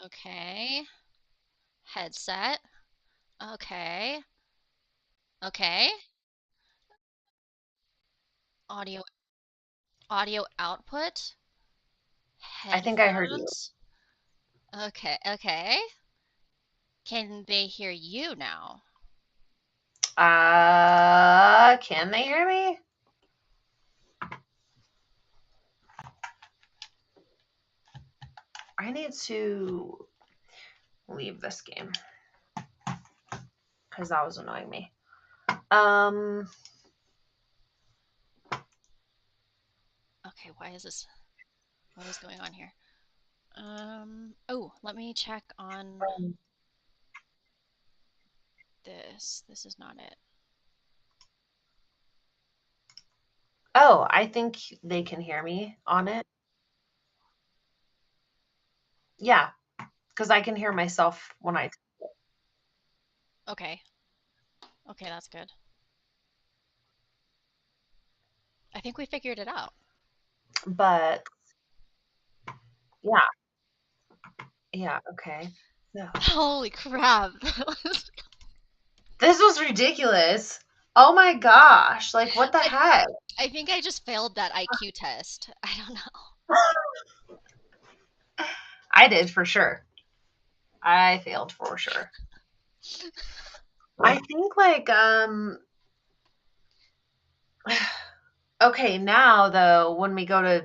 Okay. Headset. Okay. Okay. Audio audio output. I think I heard you. Headphones. Okay. Okay. Can they hear you now? Can they hear me? I need to leave this game because that was annoying me. Um, Okay, why is this? What is going on here? Oh, let me check on this. This is not it. oh, I think they can hear me on it. Yeah, because I can hear myself when I. Okay. Okay, that's good. I think we figured it out. But yeah, yeah, okay. No. Holy crap. This was ridiculous. Oh my gosh. Like, what the I heck? I think I just failed that IQ test. I don't know. I did for sure. I failed for sure. I think, like, okay, now though, when we go to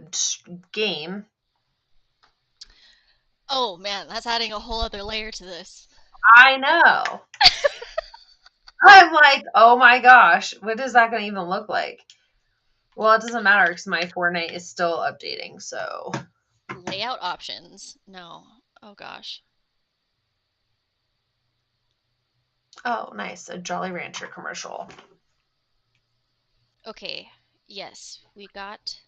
game, Oh man, that's adding a whole other layer to this. I know. I'm like, oh my gosh, what is that going to even look like? Well, it doesn't matter because my Fortnite is still updating. So, Layout options. No. Oh gosh. oh, nice. A Jolly Rancher commercial. Okay. Yes, we got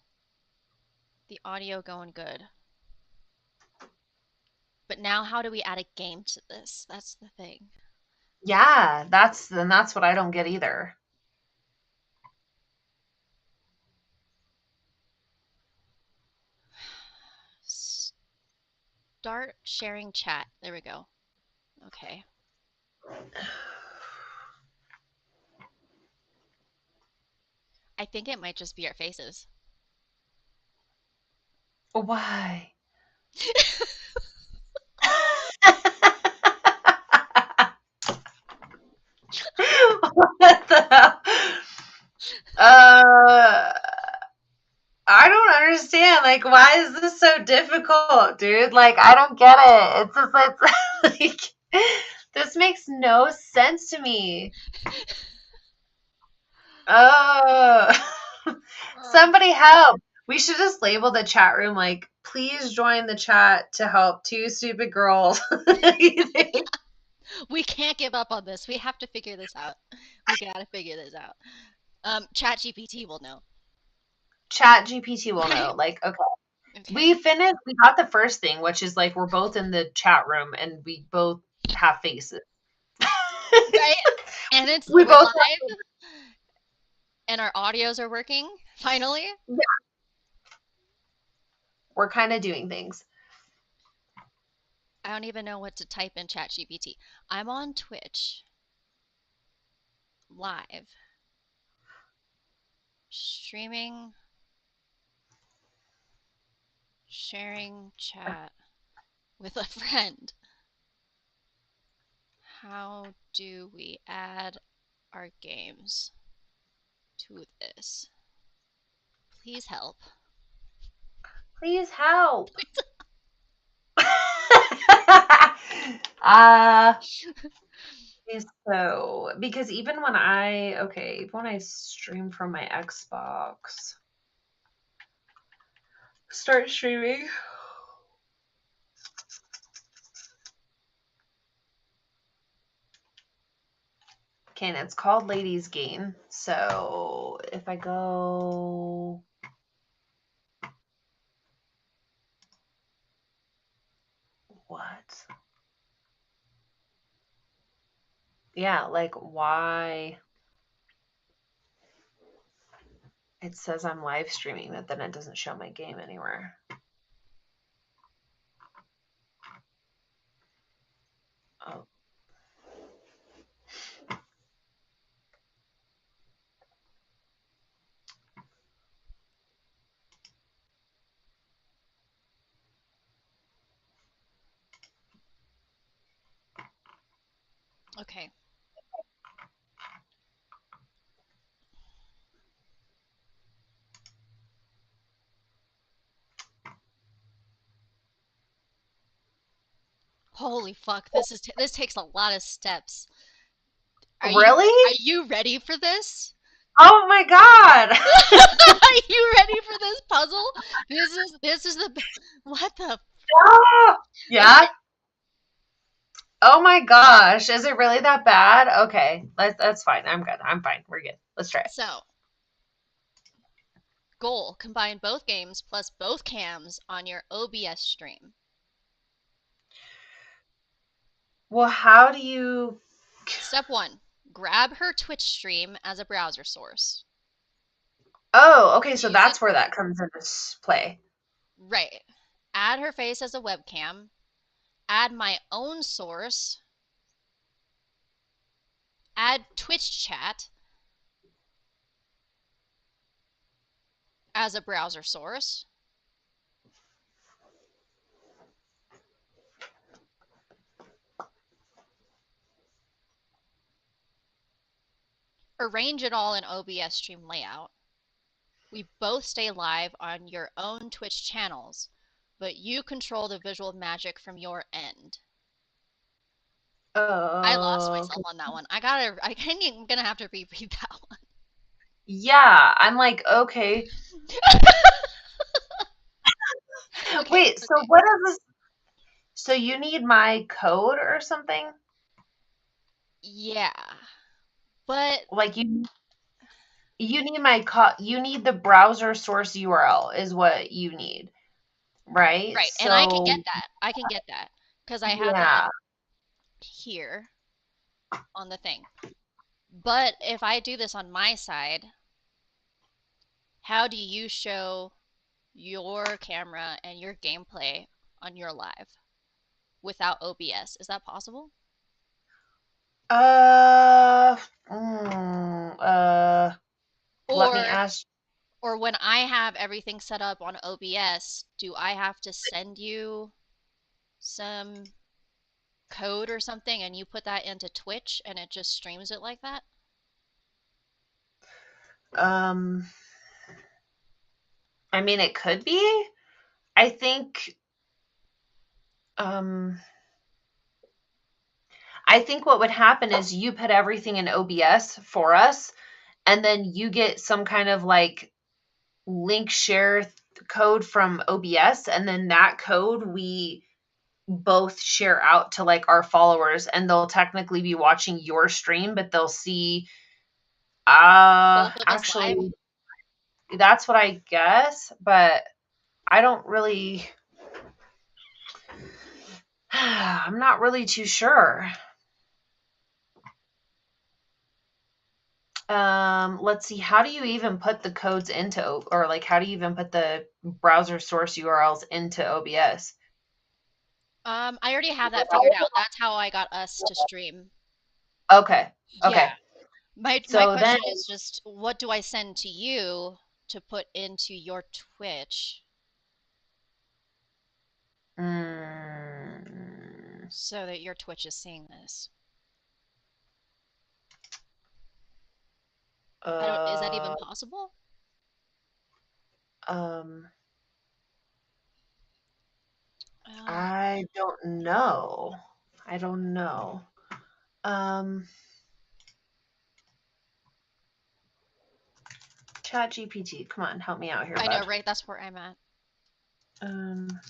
the audio going good. But now how do we add a game to this? That's the thing. Yeah, that's what I don't get either. Start sharing chat. There we go. Okay. I think it might just be our faces. Why? What the hell? Uh, I don't understand. Like, why is this so difficult, dude? Like, I don't get it. It's just like this makes no sense to me. Oh, Oh, somebody help. We should just label the chat room like, please join the chat to help two stupid girls. we can't give up on this. We have to figure this out. We gotta figure this out. Chat GPT will know. Chat GPT will know. Right? Like, okay, Okay. we finished, we got the first thing, which is like we're both in the chat room and we both have faces. Right? And We we're both live and our audios are working finally. have, we're kind of doing things. I don't even know what to type in Chat GPT. I'm on Twitch live streaming sharing chat with a friend. How do we add our games to this? Please help. Please help. uh so because even when even when I stream from my Xbox, start streaming. Okay, and it's called Ladies Game. So if I go what? Yeah, like why it says I'm live streaming, but then it doesn't show my game anywhere. Oh. Okay. Holy fuck, this takes a lot of steps. Really? Are you ready for this? Oh my god! Are you ready for this puzzle? This is the what the Ah! okay. Yeah? Oh my gosh. Is it really that bad? Okay. That's fine. I'm good. I'm fine. We're good. Let's try it. So, goal, combine both games plus both cams on your OBS stream. Well, how do you. Step 1, grab her Twitch stream as a browser source. Oh, okay. So Use it that's where that comes into play. right. Add her face as a webcam. Add my own source. Add Twitch chat as a browser source. Arrange it all in OBS stream layout. We both stay live on your own Twitch channels, but you control the visual magic from your end. I lost Oh, myself okay. on that one. I'm gonna have to repeat that one. Yeah. I'm like, okay. Okay, Wait, so okay. what is this? So you need my code or something? Yeah. But Like you need you need the browser source URL is what you need, right? right, and I can So get that. I can get that because I have that yeah. here on the thing. But if I do this on my side, how do you show your camera and your gameplay on your live without OBS? Is that possible? Uh, mm, uh, let me Or ask. or when I have everything set up on OBS, do I have to send you some code or something and you put that into Twitch and it just streams it like that? Um, I mean, it could be. I think. Um, I think what would happen is you put everything in OBS for us, and then you get some kind of like link share code from OBS, and then that code we both share out to like our followers, and they'll technically be watching your stream, but they'll see Both of us live? actually that's what I guess, but I don't really I'm not really too sure. Let's see, how do you even put the codes into or like how do you even put the browser source URLs into OBS? I already have that figured out. That's how I got us to stream. Okay. Yeah. Okay. My So then question is just what do I send to you to put into your Twitch mm, so that your Twitch is seeing this? I don't, is that even uh possible? um Uh, I don't know. I don't know. Um, Chat GPT, come on, help me out here, I know, bud. right? That's where I'm at. Um,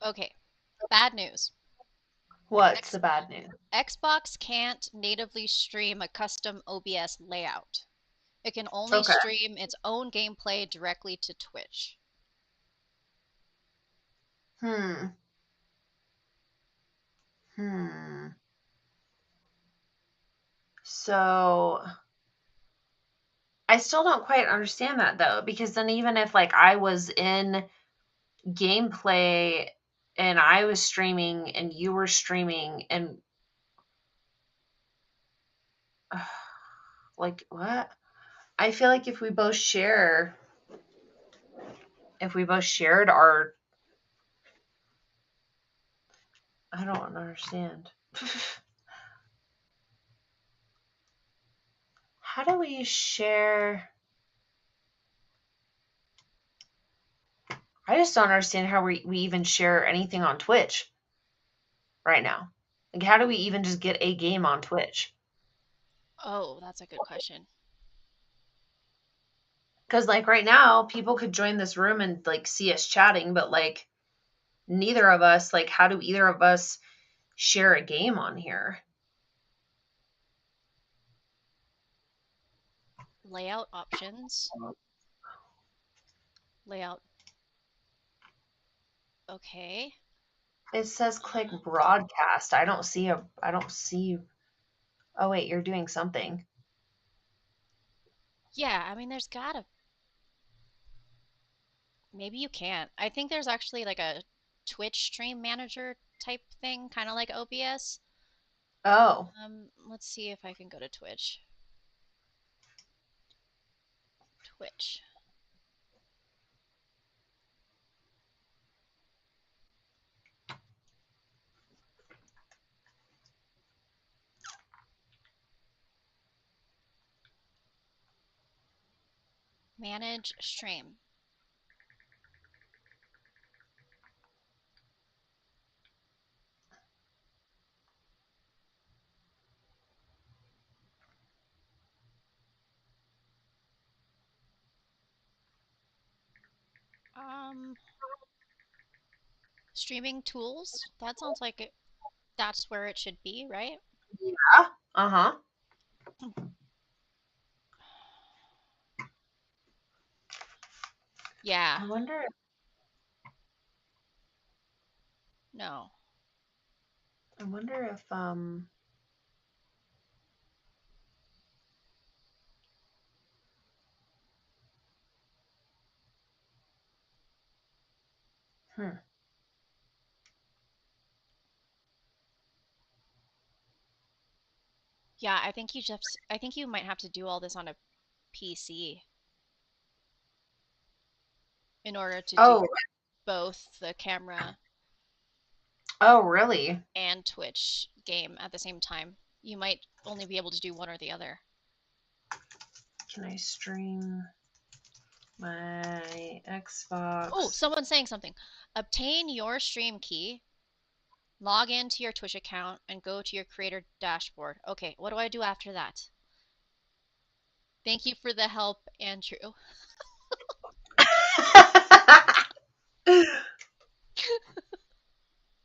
Okay. Bad news. What's X the bad news? Xbox can't natively stream a custom OBS layout. It can only Okay. stream its own gameplay directly to Twitch. Hmm. Hmm. So I still don't quite understand that though, because then even if like I was in gameplay and I was streaming and you were streaming and like what? I feel like if we both shared our I don't understand. How do we share? I just don't understand how we even share anything on Twitch right now. Like, how do we even just get a game on Twitch? Oh, that's a good question. Because, like, right now, people could join this room and, like, see us chatting, but, like, neither of us, like, how do either of us share a game on here? Layout options. Layout. Okay. It says click broadcast. I don't see. Oh, wait, you're doing something. Yeah, I mean, there's gotta. Maybe you can't. I think there's actually like a Twitch stream manager type thing, kind of like OBS. Oh, Let's see if I can go to Twitch. Twitch. Manage stream. Um, Streaming tools. That sounds like that's where it should be, right? yeah. Uh-huh. Yeah. I wonder No. I wonder if hmm. Yeah, I think you might have to do all this on a PC in order to do Oh, both the camera oh, really? and Twitch game at the same time. You might only be able to do one or the other. Can I stream my Oh, Xbox? someone's saying something. Obtain your stream key, log into your Twitch account, and go to your creator dashboard. Okay, what do I do after that? Thank you for the help, Andrew.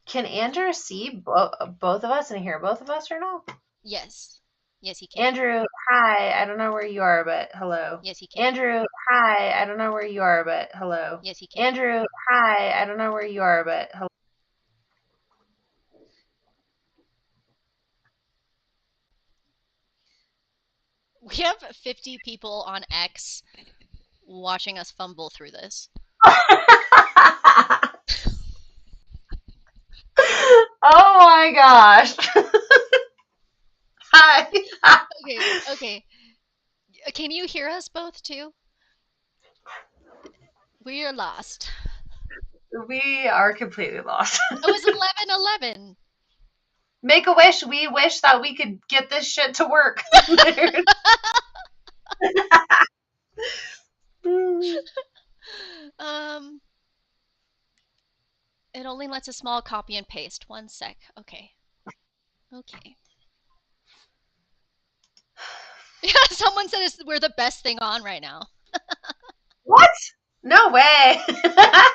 Can Andrew see both of us and hear both of us or no? Yes. Yes, he can. Andrew, hi. I don't know where you are, but hello. Yes, he can. Andrew, hi. I don't know where you are, but hello. Yes, he can. Andrew, hi. I don't know where you are, but hello. We have 50 people on X watching us fumble through this. Oh my gosh. Hi. Okay, okay. Can you hear us both too? We are lost. We are completely lost. It was 11:11. Make a wish. We wish that we could get this shit to work. Um, it only lets a small copy and paste. One sec. Okay. Okay. Yeah, someone said we're the best thing on right now. What? No way. I'm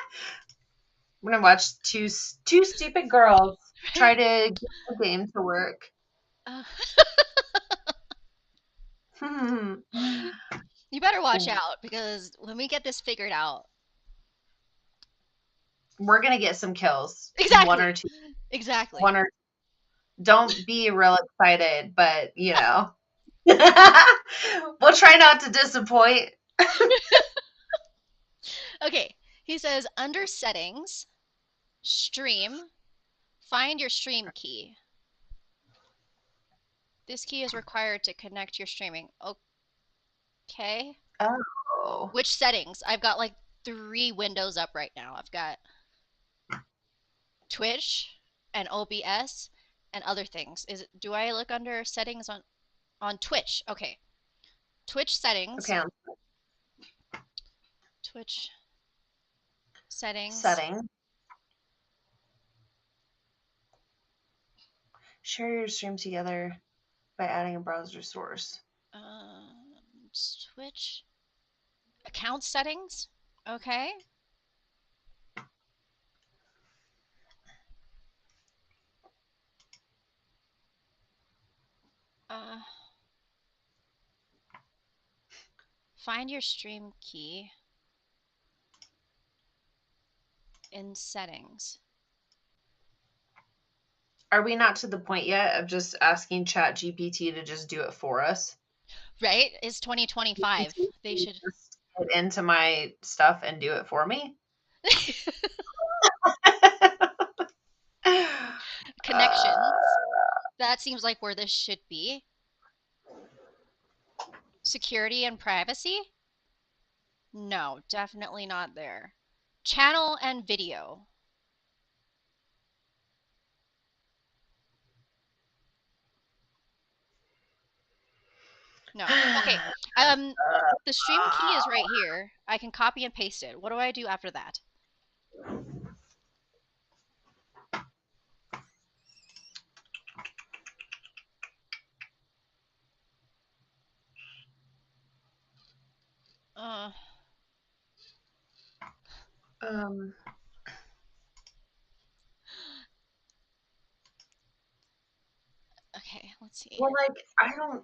gonna watch two stupid girls try to get the game to work. Uh, Hmm. you better watch out because when we get this figured out, We're gonna get some kills. One exactly, or two. exactly. One or don't be real excited, but we'll try not to disappoint. Okay, he says under settings, stream, find your stream key. This key is required to connect your streaming. Okay. Oh. Which settings? I've got like 3 windows up right now. I've got Twitch and OBS and other things. Do I look under settings on Twitch? Okay. Twitch settings. Okay. Twitch settings. Setting. Share your stream together by adding a browser source. Twitch account settings. Okay. Uh, find your stream key in settings. Are we not to the point yet of just asking ChatGPT to just do it for us? Right? It's 2025. They should just get into my stuff and do it for me. connections. That seems like where this should be. Security and privacy? No, definitely not there. Channel and video. No. Okay. The stream key is right here. I can copy and paste it. What do I do after that? Uh, um, okay, let's see. well, like, I don't.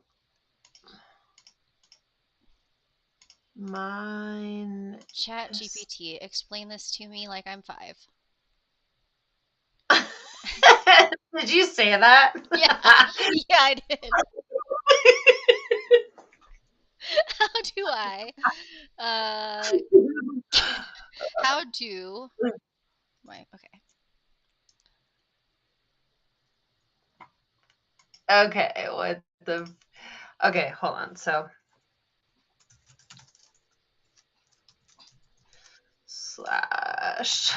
Mine. Chat GPT, explain this to me like I'm 5. Did you say that? Yeah, yeah, I did. How do I? How do my okay? Okay, what the? Okay, hold on. So slash.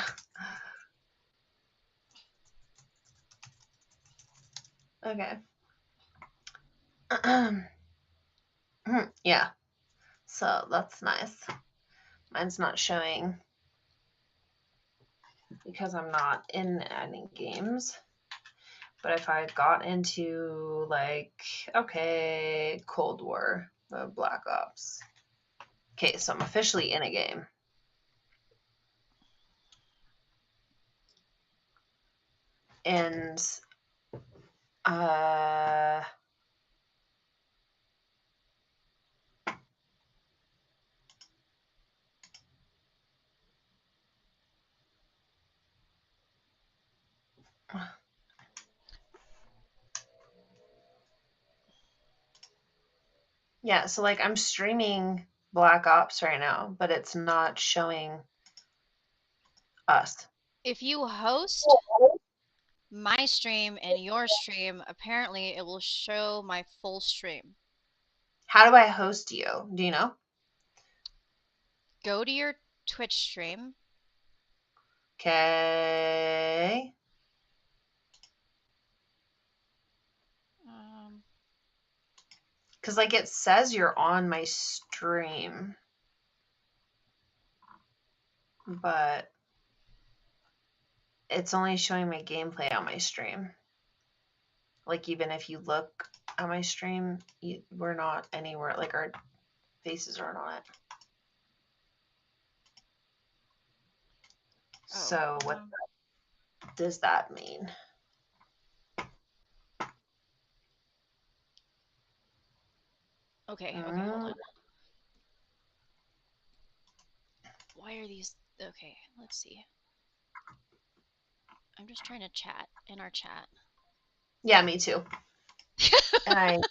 Okay. Yeah. So that's nice. Mine's not showing because I'm not in any games. But if I got into like, okay, Cold War, Black Ops. Okay, so I'm officially in a game. And uh yeah, so like I'm streaming Black Ops right now, but it's not showing us. If you host my stream and your stream, apparently it will show my full stream. How do I host you? Do you know? Go to your Twitch stream. Okay. Because like it says you're on my stream, but it's only showing my gameplay on my stream. Like even if you look at my stream, we're not anywhere. Like our faces aren't on it. So what does that mean? Okay, okay, hold Mm, on. Why are these? Okay, let's see. I'm just trying to chat in our chat. yeah, me too. And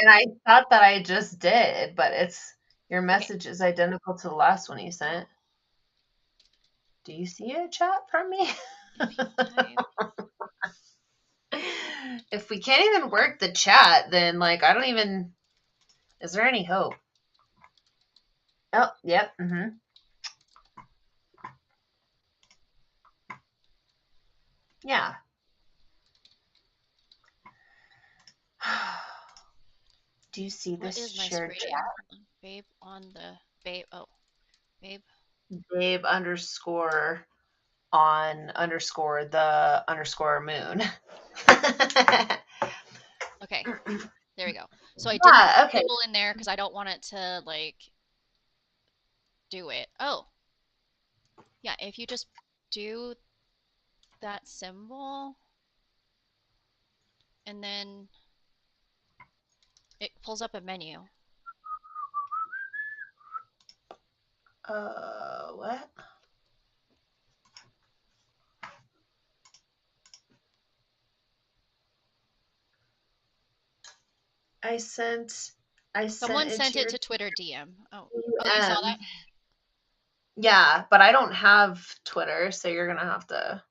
I thought that I just did, but it's your Okay. message is identical to the last one you sent. Do you see a chat from me? If you type. If we can't even work the chat, then like I don't even. Is there any hope? Oh, yep. Yeah. Do you see What this is my shared screen name? chat? Hold on. Babe on the babe. Oh, babe. Babe underscore on underscore the underscore moon. Okay, there we go. So I didn't put Yeah, the okay. symbol in there because I don't want it to like do it. Oh, yeah. If you just do that symbol and then it pulls up a menu. What? I sent I sent Someone it sent to it your to Twitter DM. Oh, oh, you saw that? DM. Yeah, but I don't have Twitter, so you're gonna have to.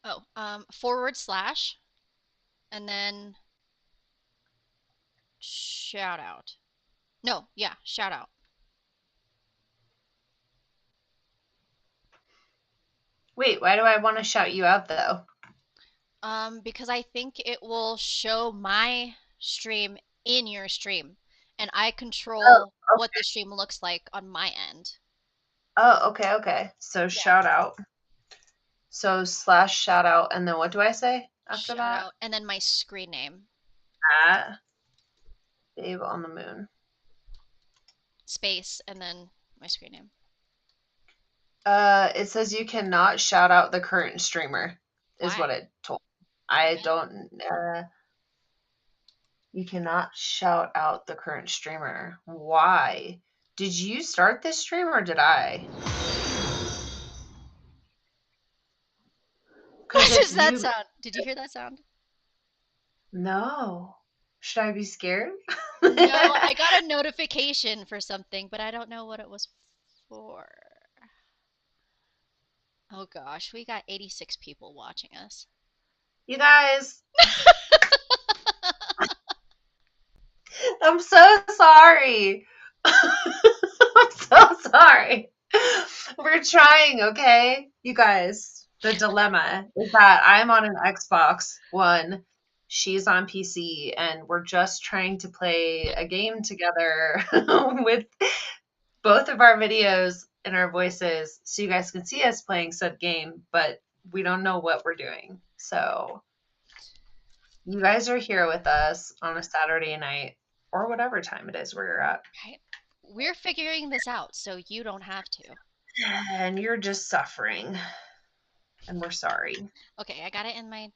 Oh, / and then shout out. No, yeah, shout out. Wait, why do I want to shout you out though? Because I think it will show my stream in your stream, and I Oh, control what the stream looks like on my end. oh, okay, okay. So Yeah, shout out. So slash shout out, and then what do I say after shout that? out, and then my screen name, At Babe on the Moon. space, and then my screen name. It says you cannot shout out the current streamer, is what Why? it told. I Again? don't. You cannot shout out the current streamer. Why? Did you start this stream or did I? Because What if does that you. sound? Did you hear that sound? No. Should I be scared? No, I got a notification for something, but I don't know what it was for. Oh gosh, we got 86 people watching us. You guys, I'm so sorry. I'm so sorry. We're trying, okay? You guys, the dilemma is that I'm on an Xbox One, she's on PC, and we're just trying to play a game together with both of our videos and our voices so you guys can see us playing said game, but we don't know what we're doing. So you guys are here with us on a Saturday night or whatever time it is where you're at. Right? We're figuring this out, so you don't have to. And you're just suffering. And we're sorry. Okay, I got it in my.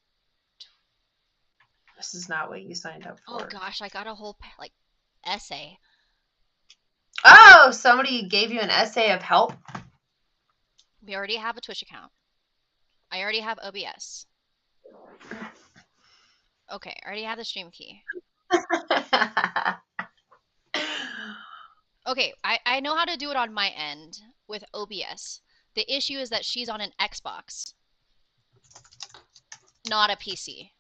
This is not what you signed up Oh for. gosh, I got a whole like essay. Oh, somebody gave you an essay of help? We already have a Twitch account. I already have OBS. Okay, I already have the stream key. Okay, I know how to do it on my end with OBS. The issue is that she's on an Xbox, not a PC.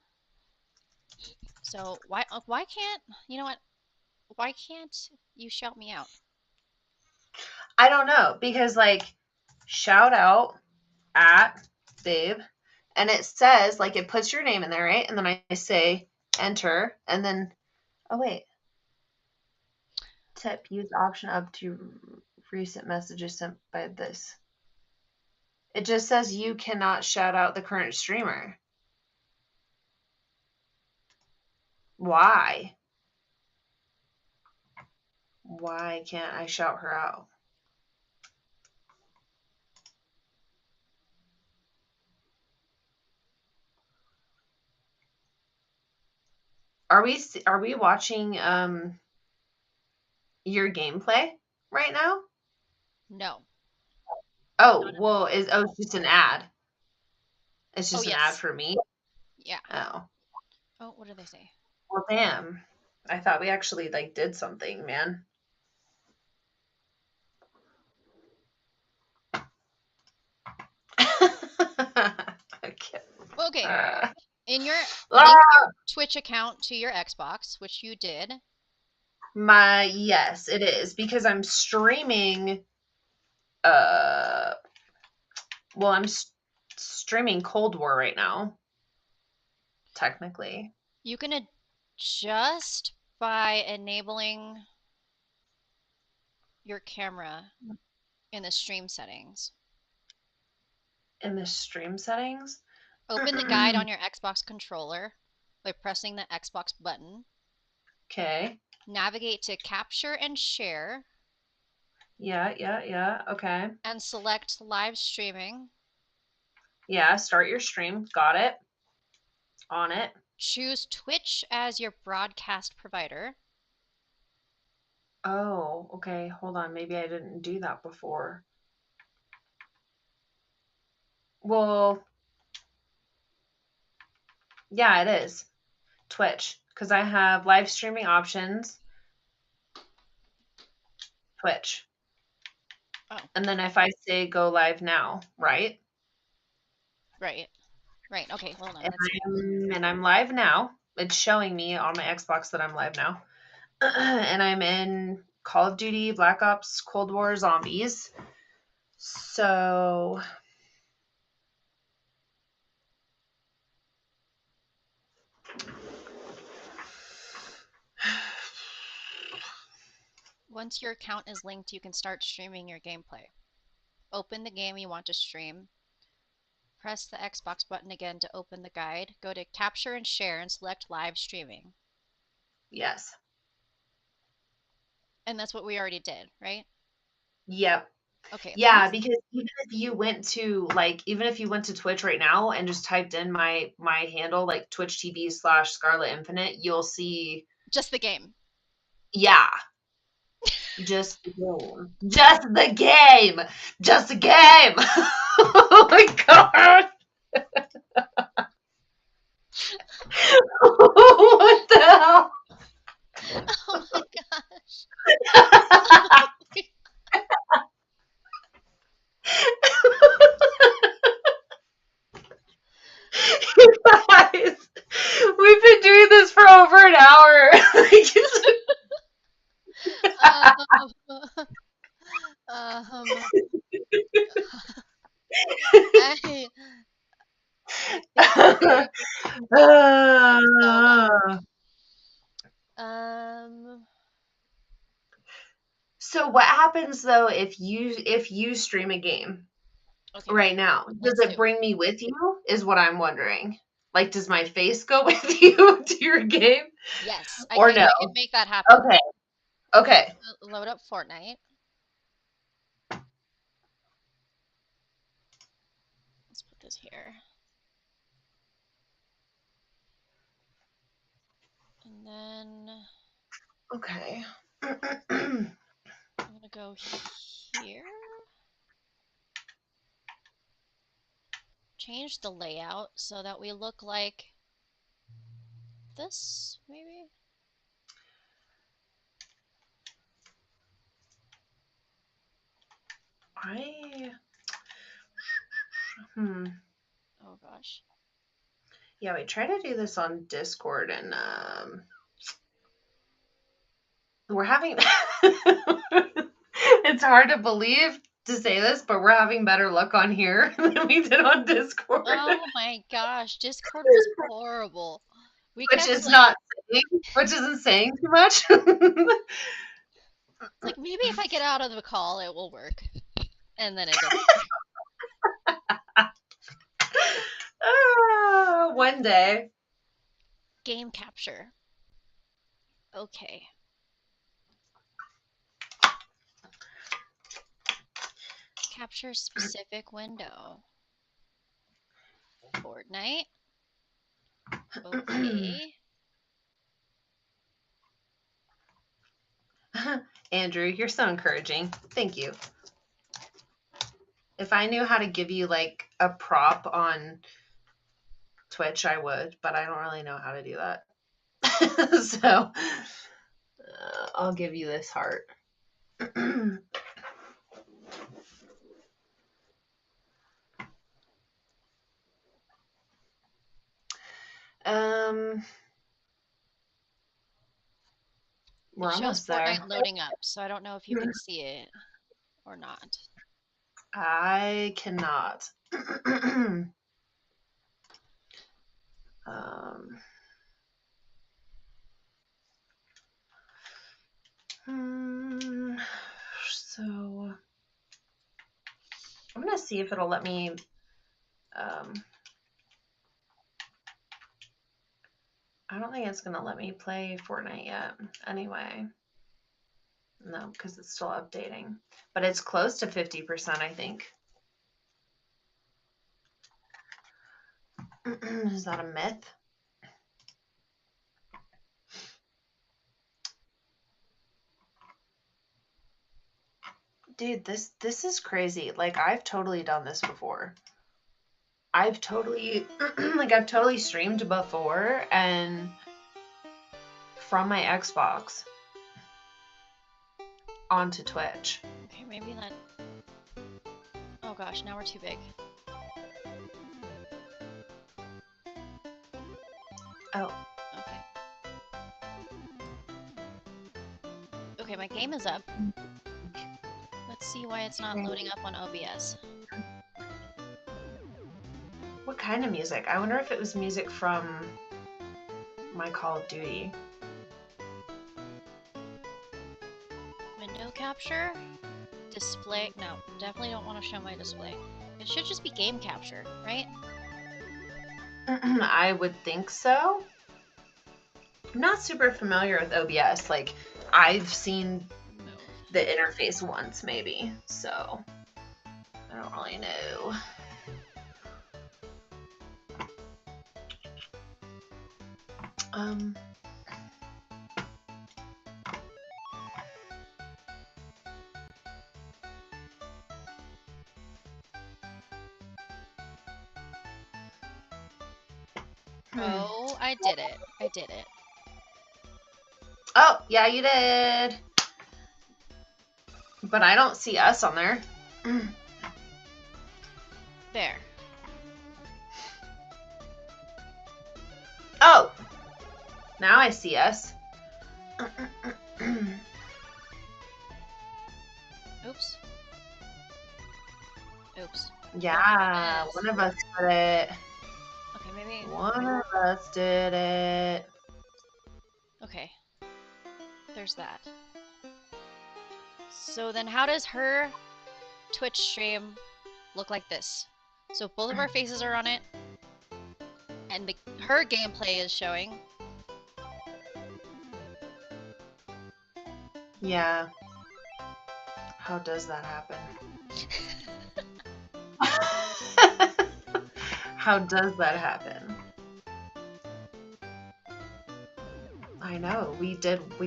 So why can't you know what? Why can't you shout me out? I don't know because like shout out at babe and it says like it puts your name in there, right? And then I say enter and then oh wait. Tip use option up to recent messages sent by this. It just says you cannot shout out the current streamer. Why? Why can't I shout her out? Are we watching your gameplay right now? No. Oh, well, it's just an ad. It's Oh, just an ad yes. for me. Yeah. Oh, Oh, what did they say? well, damn. I thought we actually like did something, man. Okay. Okay. In your Ah, link your Twitch account to your Xbox, which you did. yes, it is because I'm streaming. Uh, well, I'm streaming Cold War right now, technically. You can adjust by enabling your camera in the stream settings. In the stream settings. Open the guide on your Xbox controller by pressing the Xbox button. Okay. Navigate to capture and share Yeah. Okay. and select live streaming. Yeah, start your stream. Got it. On it. Choose Twitch as your broadcast provider. Oh, okay. Hold on. Maybe I didn't do that before. Well, yeah, it is. Twitch. Because I have live streaming options. Twitch. Oh, And then if I say go live now, right? right. Right. Okay, hold on. And Let's see. I'm live now. It's showing me on my Xbox that I'm live now. And I'm in Call of Duty, Black Ops, Cold War, Zombies. So Once your account is linked, you can start streaming your gameplay. Open the game you want to stream. Press the Xbox button again to open the guide. Go to capture and share and select live streaming. yes. And that's what we already did, right? Yep. Okay, Yeah, because even if you went to Twitch right now and just typed in my handle like Twitch TV/Scarlet Infinite, you'll see just the game. yeah. Just the game. Just the game. Just the game. Oh my god. What the hell? Oh my gosh. You guys, we've been doing this for over an hour. um, I, so um, So what happens though if you stream a game okay, right now? Does let's it do. bring me with you? Is what I'm wondering. Like, does my face go with you to your game Yes, or no? I can make that happen. Okay. Okay. Load up Fortnite. Let's put this here. And then Okay. I'm gonna go here. Change the layout so that we look like this, maybe? I Oh gosh. Yeah, we try to do this on Discord and we're having it's hard to believe to say this, but we're having better luck on here than we did on Discord. Oh my gosh, Discord was horrible. We Which kept is like, not saying, which isn't saying too much. it's like maybe if I get out of the call it will work. And then it doesn't. One day. Game capture. Okay. Capture specific window. Fortnite. Okay. Andrew, you're so encouraging. Thank you. If I knew how to give you like a prop on Twitch, I would, but I don't really know how to do that. So I'll give you this heart. We're It shows almost there. Fortnite loading up, so I don't know if you can see it or not. I cannot. So I'm gonna see if it'll let me. I don't think it's gonna let me play Fortnite yet. Anyway, no, because it's still updating. But it's close to 50%, I think. Is that a myth? Dude, this is crazy. Like, I've totally done this before. I've totally I've totally streamed before, and from my Xbox onto Twitch. Okay, maybe that. Oh gosh, now we're too big. Oh. Okay, my game is up. Let's see why it's not loading up on OBS. What kind of music? I wonder if it was music from my Call of Duty. Window capture? Display? No, definitely don't want to show my display. It should just be game capture, right? I would think so. I'm not super familiar with OBS. Like, I've seen the interface once, maybe. So, I don't really know. Oh, I did it. I did it. Oh, yeah, you did. But I don't see us on there. There. Oh! Now I see us. Oops. Oops. Yeah, one of us did it. Okay, maybe. One of us did it. Okay. There's that. So then how does her Twitch stream look like this? So both of our faces are on it, and her gameplay is showing. Yeah. How does that happen? How does that happen? I know, we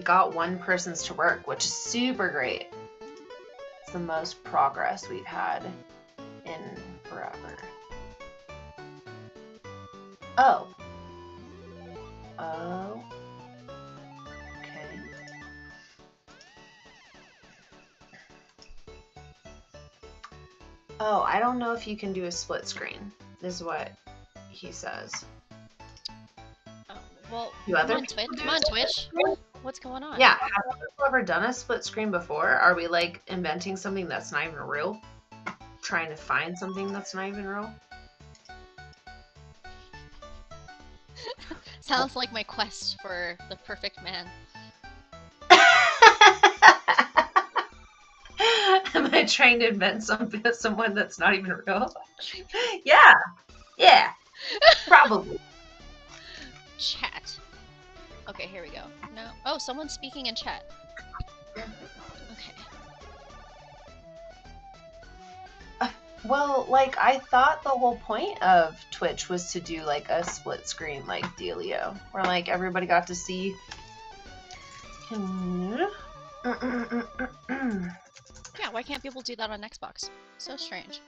got one person's to work, which is super great. It's the most progress we've had in forever. Oh. Oh. Okay. Oh, I don't know if you can do a split screen, is what he says. Oh, well, Do come other on, people Twitch. do Come on, a split Twitch. screen? What's going on? Yeah, have people ever done a split screen before? Are we like inventing something that's not even real? Trying to find something that's not even real? Sounds like my quest for the perfect man. Am I trying to invent someone that's not even real? Yeah, probably. Chat. Okay, here we go. No. Oh, someone's speaking in chat. Okay. Well, like, I thought the whole point of Twitch was to do, like, a split screen, like, dealio. Where, like, everybody got to see... Yeah, why can't people do that on Xbox? So strange.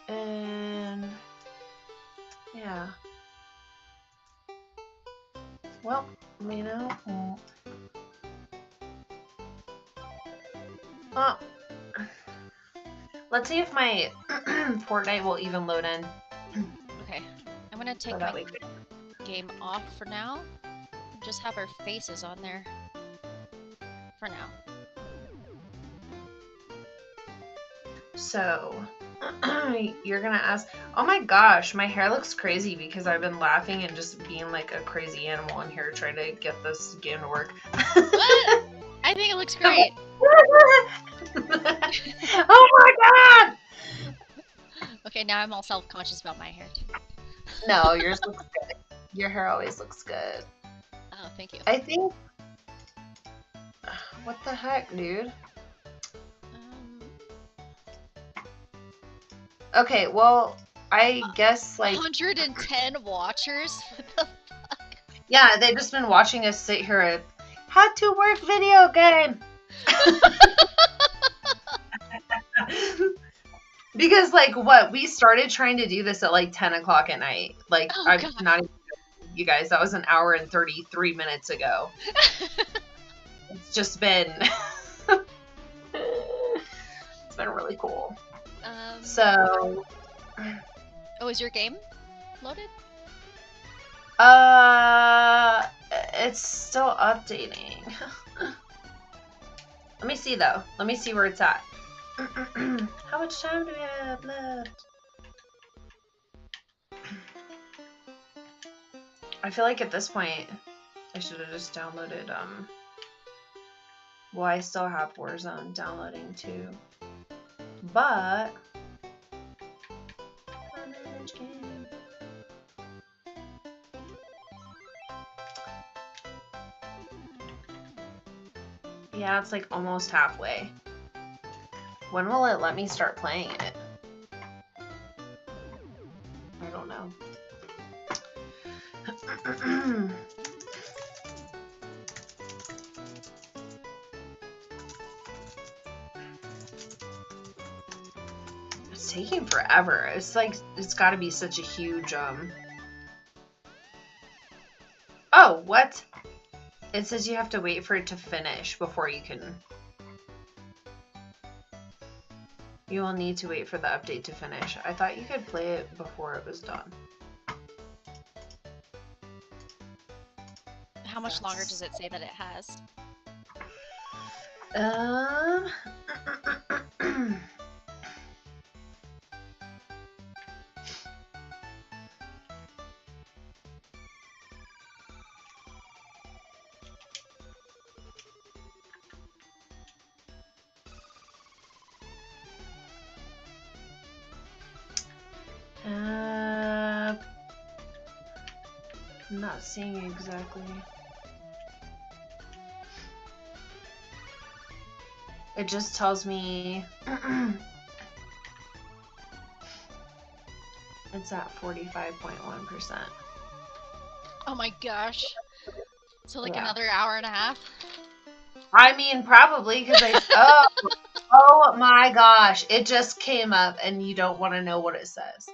And yeah. Well, you know. Oh, let's see if my Fortnite will even load in. Okay, I'm gonna take So my that we could. game off for now. Just have our faces on there. For now. So, you're gonna ask, oh my gosh, my hair looks crazy because I've been laughing and just being like a crazy animal in here trying to get this game to work. What? I think it looks great. Oh my god! Okay, now I'm all self-conscious about my hair too. No, yours looks good. Your hair always looks good. Oh, thank you. I think. What the heck, dude? Okay, well, I guess like 110 watchers? What the fuck? yeah, they've just been watching us sit here at how to work video game. Because like what we started trying to do this at like 10 o'clock at night. Like Oh, I'm God. not even you guys, that was an hour and 33 minutes ago. It's just been it's been really cool. So oh, is your game loaded? It's still updating. Let me see though. Let me see where it's at. How much time do we have left? I feel like at this point I should have just downloaded well, I still have Warzone downloading too. But yeah, it's like almost halfway. When will it let me start playing it? I don't know. It's taking forever. It's like, it's gotta be such a huge, Oh, what? It says you have to wait for it to finish before you can... You will need to wait for the update to finish. I thought you could play it before it was done. How much longer does it say that it has? I'm not seeing exactly. It just tells me it's at 45.1%. Oh my gosh. So like Yeah. another hour and a half? I mean, probably because I. Oh my gosh! It just came up, and you don't want to know what it says.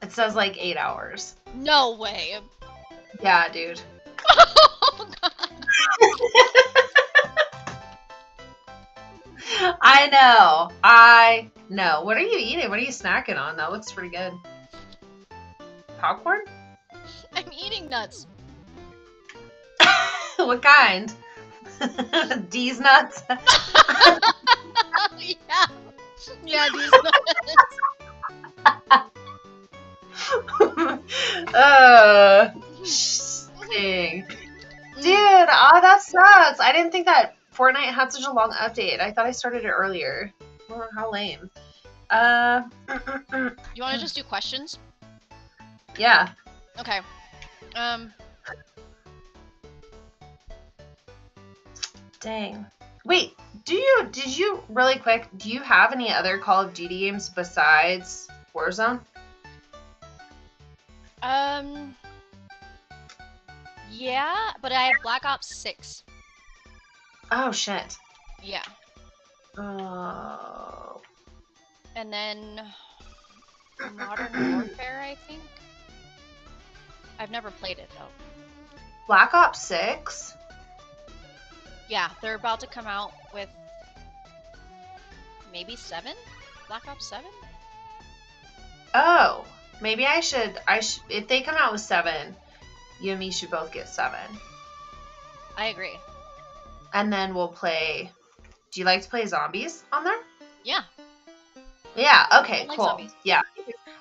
It says like 8 hours. No way. Yeah, dude. Oh god. I know. What are you eating? What are you snacking on? That looks pretty good. Popcorn? I'm eating nuts. What kind? D's nuts? Yeah. Yeah, these nuts. Dang. Dude, oh, that sucks. I didn't think that Fortnite had such a long update. I thought I started it earlier. Well, how lame. You want to just do questions? Yeah. Okay. Dang. Wait, did you, really quick, do you have any other Call of Duty games besides Warzone? Yeah, but I have Black Ops 6. Oh shit. Yeah. Oh. And then Modern Warfare, I think. I've never played it though. Black Ops 6? Yeah, they're about to come out with maybe 7? Black Ops 7? Oh. Maybe I should if they come out with 7, you and me should both get 7. I agree. And then we'll play. Do you like to play zombies on there? Yeah. Yeah, okay, I like cool. zombies. Yeah.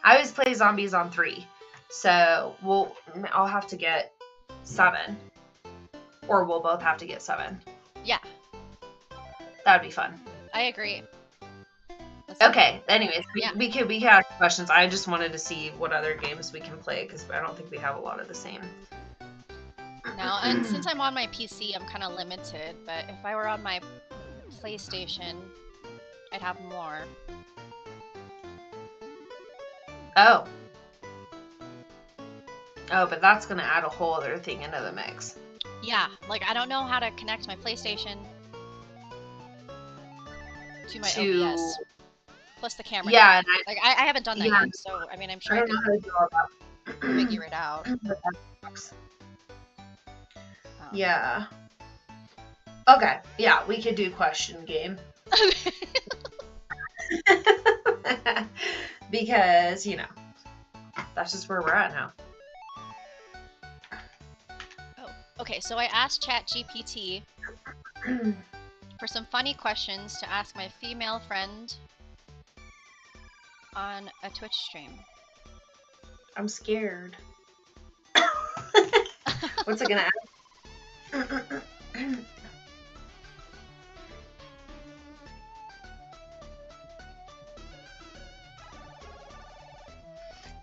I always play zombies on 3. So I'll have to get 7. Or we'll both have to get 7. Yeah, That would be fun. I agree. Okay, anyways, Yeah. we can ask questions. I just wanted to see what other games we can play because I don't think we have a lot of the same. Now, and since I'm on my PC, I'm kind of limited, but if I were on my PlayStation, I'd have more. Oh. Oh, but that's going to add a whole other thing into the mix. Yeah, like I don't know how to connect my PlayStation to my OBS. Plus the camera. Yeah, and like I haven't done that yeah. yet, so I mean I'm I trying don't know how to do all that. to figure it out. Yeah. Okay. Yeah, we could do question game. Because, you know, that's just where we're at now. Oh, okay, so I asked ChatGPT for some funny questions to ask my female friend on a Twitch stream. I'm scared. What's it gonna ask?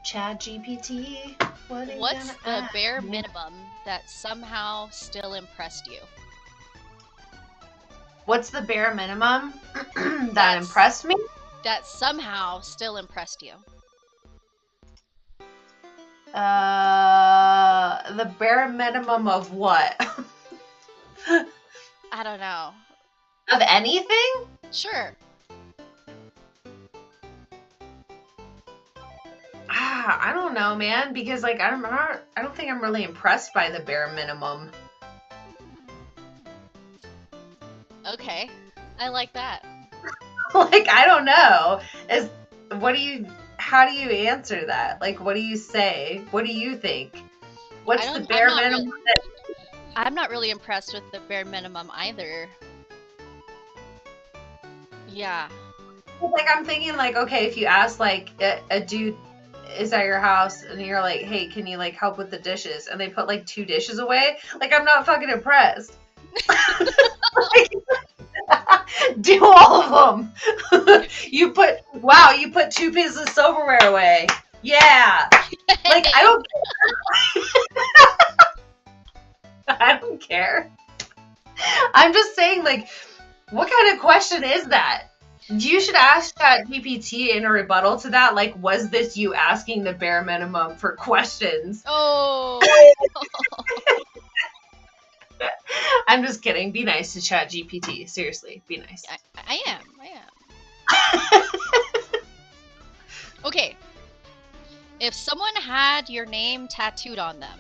ChatGPT. What's the bare minimum that somehow still impressed you? What's the bare minimum that impressed me? That somehow still impressed you. The bare minimum of what? I don't know. Of anything? Sure. I don't know, man, because like I don't think I'm really impressed by the bare minimum. Okay. I like that. Like I don't know. How do you answer that? Like what do you say? What do you think? What's the bare minimum? I'm not really impressed with the bare minimum either. Yeah. Like I'm thinking like, okay, if you ask like a dude is at your house and you're like, hey, can you like help with the dishes? And they put like 2 dishes away, like I'm not fucking impressed. Like, do all of them. You put 2 pieces of silverware away. Yeah. Like I don't I don't care. I'm just saying like what kind of question is that? You should ask ChatGPT in a rebuttal to that. Like, was this you asking the bare minimum for questions? Oh. I'm just kidding. Be nice to ChatGPT. Seriously, be nice. I am. Okay. If someone had your name tattooed on them,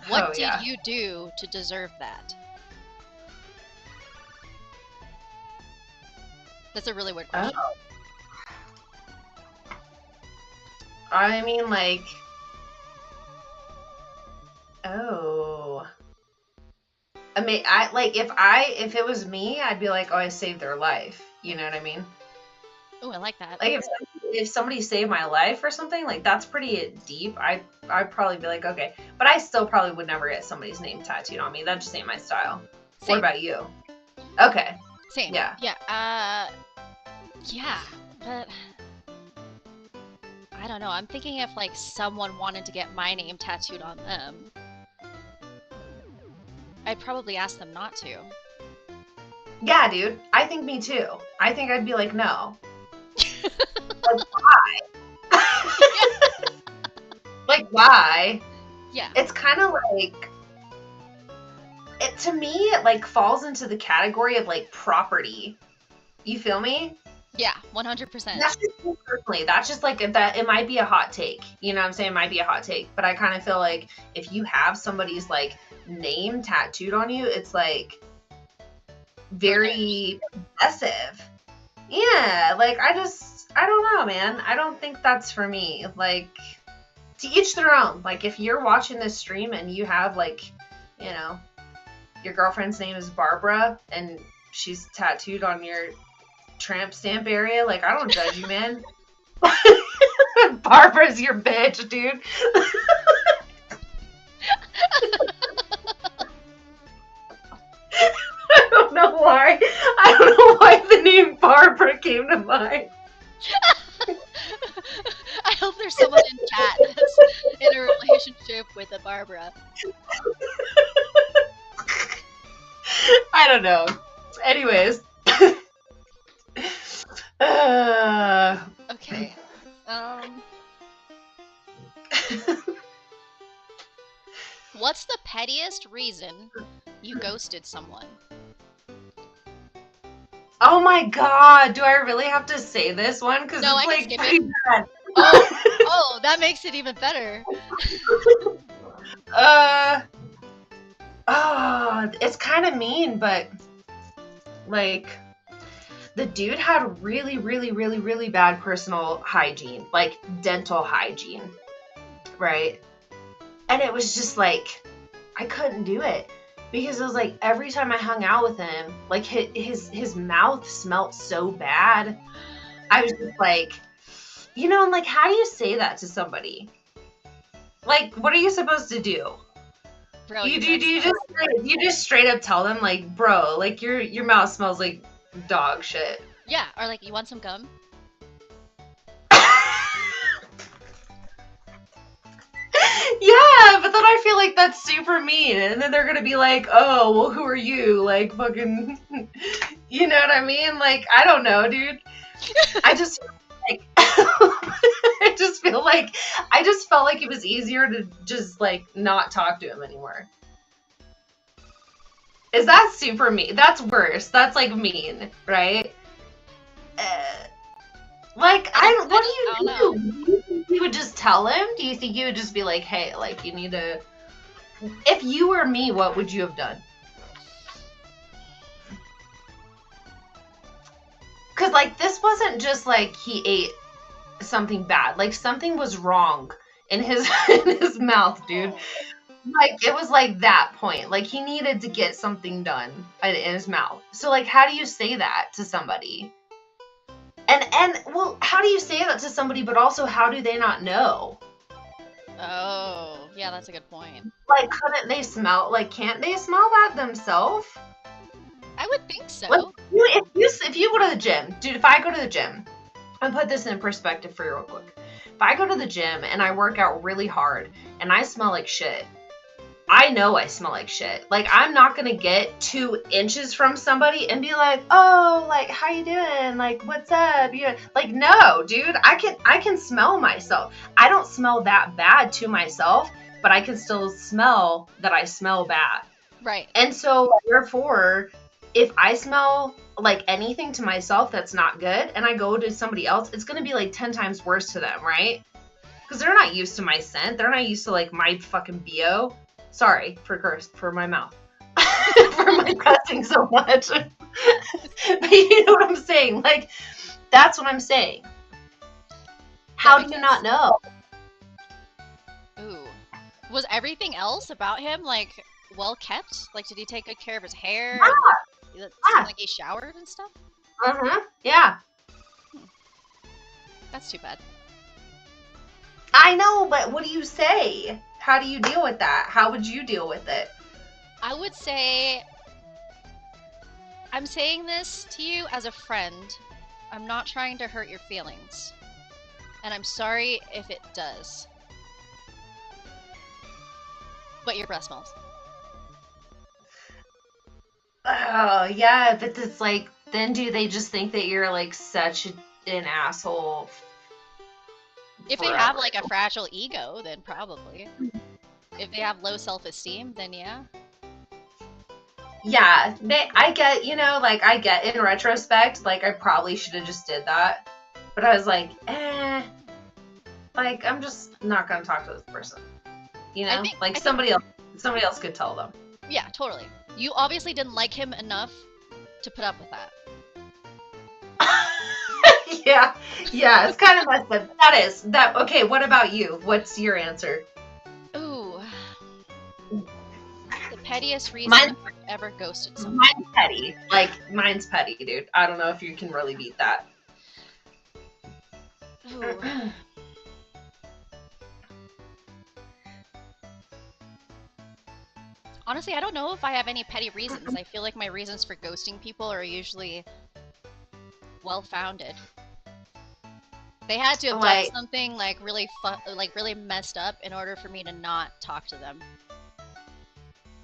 what did you do to deserve that? That's a really weird question. Oh. I mean, like, I mean, if it was me, I'd be like, oh, I saved their life. You know what I mean? Oh, I like that. Like if somebody saved my life or something, like that's pretty deep. I'd probably be like, okay, but I still probably would never get somebody's name tattooed on me. That just ain't my style. Same. What about you? Okay. Same. Yeah. Yeah. Yeah, but I don't know. I'm thinking if like someone wanted to get my name tattooed on them, I'd probably ask them not to. Yeah, dude. I think me too. I think I'd be like, no. Like, why? Like, why? Yeah. It's kind of like, it, to me, it like falls into the category of like property. You feel me? Yeah, 100%. That's just me personally. That's just like that. It might be a hot take. You know what I'm saying? It might be a hot take, but I kind of feel like if you have somebody's like name tattooed on you, it's like very possessive. Yeah, like I don't know, man. I don't think that's for me. Like, to each their own. Like, if you're watching this stream and you have like, you know, your girlfriend's name is Barbara and she's tattooed on your tramp stamp area, like, I don't judge you, man. Barbara's your bitch, dude. I don't know why. I don't know why the name Barbara came to mind. I hope there's someone in chat that's in a relationship with a Barbara. I don't know. Anyways. Okay. What's the pettiest reason you ghosted someone? Oh my god, do I really have to say this one? Because No, it's I can like skip pretty it. bad. Oh, that makes it even better. It's kind of mean, but like the dude had really, really, really, really bad personal hygiene, like dental hygiene, right? And it was just like I couldn't do it because it was like every time I hung out with him, like his mouth smelled so bad. I was just like, you know, and like, how do you say that to somebody? Like, what are you supposed to do? Bro, You just straight up tell them like, bro, like your mouth smells like dog shit. Yeah, or like, you want some gum? Yeah, but then I feel like that's super mean, and then they're gonna be like, oh, well, who are you? Like, fucking, you know what I mean? Like, I don't know, dude. I just like, I just felt like it was easier to just like not talk to him anymore. Is that super mean? That's worse. That's like mean, right? Like, what do you do? Do you think you would just tell him? Do you think you would just be like, hey, like, you need to. If you were me, what would you have done? Because, like, this wasn't just like he ate something bad. Like, something was wrong in his in his mouth, dude. Like, it was like that point. Like, he needed to get something done in his mouth. So, like, how do you say that to somebody? And well, how do you say that to somebody, but also how do they not know? Oh, yeah, that's a good point. Like, couldn't they smell, like, can't they smell that themselves? I would think so. Like, if you go to the gym, dude, if I go to the gym, I'll put this in perspective for you real quick. If I go to the gym and I work out really hard and I smell like shit, I know I smell like shit. Like, I'm not gonna get 2 inches from somebody and be like, oh, like, how you doing? Like, what's up? You like, no, dude, I can smell myself. I don't smell that bad to myself, but I can still smell that I smell bad. Right. And so, therefore, if I smell like anything to myself that's not good and I go to somebody else, it's gonna be like 10 times worse to them, right? Because they're not used to my scent. They're not used to like my fucking BO. Sorry for my mouth. For my cussing so much. But you know what I'm saying? Like, that's what I'm saying. How do you not know? Ooh. Was everything else about him, like, well kept? Like, did he take good care of his hair? Yeah. It seemed like he showered and stuff? Uh-huh. Yeah. That's too bad. I know, but what do you say? How do you deal with that? How would you deal with it? I would say, I'm saying this to you as a friend. I'm not trying to hurt your feelings. And I'm sorry if it does. But your breath smells. Oh, yeah, but it's like, then do they just think that you're like such an asshole? If they have like a fragile ego, then probably. If they have low self-esteem, then yeah. Yeah, I get, like I get in retrospect, like I probably should have just did that. But I was like, like I'm just not gonna talk to this person. Like I think somebody else could tell them. yeah, totally. You obviously didn't like him enough to put up with that. Yeah, yeah, it's kind of messed up. That. Okay, what about you? What's your answer? Ooh, the pettiest reason Mine, I've ever ghosted someone. mine's petty. Like mine's petty, dude. I don't know if you can really beat that. Ooh. Honestly, I don't know if I have any petty reasons. I feel like my reasons for ghosting people are usually well-founded. They had to have done Like, something like really messed up in order for me to not talk to them.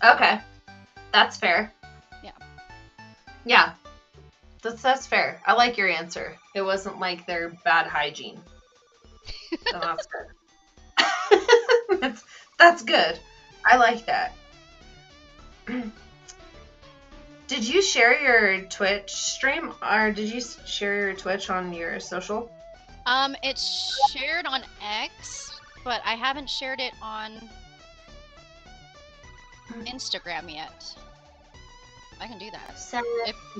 okay, that's fair. Yeah. Yeah, that's fair. I like your answer. It wasn't like their bad hygiene. So that's good. That's good. I like that. Did you share your Twitch stream, or did you share your Twitch on your social? It's shared on X, but I haven't shared it on Instagram yet. I can do that.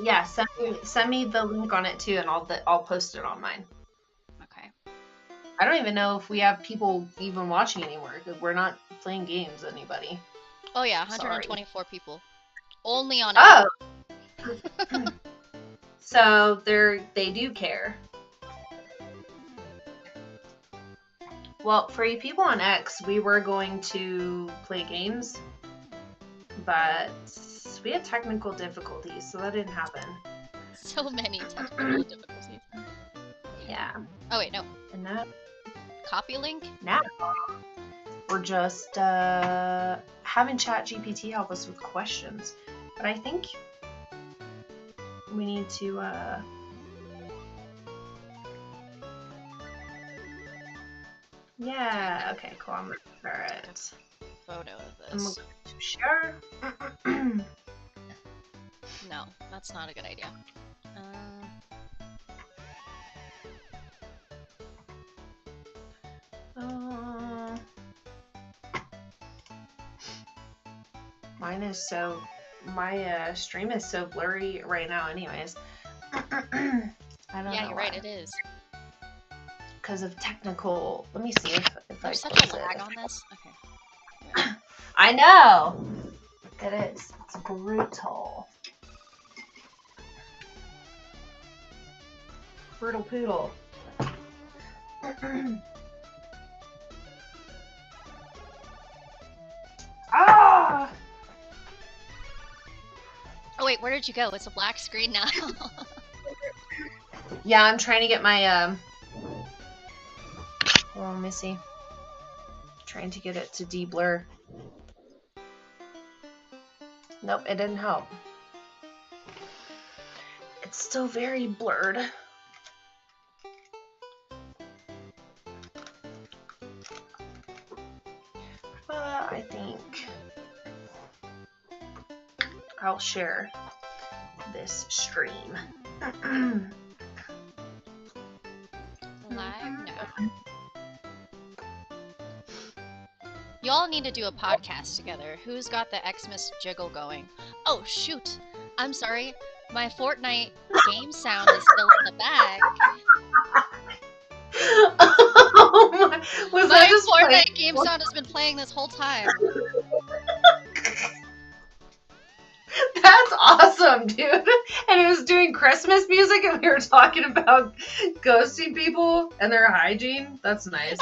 If Send me the link on it too, and I'll post it on mine. okay. I don't even know if we have people even watching anymore because we're not playing games. Anybody? Oh yeah, Sorry. 124 people. Only on X. Oh, so they do care. Well, for you people on X, we were going to play games, but we had technical difficulties, so that didn't happen. So many technical difficulties. Yeah. Oh wait, no. And now Copy link? we're just having ChatGPT help us with questions. But I think we need to yeah, okay, cool. Alright. Photo of I'm this. going to share. No, that's not a good idea. Mine is so my stream is so blurry right now anyways. I don't know. Yeah, you're right, why. it is. Because of technical. Let me see if There's I such a close lag it. on this. Okay. I know. It is. It's brutal. Brutal poodle. Ah! Oh wait, where did you go? It's a black screen now. Yeah, I'm trying to get my oh, let me see. Trying to get it to de-blur. Nope, it didn't help. It's still very blurred. I think I'll share this stream. Live? No. You all need to do a podcast together. Who's got the Xmas jiggle going? Oh shoot! I'm sorry. My Fortnite game sound is still in the bag. Oh my, was My that just Fortnite game sound has been playing this whole time. That's awesome, dude. And it was doing Christmas music, and we were talking about ghosting people and their hygiene. That's nice.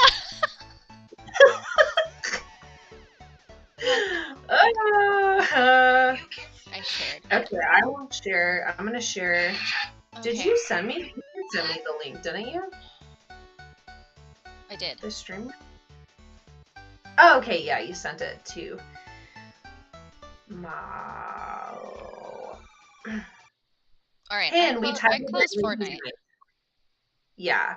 I shared. Okay, I will share. I'm gonna share. Okay. Did you send me? You did send me the link, didn't you? I did. The stream. Oh, okay, yeah, you sent it to Mal. Alright, And I closed Fortnite. Yeah.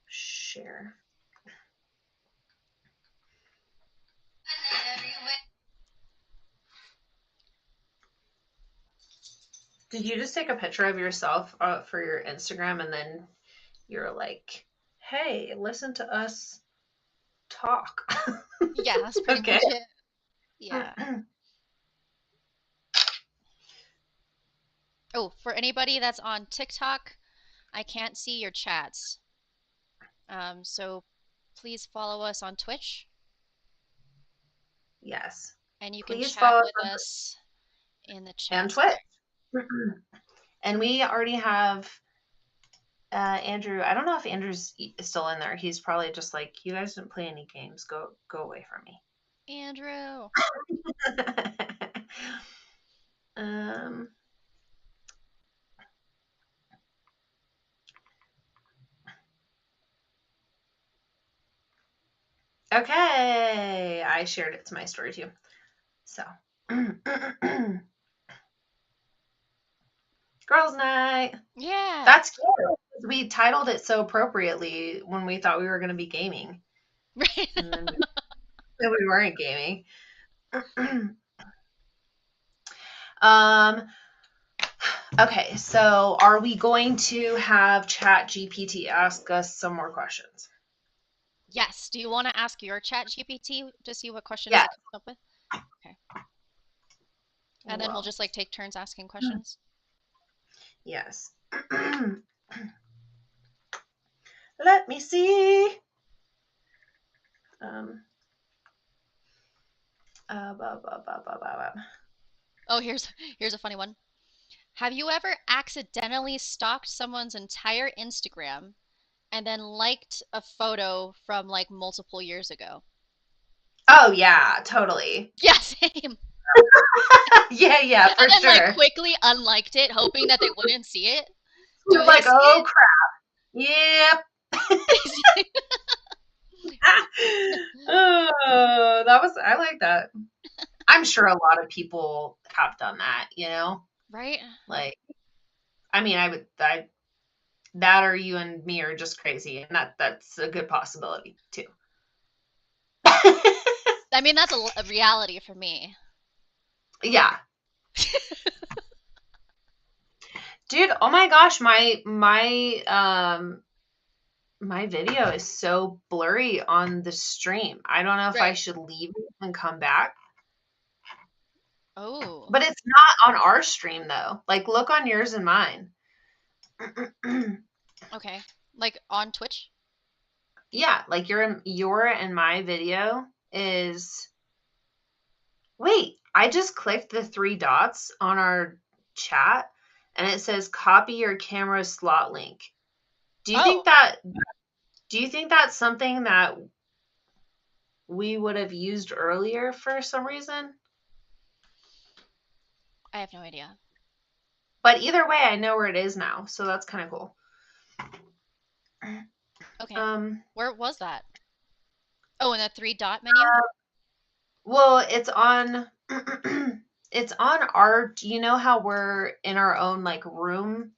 Share. Did you just take a picture of yourself for your Instagram and then you're like, hey, listen to us talk? Yeah, that's pretty Okay. much it. Yeah. Oh, for anybody that's on TikTok, I can't see your chats. So please follow us on Twitch Yes. and you can Please chat follow us with on us in the and chats Twitch. there. And we already have Andrew. I don't know if Andrew's still in there. He's probably just like, you guys didn't play any games. Go away from me. Andrew. um. Okay, I shared it to my story too. So, girls' night. Yeah. That's cute. We titled it so appropriately when we thought we were going to be gaming, Right. and then we weren't gaming. um. Okay, so are we going to have Chat GPT ask us some more questions? Yes. Do you want to ask your chat GPT to see what questions Yeah. it comes up with? Okay. And then we'll Well, just like take turns asking questions. yes. Let me see. Um. Blah, blah, blah, blah, blah, blah. Oh, here's a funny one. Have you ever accidentally stalked someone's entire Instagram and then liked a photo from like multiple years ago? Oh yeah, totally. Yeah, same. Yeah, And for then like sure. quickly unliked it, hoping that they wouldn't see it. Do We're they like, see oh it? crap. Yep. Oh, that was I like that. I'm sure a lot of people have done that, you know? Right? Like I mean, I that or you and me are just crazy and that's a good possibility too. I mean, that's a reality for me. Yeah. Dude, oh my gosh, my video is so blurry on the stream. I don't know if I Right. should leave it and come back. Oh, But it's not on our stream though. Like look on yours and mine. okay. Like on Twitch? Yeah, like your and my video is wait, I just clicked the three dots on our chat and it says copy your camera slot link. Do you think Oh, that do you think that's something that we would have used earlier for some reason? I have no idea. But either way, I know where it is now, so that's kind of cool. Okay. Um, Where was that? Oh, in the three dot menu? well, it's on it's on our you know how we're in our own like room?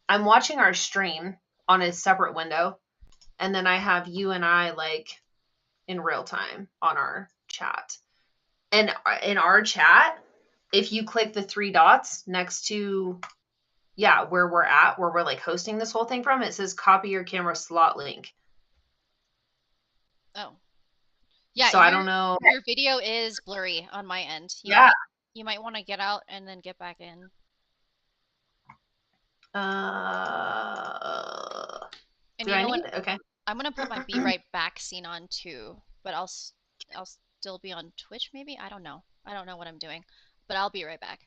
I'm watching our stream on a separate window, and then I have you and I like in real time on our chat. And in our chat, if you click the three dots next to yeah, where we're at, where we're like hosting this whole thing from, it says copy your camera slot link. Oh. Yeah, So I don't know. your video is blurry on my end. Yeah. You might want to get out and then get back in. And Do you I know what? need? Okay. I'm gonna put my Be Right Back scene on too, but I'll still be on Twitch maybe? I don't know. I don't know what I'm doing, but I'll be right back.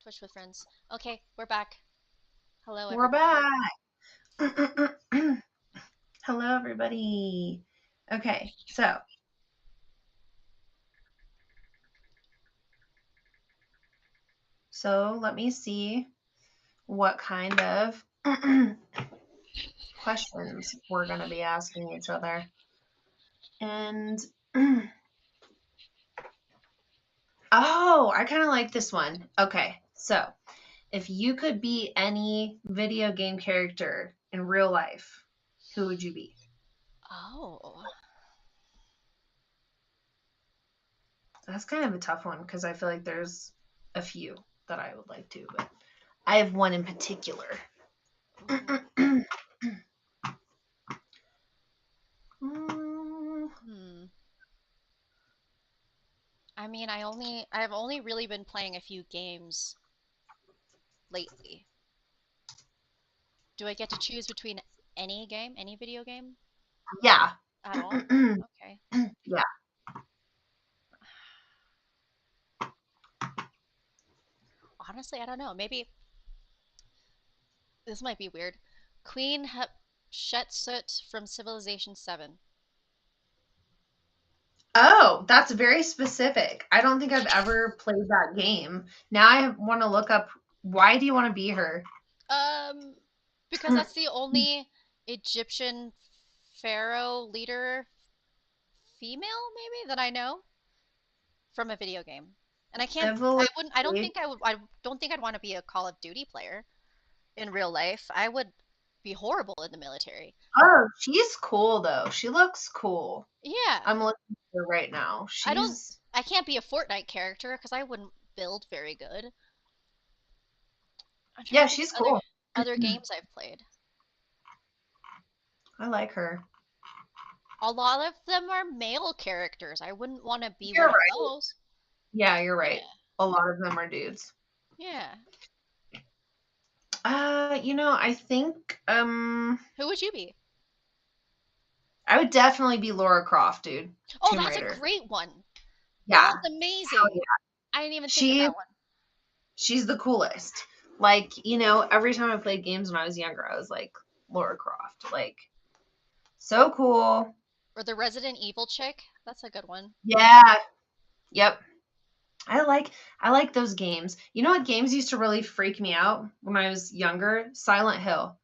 Twitch with friends. Okay, we're back. Hello, We're everybody. back. Hello, everybody. Okay, so let me see what kind of questions we're going to be asking each other. And oh, I kind of like this one. Okay, so if you could be any video game character in real life, who would you be? Oh. That's kind of a tough one because I feel like there's a few that I would like to, but I have one in particular. Ooh. Hmm. I mean, I've only really been playing a few games lately. Do I get to choose between any game, any video game Yeah. at all? Okay. Yeah. Honestly, I don't know. Maybe this might be weird. Queen Hatshepsut from Civilization 7. Oh, that's very specific. I don't think I've ever played that game. Now I want to look up why do you want to be her? Um, because that's the only Egyptian pharaoh leader female, maybe, that I know from a video game. And I don't Civilization. think I don't think I'd want to be a Call of Duty player in real life. I would be horrible in the military. Oh, she's cool though. She looks cool. Yeah, I'm looking at her right now. I don't, I can't be a Fortnite character because I wouldn't build very good. I'm trying Yeah, to think she's of cool. other games I've played. I like her. A lot of them are male characters. I wouldn't want to be You're one of right. those. Yeah, you're right. Yeah, A lot of them are dudes. yeah. I think Who would you be? I would definitely be Laura Croft, dude. Oh, Tomb that's a Raider. great one. That Yeah. one's Hell amazing. yeah. I didn't even think of She that one. she's the coolest. Like, every time I played games when I was younger, I was like, Laura Croft. Like, so cool. Or the Resident Evil chick. That's a good one. Yeah. Yep. I like those games. You know what games used to really freak me out when I was younger? Silent Hill.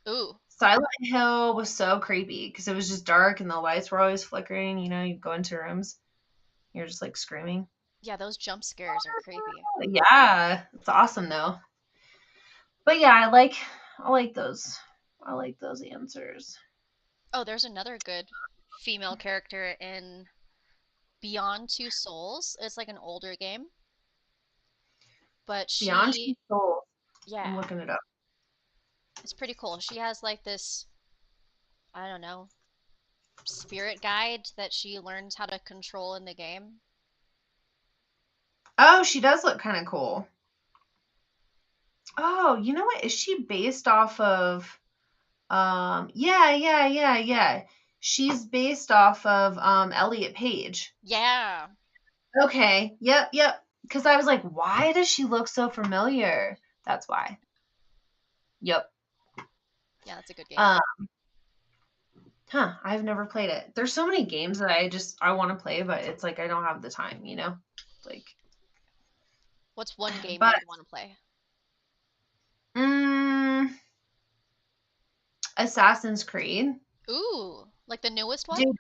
Ooh, Silent Hill was so creepy because it was just dark and the lights were always flickering. You go into rooms, you're just like screaming. yeah, those jump scares are creepy. Yeah, it's awesome though. But yeah, I like those. I like those answers. Oh, there's another good female character in Beyond Two Souls. It's like an older game, but Beyond Two Souls. I'm yeah, looking it up. it's pretty cool. She has like this, I don't know, spirit guide that she learns how to control in the game. Oh, she does look kind of cool. Oh, you know what? Is she based off of yeah. She's based off of Elliot Page. Yeah, Okay. Yep. Because I was like, why does she look so familiar? That's why. Yep. yeah, that's a good game. Uh, I've never played it. There's so many games that I want to play, but it's like I don't have the time. Like, What's one game you but would want to play? mm, Assassin's Creed. Ooh, like the newest one? Dude,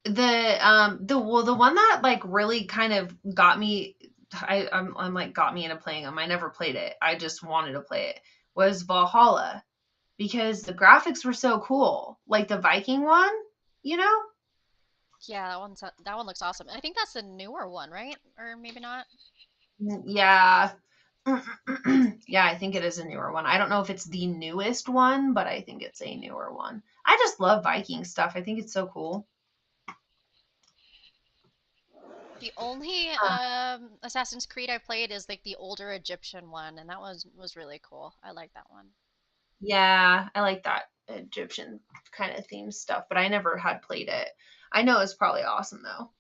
the one that like really kind of got me I'm like got me into playing them. I never played it. I just wanted to play it. Was Valhalla because the graphics were so cool. Like the Viking one, you know? Yeah, that one looks awesome. I think that's the newer one, right? Or maybe not. Yeah. Yeah, I think it is a newer one. I don't know if it's the newest one, but I think it's a newer one. I just love Viking stuff. I think it's so cool. The only Assassin's Creed I played is like the older Egyptian one, and that was really cool. I like that one. Yeah, I like that Egyptian kind of theme stuff, but I never had played it. I know it's probably awesome though.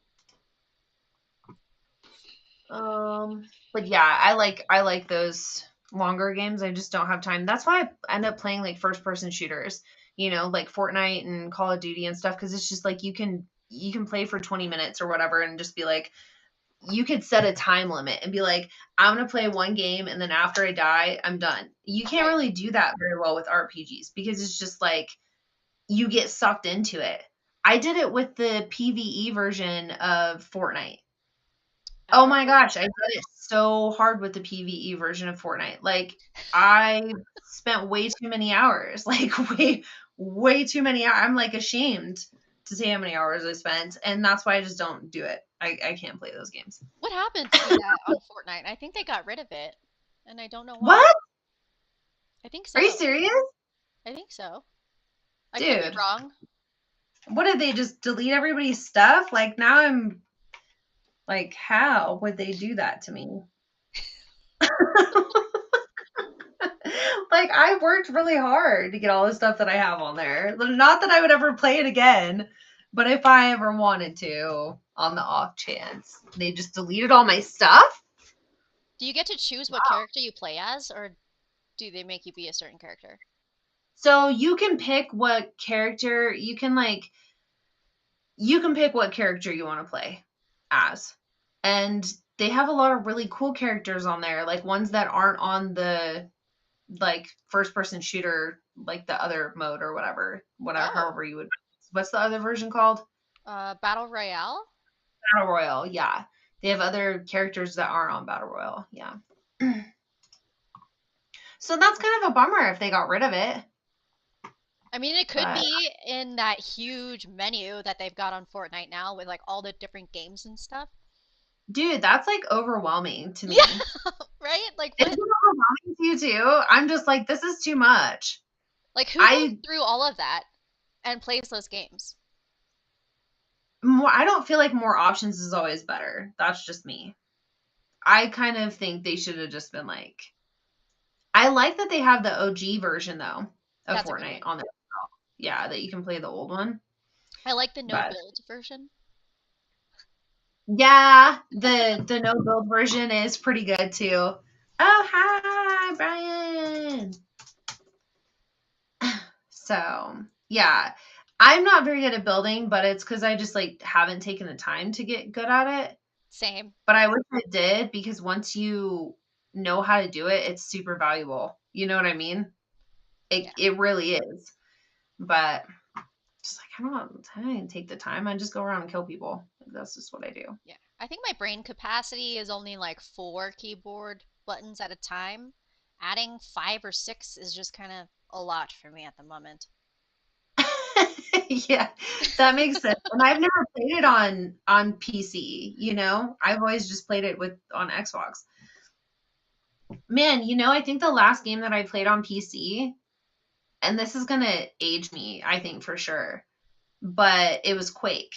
But yeah, I like those longer games. I just don't have time. That's why I end up playing like first person shooters, like Fortnite and Call of Duty and stuff, because it's just like you can play for 20 minutes or whatever and just be like, you could set a time limit and be like, I'm gonna play one game and then after I die, I'm done. You can't Right. really do that very well with RPGs because it's just like you get sucked into it. I did it with the PvE version of Fortnite. Oh my Oh, gosh, I did it so hard with the PvE version of Fortnite. Like I spent way too many hours. Like way too many hours. I'm like ashamed to say how many hours I spent, and that's why I just don't do it. I can't play those games. what happened to that on Fortnite? I think they got rid of it, and I don't know why. What? I think Are you so. serious? I think so. I could be Dude, wrong. what did they just delete everybody's stuff? Like now I'm like, how would they do that to me? Like I worked really hard to get all the stuff that I have on there. Not that I would ever play it again, but if I ever wanted to, on the off chance, they just deleted all my stuff. Do you get to choose what character you play as, or do they make you be a certain character? So you can pick what character you can pick what character you want to play as. And they have a lot of really cool characters on there, like ones that aren't on the like first person shooter, like the other mode or whatever, Oh, however you would. What's the other version called? Battle Royale? Battle Royale. Yeah, they have other characters that aren't on Battle Royale. Yeah. So that's kind of a bummer if they got rid of it. I mean, it could But be in that huge menu that they've got on Fortnite now with like all the different games and stuff. dude, that's like overwhelming to Yeah, me. right? Like Is what? it overwhelming to you too? I'm just like, this is too much. Like who goes I through all of that and plays those games? I don't feel like more options is always better. That's just me. I kind of think they should have just been like, I like that they have the OG version though of That's a good Fortnite one. on there. Yeah, that you can play the old one. I like the no But build version. yeah, the no build version is pretty good too. Oh, hi, Brian. So, yeah. I'm not very good at building, but it's cuz I just like haven't taken the time to get good at it. Same. But I wish I did because once you know how to do it, it's super valuable. You know what I mean? It Yeah. it really is. But just like I didn't take the time. I just go around and kill people. Like, that's just what I do. Yeah. I think my brain capacity is only like 4 keyboard buttons at a time. Adding 5 or 6 is just kind of a lot for me at the moment. Yeah, that makes sense. And I've never played it on PC, I've always just played it with on Xbox. Man, I think the last game that I played on PC, and this is gonna age me, I think for sure, but it was Quake.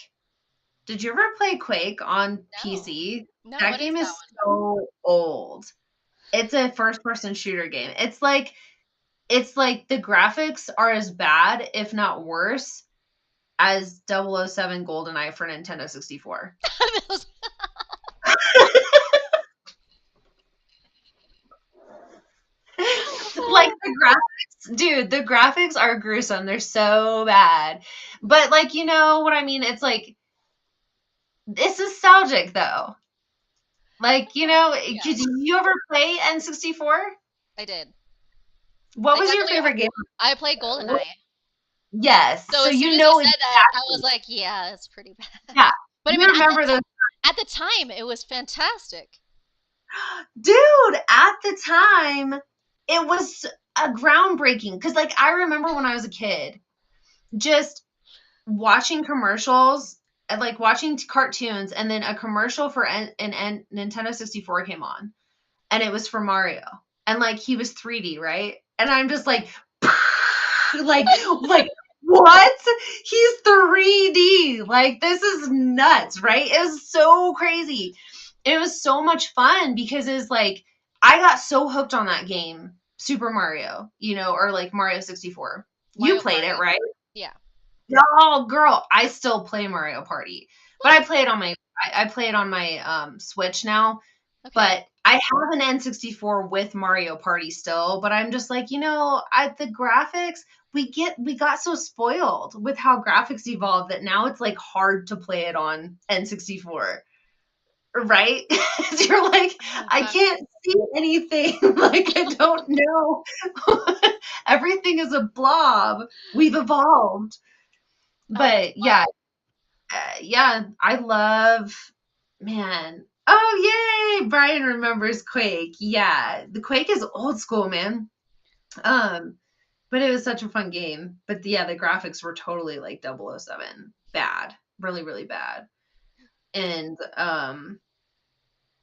Did you ever play Quake on No. PC? No, That what is game that is one? so old. It's a first person shooter game. It's like the graphics are as bad, if not worse, as 007 GoldenEye for Nintendo 64. Like the graphics, dude, the graphics are gruesome. They're so bad. But like, you know what I mean? It's like it's nostalgic though. Like, Yeah, did you ever play N64? I did. What I was your definitely favorite game? I played GoldenEye. Yes. So So as soon you as you know said that, I exactly. was like, yeah, that's pretty bad. Yeah. But I You mean, remember those. at the time, it was fantastic. Dude, at the time, it was a groundbreaking because like I remember when I was a kid, just watching commercials and like watching cartoons, and then a commercial for Nintendo 64 came on, and it was for Mario, and like he was 3D, right? And I'm just like, like what? He's 3D. Like this is nuts, right? It was so crazy. It was so much fun because it's like I got so hooked on that game, Super Mario, or like Mario 64. You Mario played it, Party. right? Yeah. Oh, girl, I still play Mario Party, but I play it on my Switch now. Okay. But I have an N64 with Mario Party still, but I'm just like, the graphics, we got so spoiled with how graphics evolved that now it's like hard to play it on N64. Right? You're like, Oh I gosh. can't see anything. Like, I don't know. Everything is a blob. We've evolved. Oh, that's But fun. yeah, I love, man. Oh, yay! Brian remembers Quake. Yeah, the Quake is old school, man. Um, but it was such a fun game. But yeah, the graphics were totally like 007. Bad. Really, really bad. And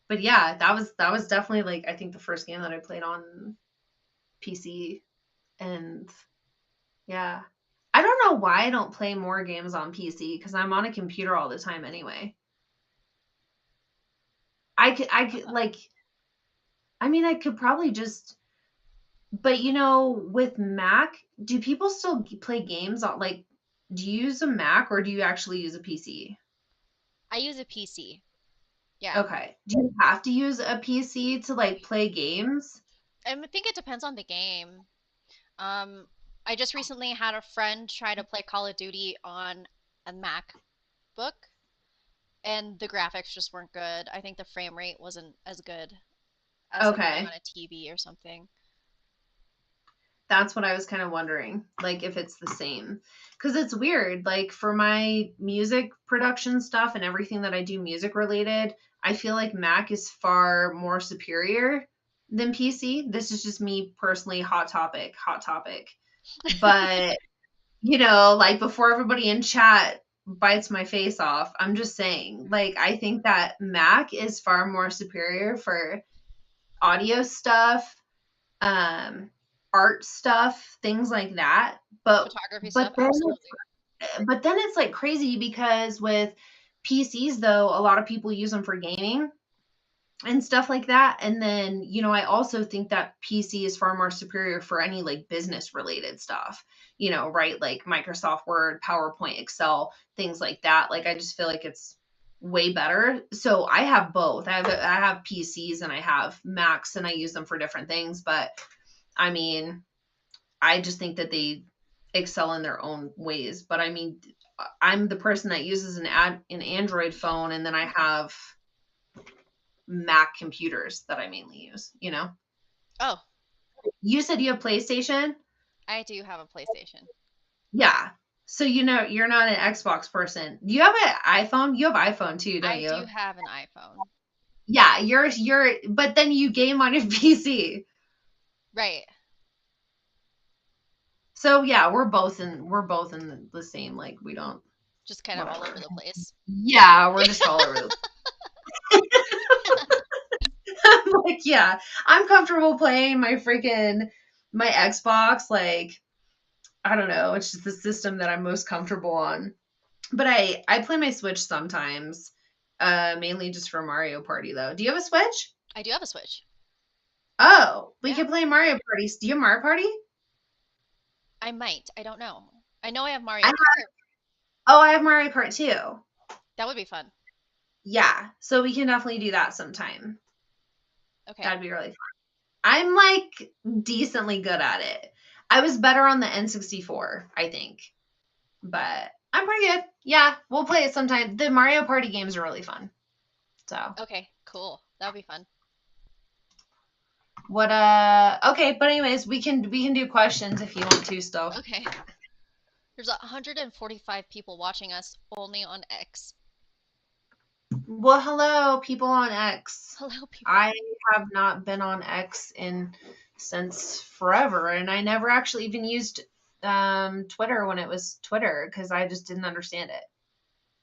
but yeah, that was definitely like I think the first game that I played on PC. And yeah. I don't know why I don't play more games on PC because I'm on a computer all the time anyway. I could like I mean I could probably just but with Mac, do people still play games on like do you use a Mac or do you actually use a PC? I use a PC. Yeah. Okay. Do you have to use a PC to like play games? I think it depends on the game. Um, I just recently had a friend try to play Call of Duty on a MacBook, and the graphics just weren't good. I think the frame rate wasn't as good as like playing Okay. on a TV or something. That's what I was kind of wondering, like if it's the same. Because it's weird. Like for my music production stuff and everything that I do music related, I feel like Mac is far more superior than PC. This is just me personally, hot topic, hot topic. But, like before everybody in chat bites my face off, I'm just saying, like, I think that Mac is far more superior for audio stuff, um, art stuff, things like that. But Photography but stuff, then absolutely. but then it's like crazy because with PCs though, a lot of people use them for gaming and stuff like that. And then, I also think that PC is far more superior for any like business related stuff, right? Like Microsoft Word, PowerPoint, Excel, things like that. Like I just feel like it's way better. So I have both. I have PCs and I have Macs and I use them for different things, but I mean, I just think that they excel in their own ways. But I mean, I'm the person that uses an Android phone, and then I have Mac computers that I mainly use. Oh, You said you have PlayStation? I do have a PlayStation. Yeah. So you're not an Xbox person. Do you have an iPhone? You have iPhone too, don't I you? do have an iPhone. Yeah, you're but then you game on your PC. Right. So yeah, we're both in the same, like we don't Just kind of all over whatever. the place. Yeah, we're just all over the I'm like, yeah, I'm comfortable playing my Xbox. Like, I don't know, it's just the system that I'm most comfortable on. But I play my Switch sometimes, mainly just for Mario Party though. Do you have a Switch? I do have a Switch. Oh, we Yeah, can play Mario Party. Do you have Mario Party? I might. I don't know. I know I have I Mario have, Kart. oh, I have Mario Kart too. That would be fun. Yeah, so we can definitely do that sometime. Okay. That'd be really fun. I'm like decently good at it. I was better on the N64, I think. But I'm pretty good. Yeah, we'll play it sometime. The Mario Party games are really fun. So Okay, cool. That would be fun. what okay, but anyways, we can do questions if you want to still. Okay. There's 145 people watching us only on X. Well, hello, people on X. Hello, people. I have not been on X in since forever, and I never actually even used Twitter when it was Twitter because I just didn't understand it.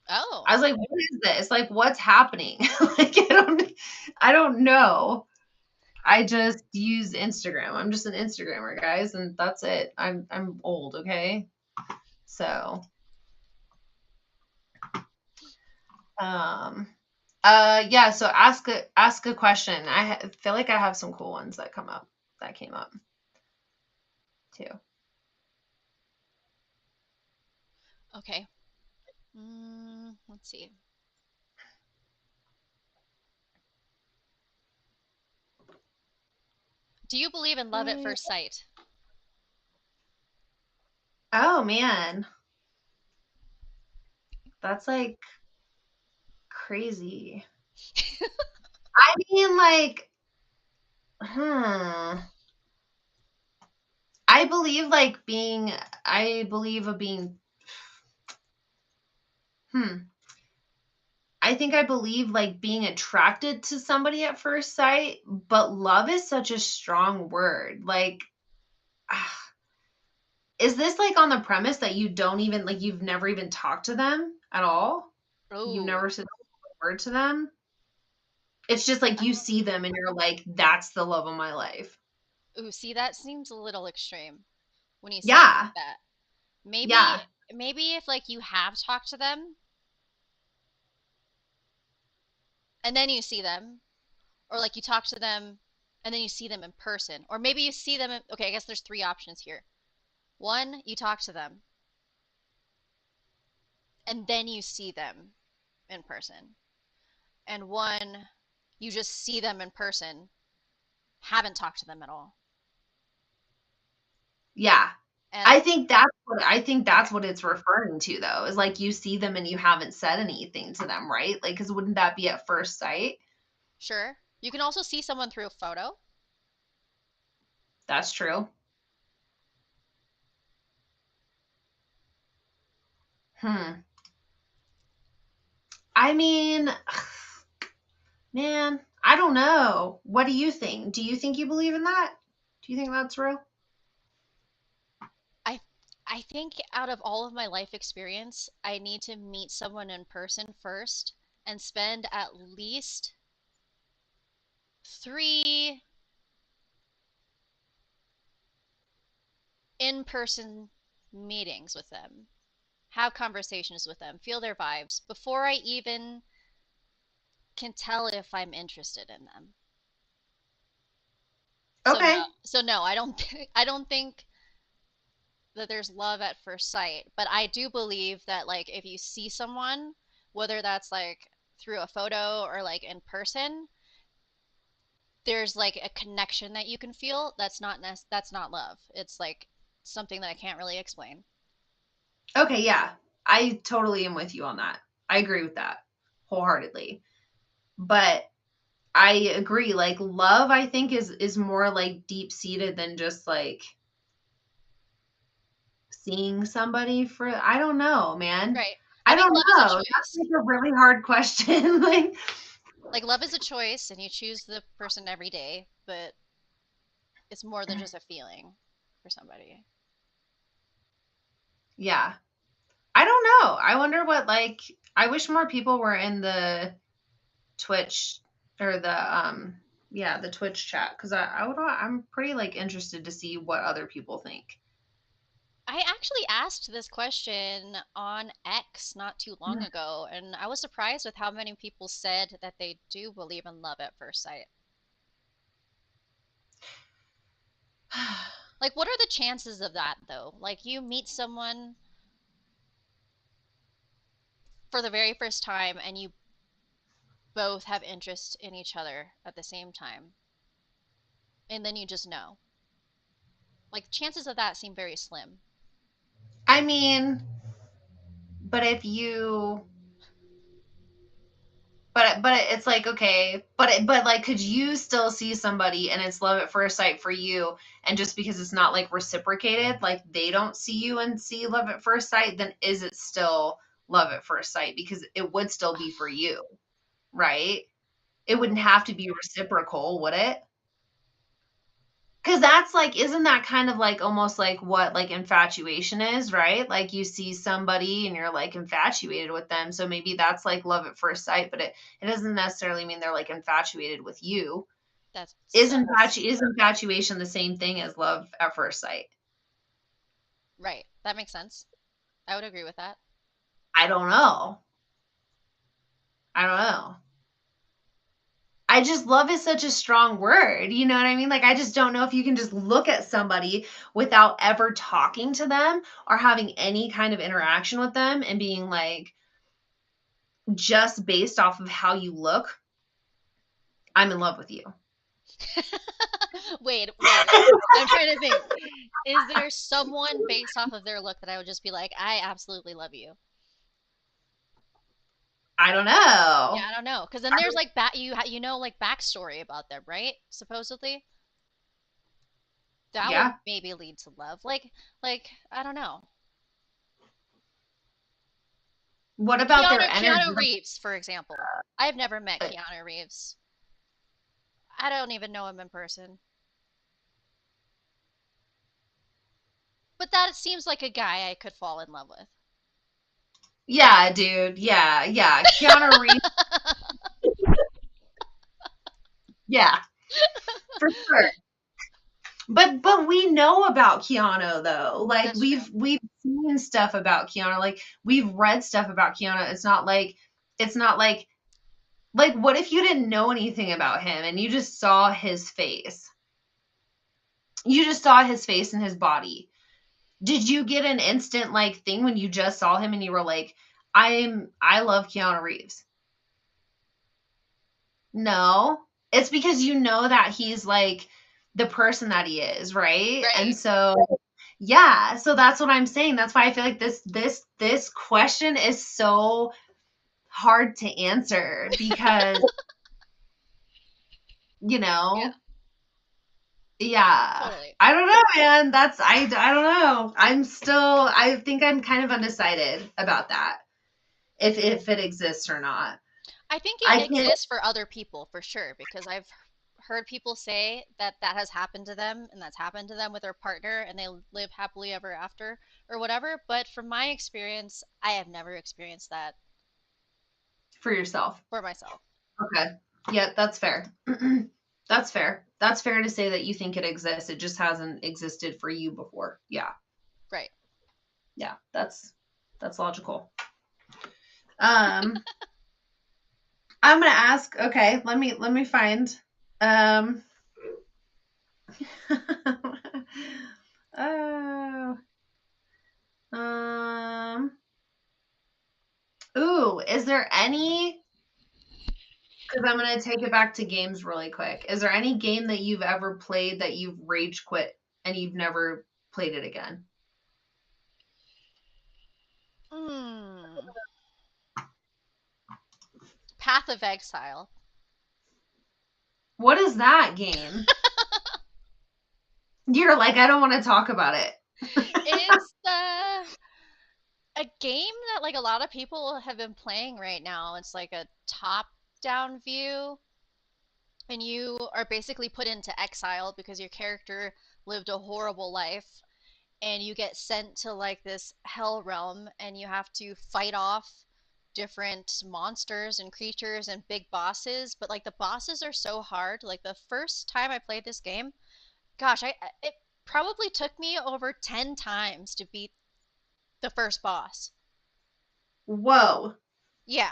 I Oh, was like, what is this? Like, what's happening? Like, I don't know. I just use Instagram. I'm just an Instagrammer, guys, and that's it. I'm old, okay? So, um yeah, so ask a question. Feel like I have some cool ones that came up too. Okay. Let's see. Do you believe in love at Mm, first sight? oh man, that's like crazy. I mean, like, hmm. I believe like being, I believe of being, hmm. I think I believe like being attracted to somebody at first sight, but love is such a strong word. Like, is this like on the premise that you don't even like you've never even talked to them at all? You've Oh, never said a word to them? It's just like you see them and you're like, that's the love of my life. ooh, see, that seems a little extreme when you say it like Yeah. that. Maybe, Yeah. maybe if like you have talked to them and then you see them, or like you talk to them and then you see them in person, or maybe you see them in, okay, I guess there's three options here. One, you talk to them and then you see them in person. And one, you just see them in person, haven't talked to them at all. Yeah. And I think okay, that's what it's referring to though. Is like you see them and you haven't said anything to them, right? Like cuz wouldn't that be at first sight? sure. You can also see someone through a photo. That's true. Hmm. I mean, man, I don't know. What do you think? Do you think you believe in that? Do you think that's real? I I think out of all of my life experience, I need to meet someone in person first and spend at least 3 in-person meetings with them, have conversations with them, feel their vibes before I even can tell if I'm interested in them. So no, Okay. I don't I don't think that there's love at first sight, but I do believe that like if you see someone, whether that's like through a photo or like in person, there's like a connection that you can feel that's not love. It's like something that I can't really explain. Okay, yeah. I totally am with you on that. I agree with that wholeheartedly. But I agree like love I think is more like deep seated than just like seeing somebody for I don't know, man. Right. I I think don't love is a know. That's choice. like a really hard question. Like Like love is a choice and you choose the person every day, but it's more than just a feeling for somebody. yeah. I don't know. I wonder what like I wish more people were in the Twitch or the yeah, the Twitch chat cuz I'm pretty like interested to see what other people think. I actually asked this question on X not too long ago, and I was surprised with how many people said that they do believe in love at first sight. Like, what are the chances of that, though? Like, you meet someone for the very first time and you both have interest in each other at the same time, and then you just know. Like, chances of that seem very slim. I mean, but if you but it's like okay, but like could you still see somebody and it's love at first sight for you and just because it's not like reciprocated, like they don't see you and see love at first sight, then is it still love at first sight because it would still be for you, right? It wouldn't have to be reciprocal, would it? Because that's like, isn't that kind of like almost like what like infatuation is, right? Like you see somebody and you're like infatuated with them. So maybe that's like love at first sight, but it doesn't necessarily mean they're like infatuated with you. That sucks. Is infatuation the same thing as love at first sight? Right. That makes sense. I would agree with that. I don't know. I don't know. I just love is such a strong word. You know what I mean? Like, I just don't know if you can just look at somebody without ever talking to them or having any kind of interaction with them and being like, just based off of how you look, I'm in love with you. Wait. I'm trying to think. Is there someone based off of their look that I would just be like, I absolutely love you? I don't Yeah, know. I don't know. Because then there's like you know like backstory about them, right? Supposedly. That would Yeah. maybe lead to love. Like I don't know. What about their energy? Keanu Reeves, for example. I've never met Keanu Reeves. I don't even know him in person. But that seems like a guy I could fall in love with. Yeah, dude. Yeah, yeah. Keanu Reeves. Yeah, for sure. But we know about Keanu though. Like That's true. we've seen stuff about Keanu. Like we've read stuff about Keanu. It's not like what if you didn't know anything about him and you just saw his face? You just saw his face and his body. Did you get an instant like thing when you just saw him and you were like, I love Keanu Reeves? No. It's because you know that he's like the person that he is, right? And Right. so yeah, so that's what I'm saying. That's why I feel like this question is so hard to answer because, you Yeah, know, yeah. totally. I don't know, man. I don't know. I think I'm kind of undecided about that. If it exists or not. I think I it can't exists for other people for sure because I've heard people say that that has happened to them and that's happened to them with their partner and they live happily ever after or whatever. But from my experience, I have never experienced that for yourself. for myself. Okay. Yeah, that's fair. That's fair. That's fair to say that you think it exists. It just hasn't existed for you before. Yeah. Right. Yeah. That's logical. Um I'm gonna ask, okay, let me find oh um ooh, is there any because I'm gonna take it back to games really quick. Is there any game that you've ever played that you've rage quit and you've never played it again? Hmm. Path of Exile. What is that game? You're like, I don't want to talk about it. It's a game that like a lot of people have been playing right now. It's like a top-down view, and you are basically put into exile because your character lived a horrible life, and you get sent to like this hell realm, and you have to fight off different monsters and creatures and big bosses. But like the bosses are so hard. Like the first time I played this game, gosh, I it probably took me over 10 times to beat the first boss. Whoa. Yeah,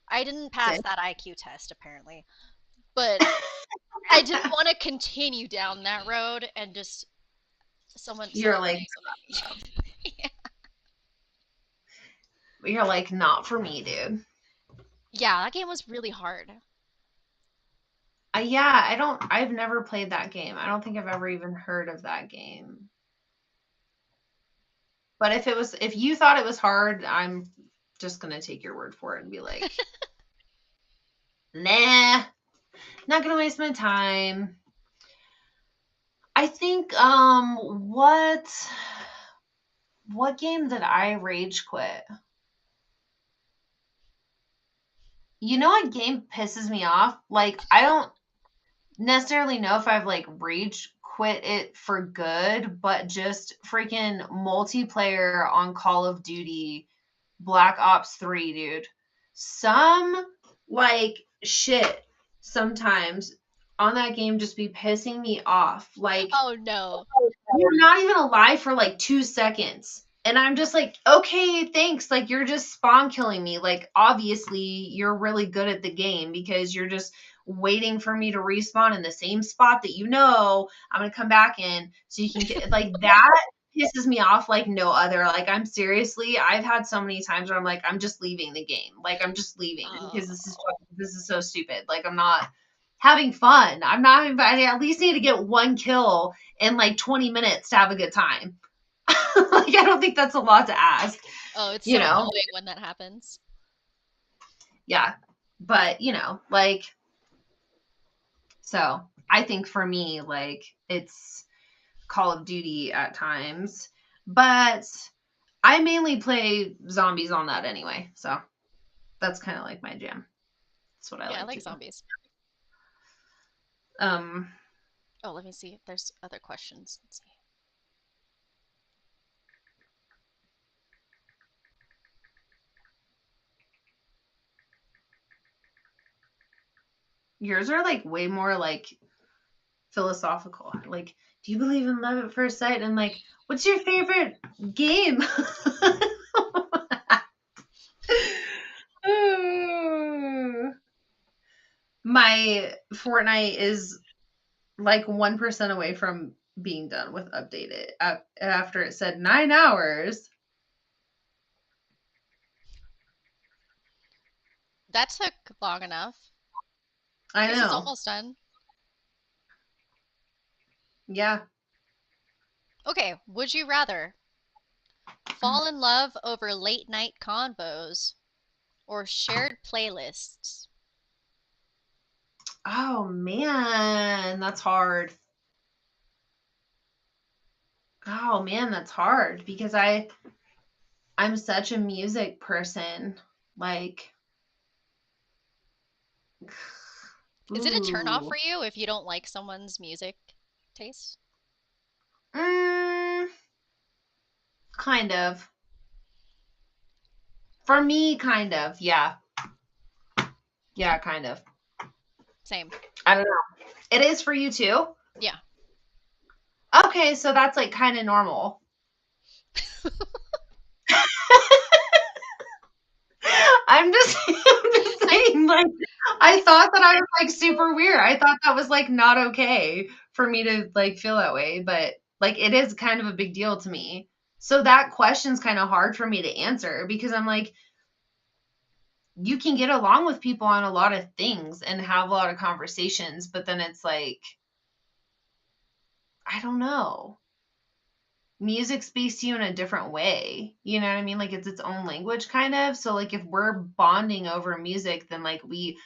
I didn't pass that IQ test apparently, but I didn't want to continue down that road and just You're someone like, made me. Yeah. you're like, not for me, dude. Yeah, that game was really hard. Yeah, I've never played that game. I don't think I've ever even heard of that game. But if you thought it was hard, I'm just gonna take your word for it and be like, nah, not gonna waste my time. I think what game did I rage quit? You know what game pisses me off? Like I don't necessarily know if I've like rage quit it for good, but just freaking multiplayer on Call of Duty Black Ops 3, dude. Some like shit sometimes on that game just be pissing me off. Like Oh no. you're not even alive for like 2 seconds. And I'm just like, okay, thanks. Like, you're just spawn killing me. Like, obviously, you're really good at the game because you're just waiting for me to respawn in the same spot that I'm going to come back in so you can get, like, that pisses me off like no other. Like, I've had so many times where I'm like, I'm just leaving the game. Like, I'm just leaving because Oh. this is so stupid. Like, I'm not having fun. I'm not having fun. I at least need to get one kill in like 20 minutes to have a good time. Like, I don't think that's a lot to ask, Oh, it's you so know? annoying when that happens. Yeah. But, like, so I think for me, like, it's Call of Duty at times, but I mainly play zombies on that anyway. So that's kind of like my jam. That's what I Yeah, I like like to do. zombies. Um, Oh, let me see if there's other questions. Let's see. yours are like way more like philosophical. Like, do you believe in love at first sight? And like, what's your favorite game? My Fortnite is like 1% away from being done with updated after it said 9 hours. That took long enough. I Yours is know. almost done. Yeah. Okay, would you rather fall in love over late night convos or shared playlists? Oh man, that's hard. Oh man, that's hard because I'm such a music person. Like, Is it a turn off ooh. for you if you don't like someone's music taste? Mm, kind of. For me, kind of. Yeah. Yeah, kind of. Same. I don't know. It is for you too? Yeah. Okay, so that's like kind of normal. I'm just I saying, like, I I thought that I was like super weird. I thought that was like not okay for me to like feel that way, but like it is kind of a big deal to me. So that question's kind of hard for me to answer because I'm like, you can get along with people on a lot of things and have a lot of conversations, but then it's like, I don't know. Music speaks to you in a different way. You know what I mean? Like it's its own language kind of. So like if we're bonding over music, then like we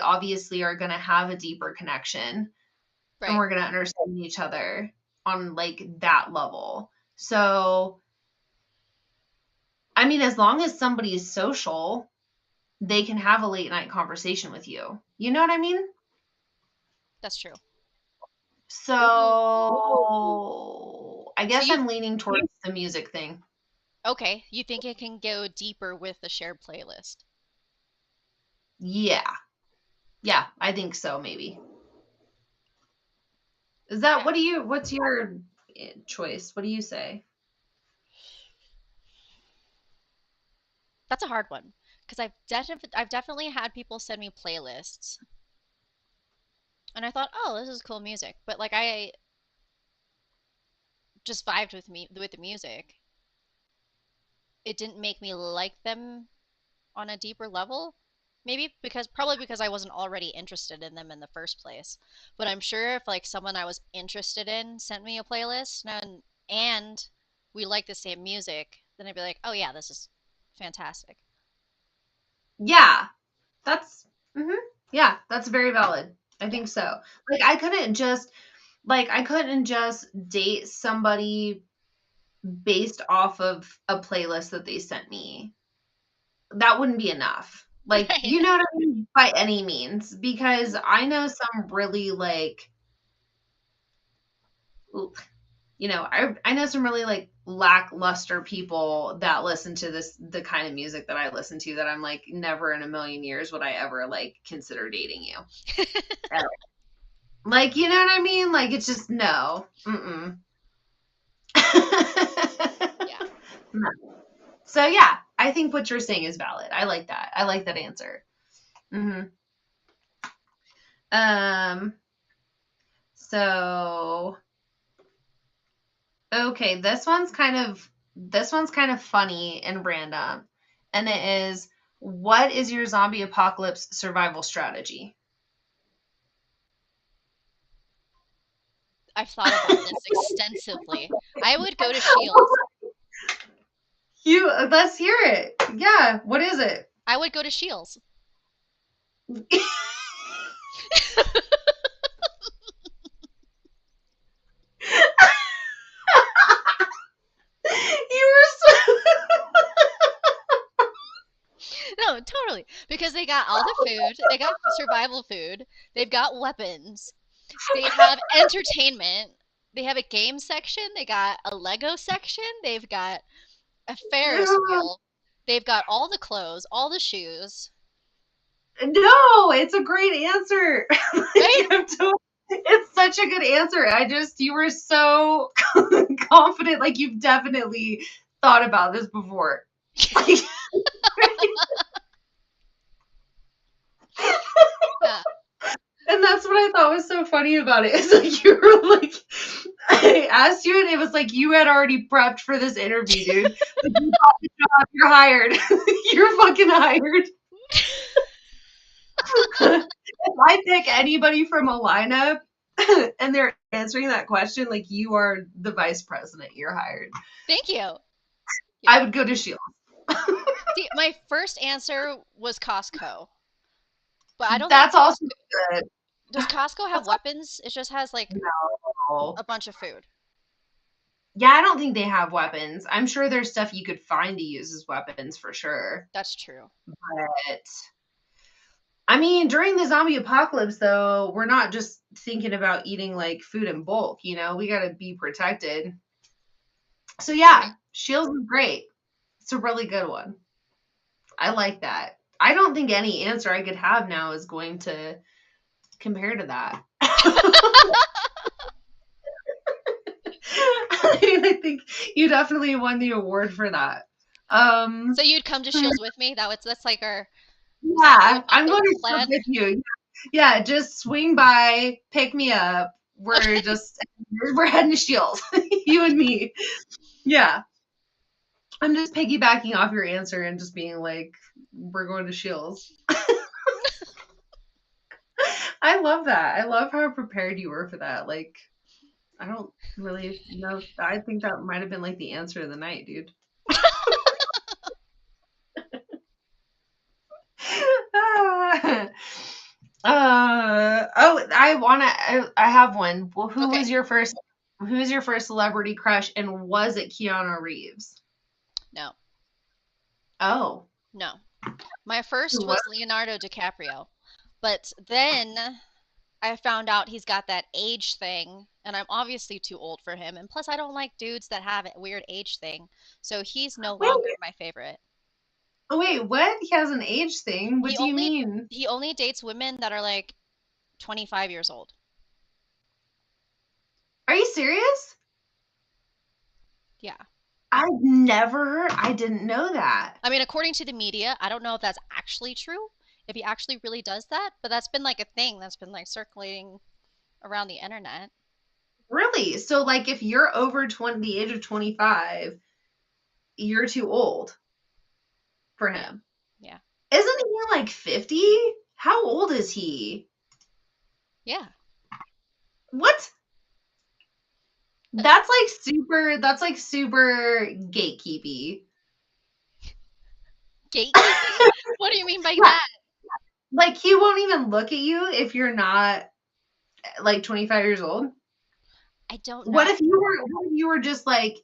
obviously are going to have a deeper connection and right. we're going to understand each other on like that level. So I mean as long as somebody is social, they can have a late night conversation with you. You know what I mean? That's true. So I So guess you I'm leaning towards the music thing. okay, you think it can go deeper with the shared playlist? Yeah. Yeah, I think so maybe. Is that Yeah. what's your choice? What do you say? That's a hard one because I've definitely had people send me playlists and I thought, "Oh, this is cool music." But like I just vibed with the music. It didn't make me like them on a deeper level. Maybe probably because I wasn't already interested in them in the first place. But I'm sure if like someone I was interested in sent me a playlist and we like the same music, then I'd be like, "Oh yeah, this is fantastic." Yeah, that's mhm. Yeah, that's very valid. I Yeah. think so. Like I couldn't just date somebody based off of a playlist that they sent me. That wouldn't be enough. Like, Right. you know what I mean? By any means, because I know some really like I know some really like lackluster people that listen to the kind of music that I listen to that I'm like never in a million years would I ever like consider dating you. Ever. Like, you know what I mean? Like it's just no. Mm-mm. Yeah. No. So yeah, I think what you're saying is valid. I like that. I like that answer. Hmm. Um. So okay, this one's kind of funny and random, and it is, what is your zombie apocalypse survival strategy? I've thought about this extensively. I would go to Shields. You let's hear it. Yeah, what is it? I would go to Shields. You were so No, totally. Because they got all the food, they got survival food, they've got weapons, they have entertainment, they have a game section, they got a Lego section, they've got a Ferris wheel, they've got all the clothes, all the shoes, No, it's a great answer. right? It's such a good answer. You were so confident. Like, you've definitely thought about this before. Like, Yeah. and that's what I thought was so funny about it. It's like, you were like, I asked you, and it was like you had already prepped for this interview, dude. Like, you got the job, you're hired. You're fucking hired. If I pick anybody from a lineup and they're answering that question, like, you are the vice president, you're hired. Thank you. Yeah. I would go to Shield. See, my first answer was Costco, but I don't think That's also good. does Costco have That's weapons? It just has like no. a bunch of food. Yeah, I don't think they have weapons. I'm sure there's stuff you could find to use as weapons for sure. That's true. But I mean, during the zombie apocalypse, though, we're not just thinking about eating like food in bulk, we got to be protected. So, Okay. yeah, Shields is great. It's a really good one. I like that. I don't think any answer I could have now is going to compare to that. I think you definitely won the award for that. So you'd come to Shields with me? That's like our zombie Yeah, I'm going apocalypse to come plan. with you. Yeah, just swing by, pick me up. We're Okay. just we're heading to Shield, you and me. Yeah, I'm just piggybacking off your answer and just being like, we're going to Shields. I love that. I love how prepared you were for that. Like, I don't really know. I think that might have been like the answer of the night, dude. Oh, I have one. Well, Okay. who was your first celebrity crush, and was it Keanu Reeves? No. Oh, No. My who first was? was Leonardo DiCaprio. But then I found out he's got that age thing, and I'm obviously too old for him. And plus, I don't like dudes that have a weird age thing. So he's no Wait, longer my favorite. wait, what? He has an age thing? What He do you only mean? he only dates women that are like 25 years old. Are you serious? Yeah. I didn't know that. I mean, according to the media, I don't know if that's actually true, if he actually really does that, but that's been like a thing that's been like circulating around the internet. Really? So, like, if you're over the age of 25, you're too old for Yeah. him. Yeah. Isn't he like 50? How old is he? Yeah. What? That's like super gatekeepy. Gatekeeping? What do you mean by Yeah. that? Like, he won't even look at you if you're not like 25 years old. I don't What know. if you were just like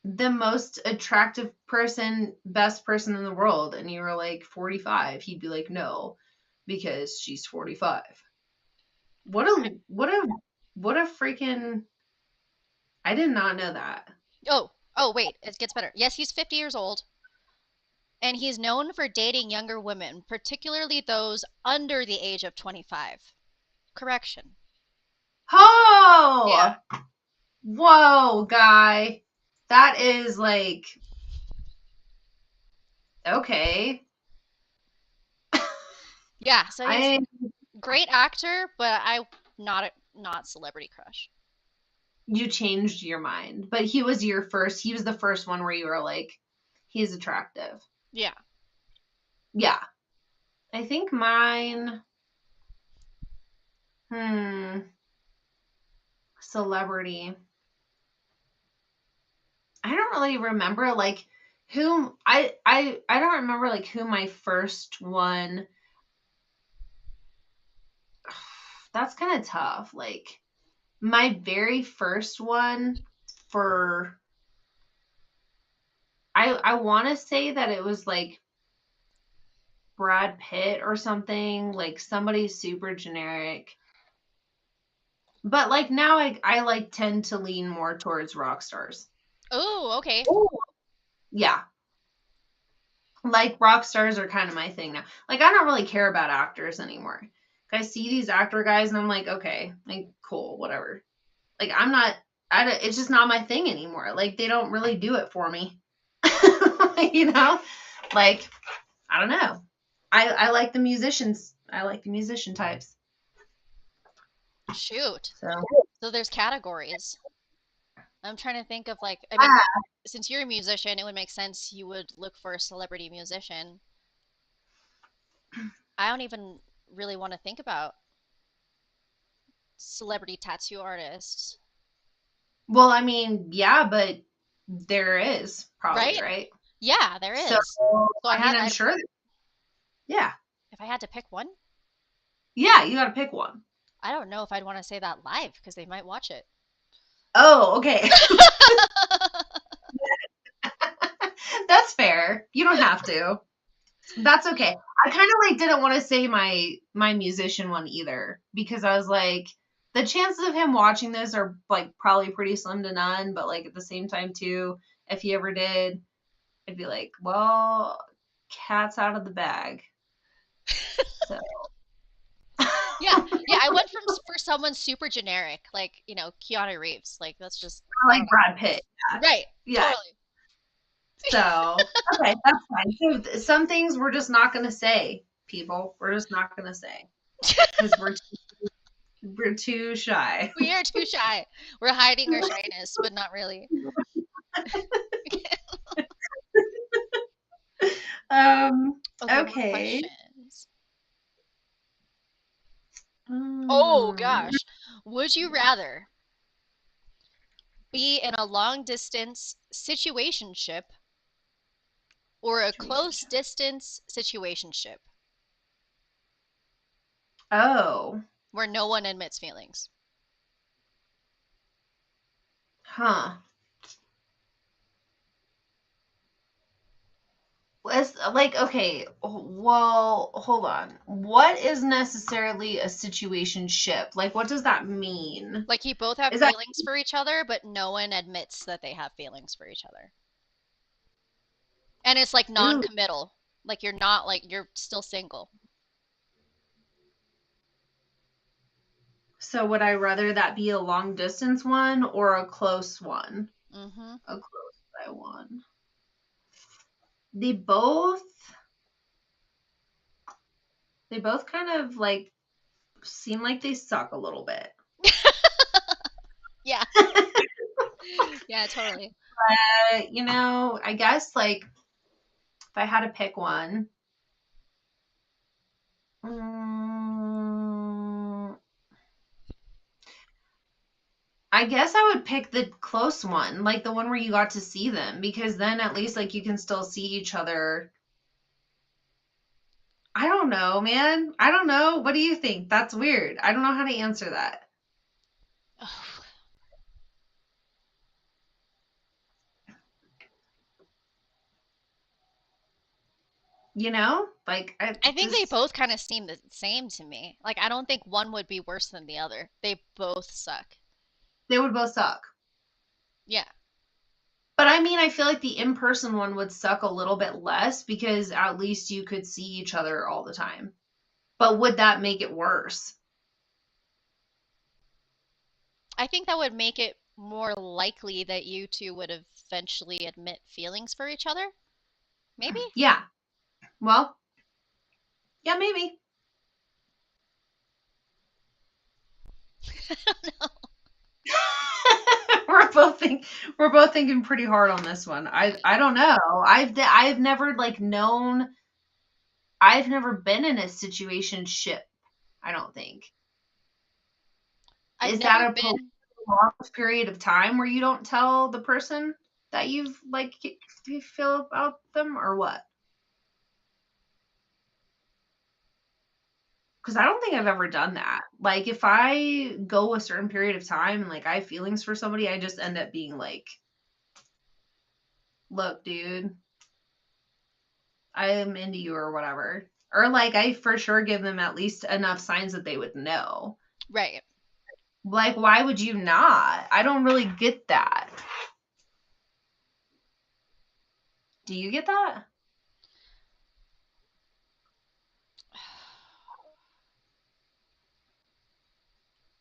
the most attractive person, best person in the world, and you were like 45? He'd be like, "No, because she's 45." What I, a what a what a freaking I did not know that. oh, wait, it gets better. Yes, he's 50 years old, and he's known for dating younger women, particularly those under the age of 25. Correction. Yeah. Oh, whoa, guy. that is like, okay. Yeah, so he's I great actor, but not celebrity crush. You changed your mind, but he was the first one where you were like, he's attractive. Yeah. Yeah. I think mine, celebrity. I don't really remember like whom I don't remember like who my first one. That's kind of tough. Like my very first one for I want to say that it was like Brad Pitt or something, like somebody super generic. But like now I like tend to lean more towards rock stars. Oh, okay. Ooh. Yeah. Like rock stars are kind of my thing now. Like I don't really care about actors anymore. I see these actor guys and I'm like, okay, like cool, whatever. Like I'm not it's just not my thing anymore. Like they don't really do it for me. You know? Like I don't know. I like the musicians. I like the musician types. Shoot. So So there's categories. I'm trying to think of like, I mean, ah, since you're a musician, it would make sense you would look for a celebrity musician. I don't even really want to think about celebrity tattoo artists, well, I mean, yeah, but there is probably, right? right? Yeah, there So is. So I mean, I'm sure yeah. if I had to pick one, Yeah, you got to pick one. I don't know if I'd want to say that live because they might watch it. Oh, okay. That's fair. You don't have to. That's okay. I kind of like didn't want to say my musician one either because I was like the chances of him watching this are like probably pretty slim to none, but like at the same time too, if he ever did, I'd be like, well, cat's out of the bag. So Yeah, yeah, I went for someone super generic, like, Keanu Reeves. Like that's just I I like don't Brad Pitt. know. Right, Yeah. totally. So okay, that's fine. So some things we're just not gonna say, people. We're just not gonna say because we're too shy. We are too shy. We're hiding our shyness, but not really. Okay, more Okay. questions. Oh Mm, gosh. Would you rather be in a long distance situationship or a close situation. distance situationship Oh, where no one admits feelings? huh. It's like, okay, well, hold on. What is necessarily a situation ship? Like, what does that mean? Like you both have Is that, feelings for each other, but no one admits that they have feelings for each other. And it's like ooh, non-committal. Like you're not like you're still single. so would I rather that be a long distance one or a close one? Hmm. A close by one. They both, they both kind of like seem like they suck a little bit. Yeah. Yeah, totally. I guess like if I had to pick one, mm, I guess I would pick the close one, like the one where you got to see them, because then at least like you can still see each other. I don't know, man. I don't know. What do you think? That's weird. I don't know how to answer that. Like I I think they just both kind of seem the same to me. Like I don't think one would be worse than the other. They both suck. they would both suck. Yeah. But I mean, I feel like the in-person one would suck a little bit less because at least you could see each other all the time. But would that make it worse? I think that would make it more likely that you two would eventually admit feelings for each other? Maybe? Yeah. Well, yeah, maybe. I don't know. We're both thinking pretty hard on this one. I don't know. I've never like known. I've never been in a situationship. I don't think. I've Is never that a been. long period of time where you don't tell the person that you've like you feel about them or what? Because I don't think I've ever done that. Like if I go a certain period of time and like I have feelings for somebody, I just end up being like, look, dude, I am into you or whatever. Or like I for sure give them at least enough signs that they would know. Right. Like, why would you not? I don't really get that. Do you get that?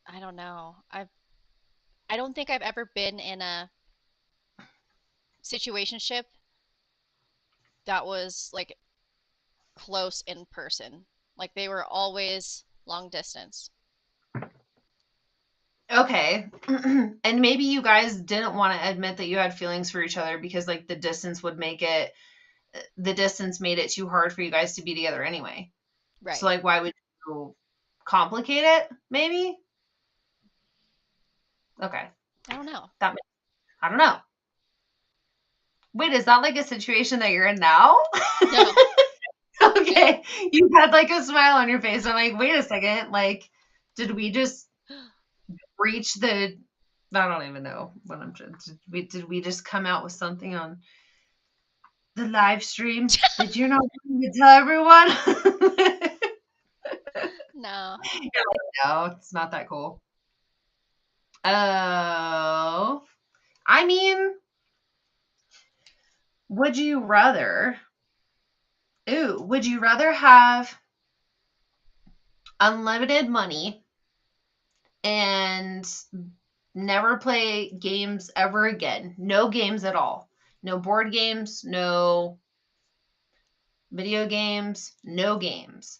I don't know. I don't think I've ever been in a situationship that was like close in person. Like they were always long distance. Okay. And maybe you guys didn't want to admit that you had feelings for each other because like the distance made it too hard for you guys to be together anyway. So Right. like why would you complicate it maybe? Okay. I don't know. That I don't know. Wait, is that like a situation that you're in now? No. Okay. You had like a smile on your face. I'm like, wait a second. Like, did we just reach the I don't even know what I'm trying. Did we just come out with something on the live stream? Did you not want to tell everyone? No. No, it's not that cool. Oh, I mean, would you rather? Ooh, would you rather have unlimited money and never play games ever again? No games at all. No board games, no video games, no games.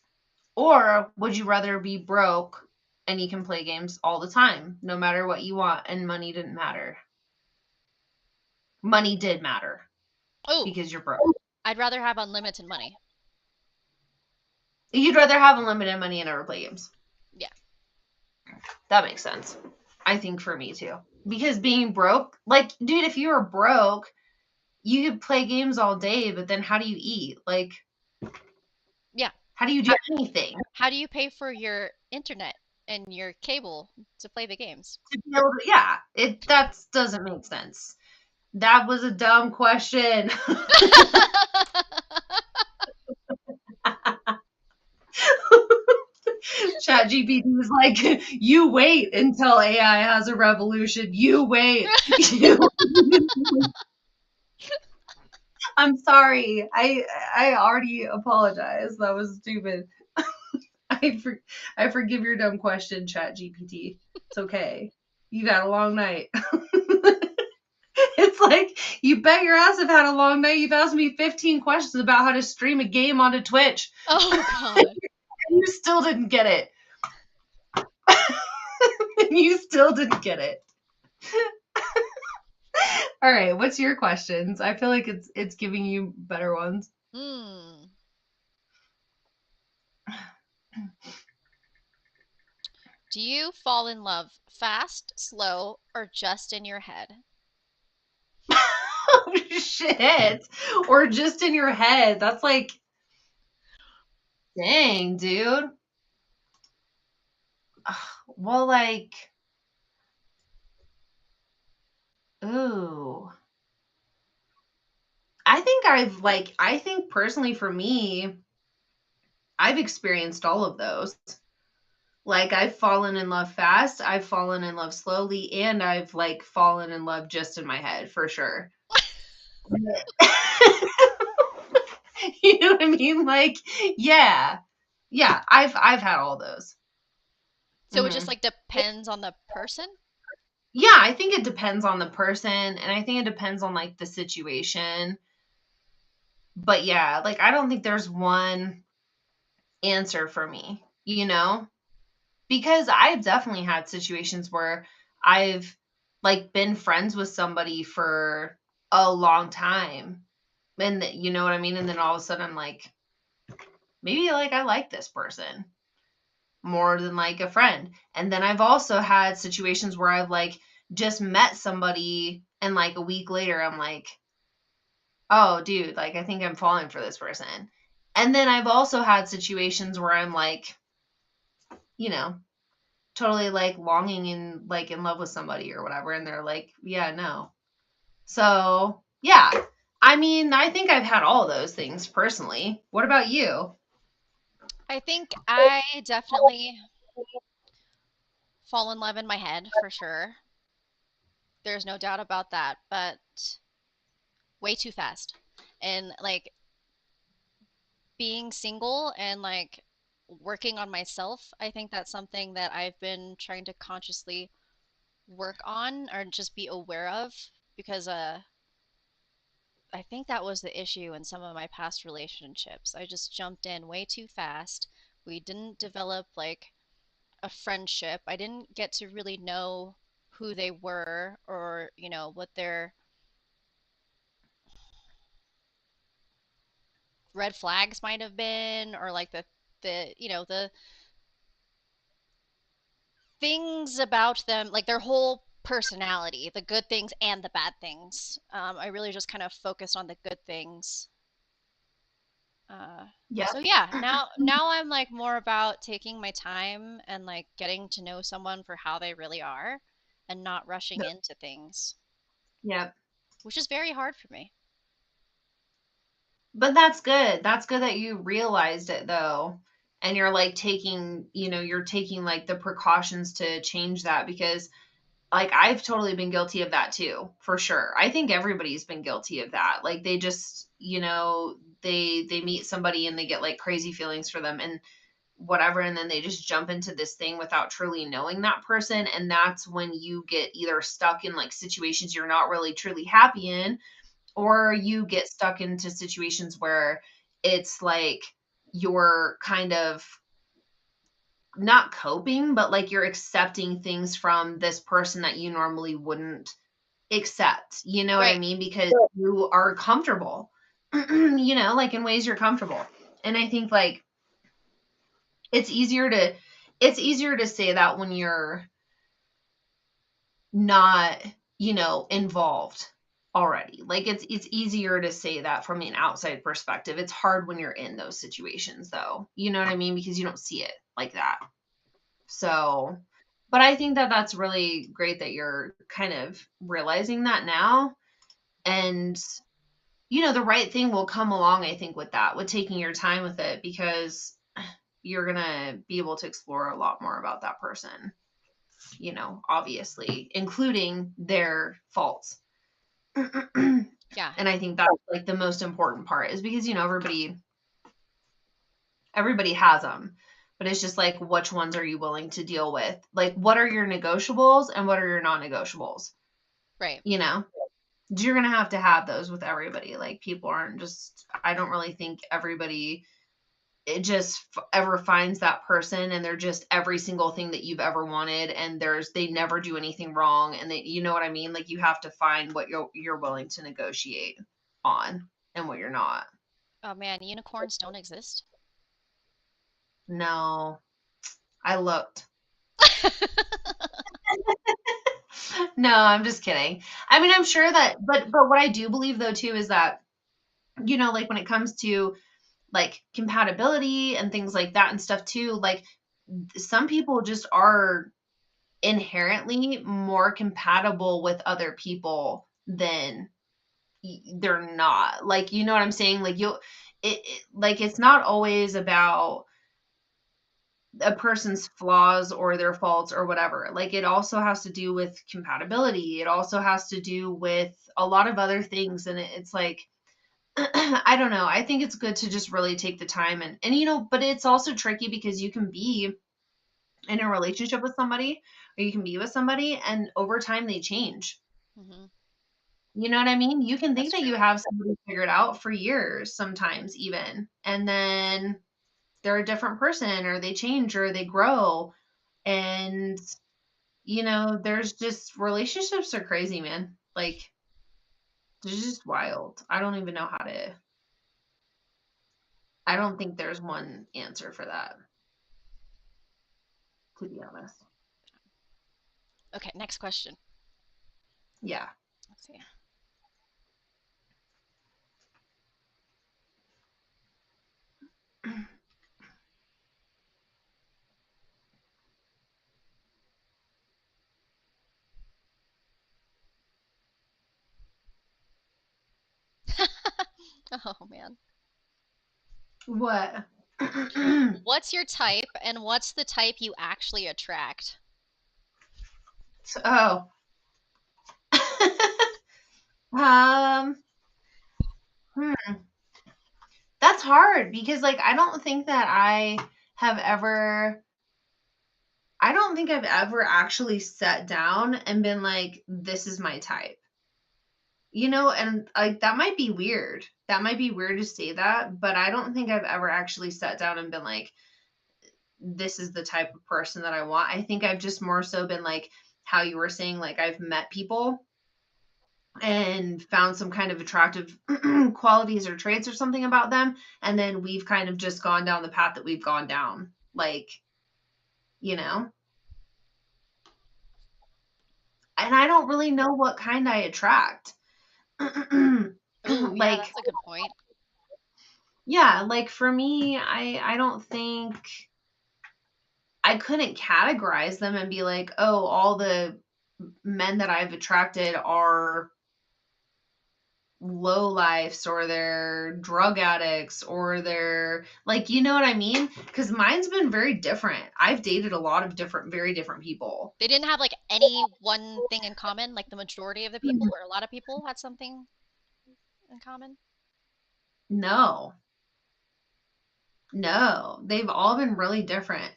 Or would you rather be broke and you can play games all the time, no matter what you want, and money didn't matter? Money did matter Oh, because you're broke. I'd rather have unlimited money. You'd rather have unlimited money and never play games. Yeah. That makes sense. I think for me too. Because being broke, like, dude, if you were broke, you could play games all day, but then how do you eat? Like, Yeah. how do you do anything? How do you pay for your internet and your cable to play the games? To be able to, yeah, it that doesn't make sense. That was a dumb question. Chat GPT is like, you wait until AI has a revolution. You wait. I'm sorry. I already apologize. That was stupid. I for, I forgive your dumb question, Chat GPT. It's okay. You had a long night. It's like you bet your ass have had a long night. You've asked me 15 questions about how to stream a game onto Twitch. Oh God. And you still didn't get it. You still didn't get it. All right, what's your questions? I feel like it's giving you better ones. Hmm. Do you fall in love fast, slow, or just in your head? Oh shit. Or just in your head. That's like, dang, dude. Well, like, ooh. I think personally for me, I've experienced all of those. Like I've fallen in love fast, I've fallen in love slowly, and I've like fallen in love just in my head for sure. You know what I mean? Like, yeah. Yeah, I've had all those. So it just Hmm. like depends on the person? Yeah, I think it depends on the person, and I think it depends on like the situation. But yeah, like I don't think there's one answer for me, because I've definitely had situations where I've like been friends with somebody for a long time, and you know what I mean, and then all of a sudden I'm like, maybe like I like this person more than like a friend. And then I've also had situations where I've like just met somebody and like a week later I'm like, oh dude, like I think I'm falling for this person. And then I've also had situations where I'm like, you know, totally like longing and like in love with somebody or whatever, and they're like, yeah, no. So yeah, I mean, I think I've had all of those things personally. What about you? I think I definitely fall in love in my head for sure. There's no doubt about that, but way too fast. And like being single and like working on myself, I think that's something that I've been trying to consciously work on or just be aware of because I think that was the issue in some of my past relationships. I just jumped in way too fast. We didn't develop like a friendship. I didn't get to really know who they were or, what their red flags might have been or like the things about them, like their whole personality, the good things and the bad things. I really just kind of focused on the good things. Uh, Yeah. so yeah, now I'm like more about taking my time and like getting to know someone for how they really are and not rushing into things, Yeah. which is very hard for me. But that's good. That's good that you realized it though. And you're like taking, you're taking like the precautions to change that, because like I've totally been guilty of that too, for sure. I think everybody's been guilty of that. Like they just, they meet somebody and they get like crazy feelings for them and whatever, and then they just jump into this thing without truly knowing that person, and that's when you get either stuck in like situations you're not really truly happy in, or you get stuck into situations where it's like you're kind of not coping, but like you're accepting things from this person that you normally wouldn't accept. You know what I Right. mean? Because you are comfortable, like in ways you're comfortable. And I think like it's easier to it's easier to say that when you're not, involved already. Like it's easier to say that from an outside perspective. It's hard when you're in those situations though. You know what I mean? Because you don't see it like that. So, but I think that that's really great that you're kind of realizing that now. And the right thing will come along, I think, with that, with taking your time with it, because you're going to be able to explore a lot more about that person, obviously, including their faults. And Yeah. I think that's like the most important part, is because, everybody has them, but it's just like, which ones are you willing to deal with? Like, what are your negotiables and what are your non-negotiables? Right. You know, you're going to have those with everybody. Like, people aren't just, I don't really think everybody it just ever finds that person and they're just every single thing that you've ever wanted, and they never do anything wrong, and they, you know what I mean? Like, you have to find what you're willing to negotiate on and what you're not. Oh man, unicorns don't exist. No, I looked. No, I'm just kidding. I mean, I'm sure that, but what I do believe though too is that, like when it comes to like compatibility and things like that and stuff too, like some people just are inherently more compatible with other people than they're not. Like, you know what I'm saying? Like, like it's not always about a person's flaws or their faults or whatever. Like, it also has to do with compatibility. It also has to do with a lot of other things, and it's like I don't know. I think it's good to just really take the time, and but it's also tricky because you can be in a relationship with somebody, or you can be with somebody, and over time they change. Hmm. You know what I mean? You can think That's that true. you have somebody figured out for years sometimes even, and then they're a different person, or they change, or they grow. And there's just, relationships are crazy, man. Like, they're just wild. I don't think there's one answer for that, to be honest. Okay, next question. Yeah. Let's see. Oh man. What? What's your type and what's the type you actually attract? Oh. um hmm. That's hard because, like, I don't think I've ever actually sat down and been like, this is my type. And like, that might be weird. That might be weird to say that, but I don't think I've ever actually sat down and been like, this is the type of person that I want. I think I've just more so been like how you were saying, like, I've met people and found some kind of attractive qualities or traits or something about them, and then we've kind of just gone down the path that we've gone down. Like, you know, and I don't really know what kind I attract. Oh, yeah, Like, that's a good point. yeah, like for me, I don't think I couldn't categorize them and be like, oh, all the men that I've attracted are low lifes, or they're drug addicts, or they're like, you know what I mean? Because mine's been very different. I've dated a lot of very different people. They didn't have like any one thing in common, like the majority of the people or a lot of people had something in common. No, no, they've all been really different.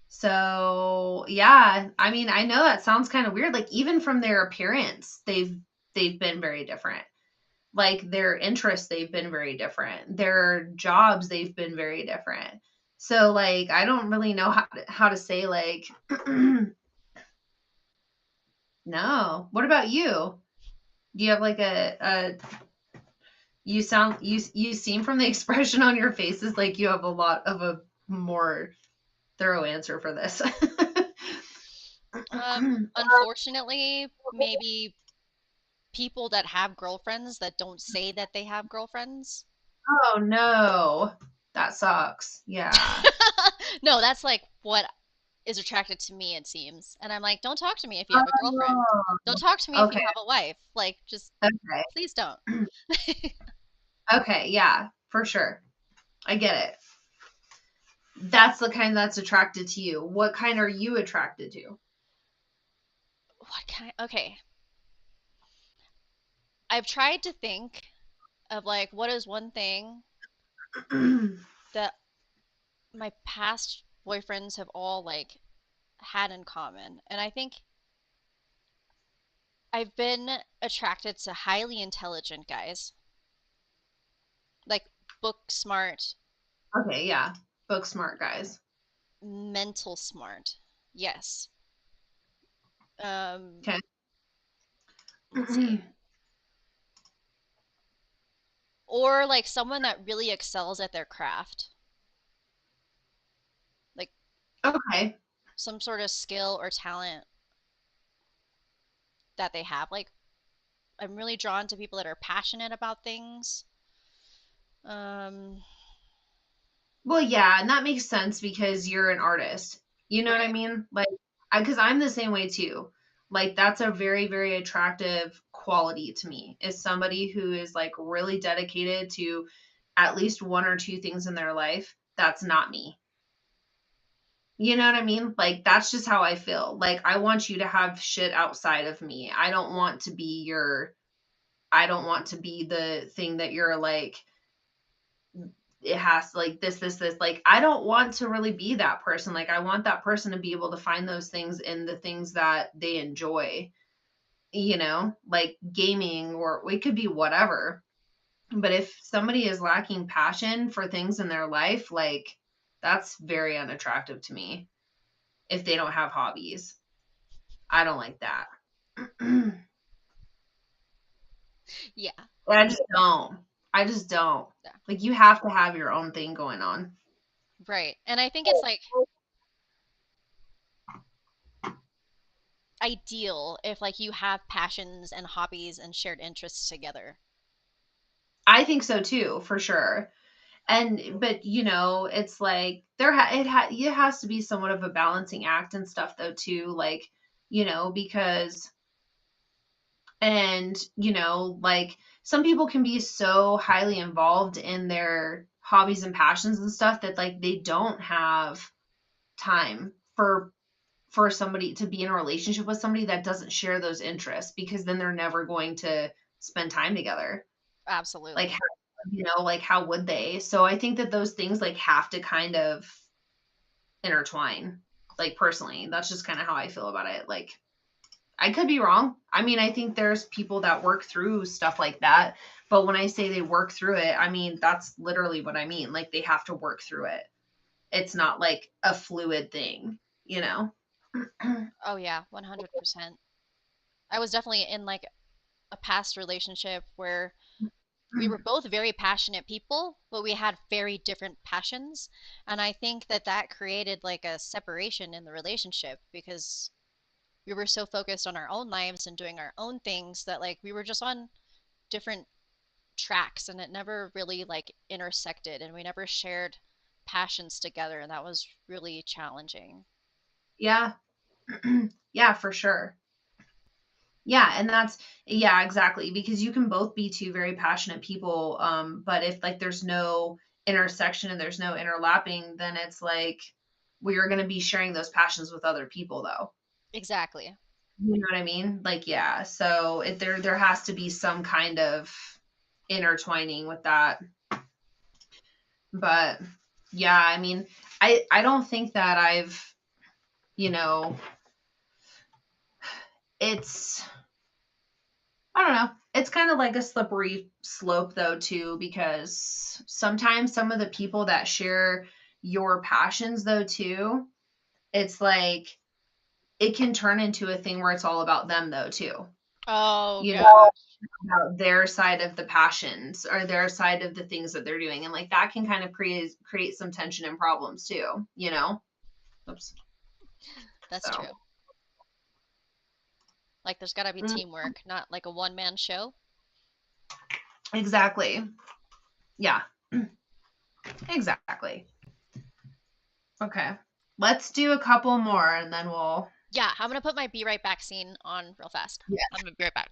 So, yeah, I mean, I know that sounds kind of weird. Like, even from their appearance, they've been very different. Like, their interests, they've been very different. Their jobs, they've been very different. So, like, I don't really know how to say, like, no. What about you? Do you have like a you seem from the expression on your faces like you have a lot of a more thorough answer for this. Unfortunately, maybe people that have girlfriends that don't say that they have girlfriends. Oh no. That sucks. Yeah. No, that's like what is attracted to me, it seems. And I'm like, don't talk to me if you have a girlfriend. Don't talk to me if you Okay. have a wife. Like, just Okay. please don't. Okay, yeah, for sure. I get it. That's the kind that's attracted to you. What kind are you attracted to? What kind? Okay. I've tried to think of like, what is one thing that my past boyfriends have all like had in common. And I think I've been attracted to highly intelligent guys, like book smart, Okay, yeah. Book smart guys. mental smart. Yes. Um, Okay. let's see. Or like someone that really excels at their craft, like Okay. some sort of skill or talent that they have. Like I'm really drawn to people that are passionate about things. Um, Well, yeah, and that makes sense because you're an artist. You know what I right. mean? Like, because I'm the same way too. Like, that's a very, very attractive quality to me, is somebody who is like really dedicated to at least one or two things in their life. That's not me. You know what I mean? Like, that's just how I feel. Like, I want you to have shit outside of me. I don't want to be the thing that you're like it has to like this. Like, I don't want to really be that person. Like, I want that person to be able to find those things in the things that they enjoy, like gaming, or it could be whatever. But if somebody is lacking passion for things in their life, like, that's very unattractive to me. If they don't have hobbies, I don't like that. Yeah. I just don't. I just don't. Yeah. Like, you have to have your own thing going on. Right. And I think it's like ideal if like you have passions and hobbies and shared interests together. I think so too, for sure. But it's like it has to be somewhat of a balancing act and stuff though too, like, because like, some people can be so highly involved in their hobbies and passions and stuff that, like, they don't have time for somebody to be in a relationship with somebody that doesn't share those interests, because then they're never going to spend time together. Like, Absolutely. like, how would they? So I think that those things, like, have to kind of intertwine. Like, personally, that's just kind of how I feel about it. Like, I could be wrong. I mean, I think there's people that work through stuff like that. But when I say they work through it, I mean, that's literally what I mean. Like, they have to work through it. It's not like a fluid thing, you know? Oh yeah, 100%. I was definitely in like a past relationship where we were both very passionate people, but we had very different passions. And I think that that created like a separation in the relationship because we were so focused on our own lives and doing our own things that like we were just on different tracks and it never really like intersected and we never shared passions together and that was really challenging. Yeah. Yeah, for sure. Yeah, and yeah, exactly, because you can both be two very passionate people, but if, like, there's no intersection and there's no interlapping, then it's like we're going to be sharing those passions with other people though. Exactly. You know what I mean? Like, yeah, so there has to be some kind of intertwining with that. But yeah, I mean, I don't think that you know, it's I don't know. It's kind of like a slippery slope though too, because sometimes some of the people that share your passions though too, it's like it can turn into a thing where it's all about them though too. Oh You know, gosh. about their side of the passions or their side of the things that they're doing. And like that can kind of create some tension and problems too, you know? Oops. That's So true. Like there's got to be mm, teamwork, not like a one man show. exactly. Yeah, exactly. Okay. Let's do a couple more and then we'll Yeah, I'm gonna put my be right back scene on real fast. I'm gonna be right back.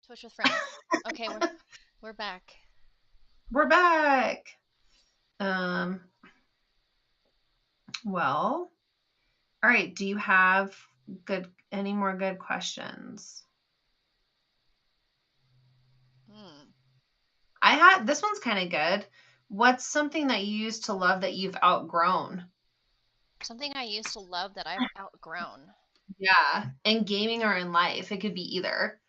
Twitch with friends. Okay, we're back. We're back. Um, well, all right. Do you have any more good questions? Hmm. This one's kind of good. What's something that you used to love that you've outgrown? Something I used to love that I've outgrown. Yeah, in gaming or in life, it could be either.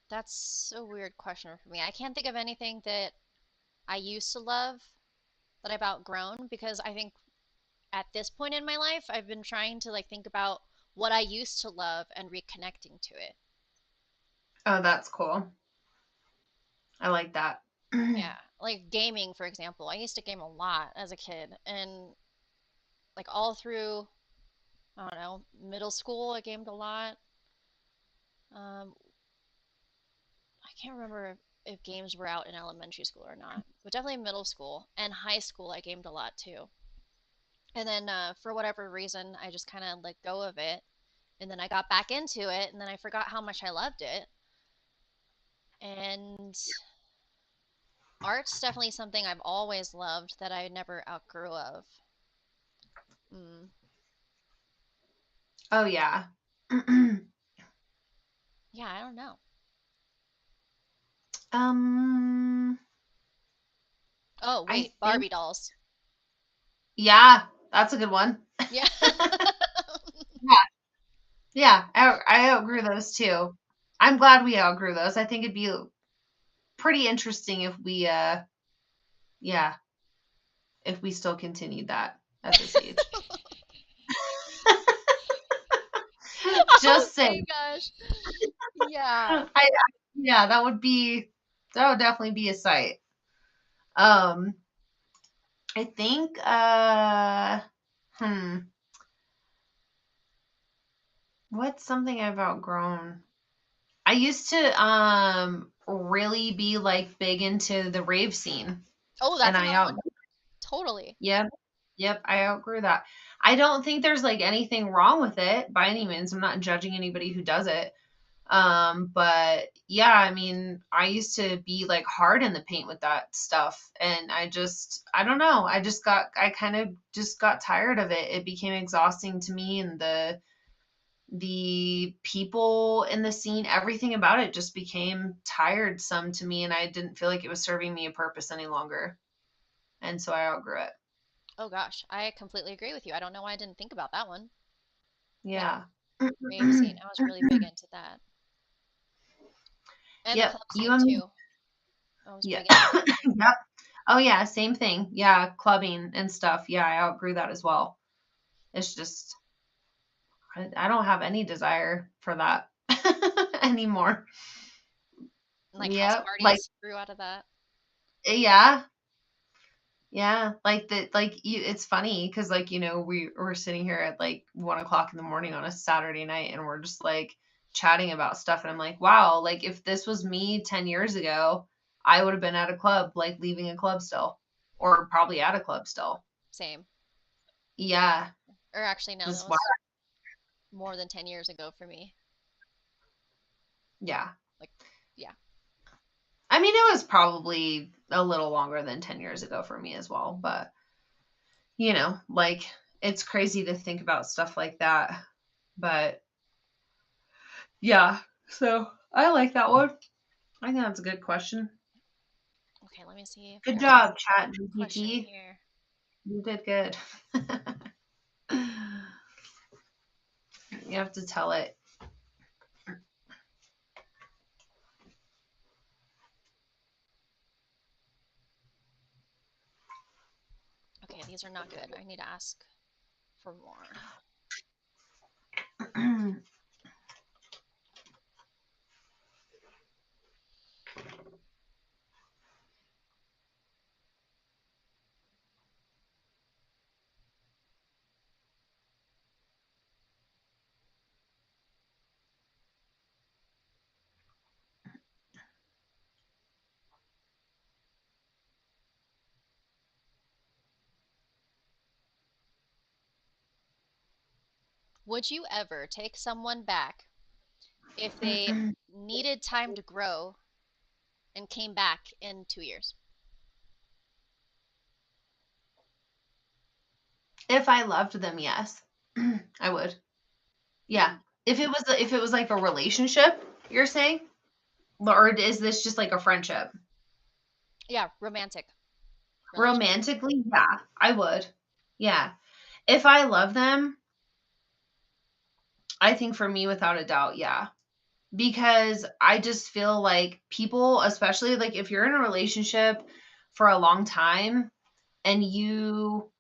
That's a weird question for me. I can't think of anything that I used to love that I've outgrown because I think at this point in my life, I've been trying to like think about what I used to love and reconnecting to it. Oh, that's cool. I like that. Yeah, like gaming, for example. I used to game a lot as a kid, and like all through, I don't know, middle school, I gamed a lot. Um, I can't remember if games were out in elementary school or not, but definitely middle school and high school, I gamed a lot too. And then for whatever reason, I just kind of let go of it. And then I got back into it, and then I forgot how much I loved it. And art's definitely something I've always loved that I never outgrew of. Mm. Oh yeah. Yeah, I don't know. um, Oh, I wait, think Barbie dolls. yeah, that's a good one. Yeah. Yeah, yeah, I outgrew those too. I'm glad we outgrew those. I think it'd be pretty interesting if we yeah, if we still continued that at this age. Oh Just my saying. gosh. Yeah. I yeah, that would definitely be a sight. Um, I think hmm, what's something I've outgrown? I used to really be like big into the rave scene Oh, and that's I another out one. Totally. yep, yep, I outgrew that. I don't think there's like anything wrong with it by any means. I'm not judging anybody who does it. But yeah, I mean, I used to be like hard in the paint with that stuff and I don't know, I kind of just got tired of it. It became exhausting to me and the people in the scene, everything about it just became tiresome to me and I didn't feel like it was serving me a purpose any longer. And so I outgrew it. Oh gosh, I completely agree with you. I don't know why I didn't think about that one. Yeah, Yeah. rave scene. I was really big into that. And the Yep. club You scene and me. too. I was Yeah. big into that too. Yep. Oh yeah, same thing. Yeah, clubbing and stuff. Yeah, I outgrew that as well. It's just I don't have any desire for that anymore. Like house Yep. Like parties grew out of that. yeah. Yeah. Like the like you it's funny because like, we're sitting here at like 1 o'clock in the morning on a Saturday night and we're just like chatting about stuff and I'm like, wow, like if this was me 10 years ago, I would have been at a club, like leaving a club still. Or probably at a club still. Same. Yeah. Or actually, no, that Just wow. was more than 10 years ago for me. Yeah. Like, yeah. I mean, it was probably a little longer than 10 years ago for me as well, but like it's crazy to think about stuff like that. But yeah, so I like that one. I think that's a good question. Okay, let me see if Good there's a job, Chat question GPT. here. You did good. You have to tell it. Okay, these are not good. I need to ask for more. Would you ever take someone back if they needed time to grow and came back in 2 years? If I loved them, yes. I would. Yeah. Hmm. If it was like a relationship, you're saying? Or is this just like a friendship? Yeah, romantic relationship. Romantically, yeah, I would. Yeah. If I love them, I think for me without a doubt, yeah. Because I just feel like people, especially like if you're in a relationship for a long time and you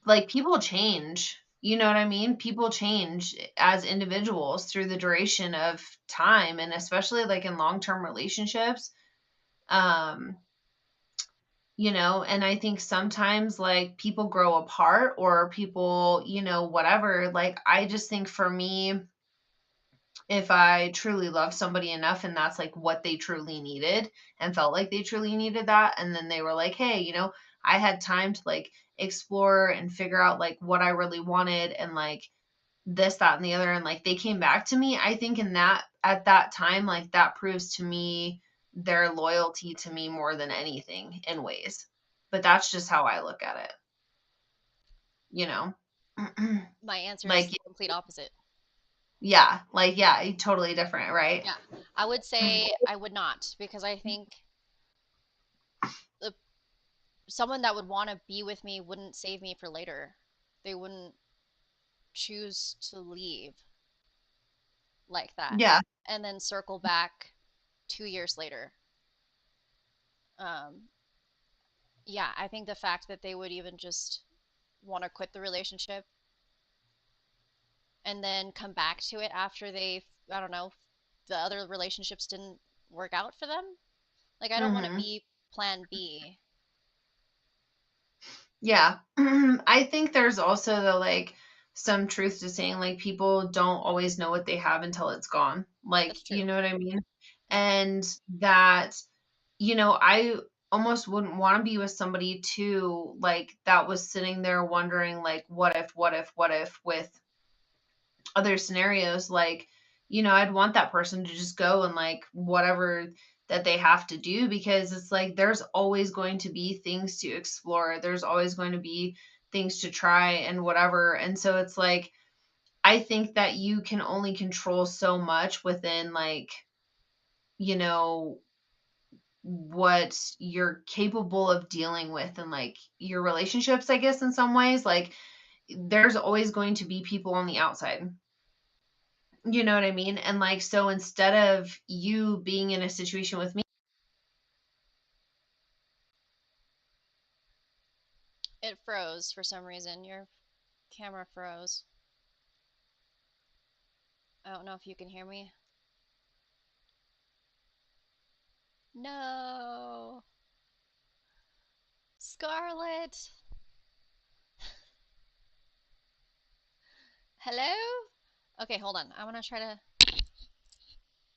like people change. You know what I mean? People change as individuals through the duration of time and especially like in long-term relationships. Um, and I think sometimes like people grow apart or people, whatever. Like I just think for me, if I truly love somebody enough and that's like what they truly needed and felt like they truly needed that, and then they were like, hey, I had time to like explore and figure out like what I really wanted and like this, that, and the other, and like they came back to me, I think in that at that time, like that proves to me their loyalty to me more than anything in ways. But that's just how I look at it, you know? My answer is Like, the complete opposite. yeah, like, yeah, totally different, right? Yeah, I would say I would not because I think the someone that would want to be with me wouldn't save me for later. They wouldn't choose to leave like that Yeah. and then circle back 2 years later. Um, yeah, I think the fact that they would even just want to quit the relationship and then come back to it after I don't know, the other relationships didn't work out for them. Like, I don't want to Hmm. be plan B. Yeah. I think there's also the like some truth to saying like people don't always know what they have until it's gone. Like, That's you true. know what I mean? Yeah. And that, I almost wouldn't want to be with somebody too, like that was sitting there wondering like what if with other scenarios, like, I'd want that person to just go and like whatever that they have to do because it's like there's always going to be things to explore. There's always going to be things to try and whatever. And so it's like I think that you can only control so much within like, you know, what you're capable of dealing with and like your relationships, I guess, in some ways. Like there's always going to be people on the outside. You know what I mean? And like, so instead of you being in a situation with me, It froze for some reason. Your camera froze. I don't know if you can hear me. No. Scarlet. Hello? Okay, hold on. I'm gonna try to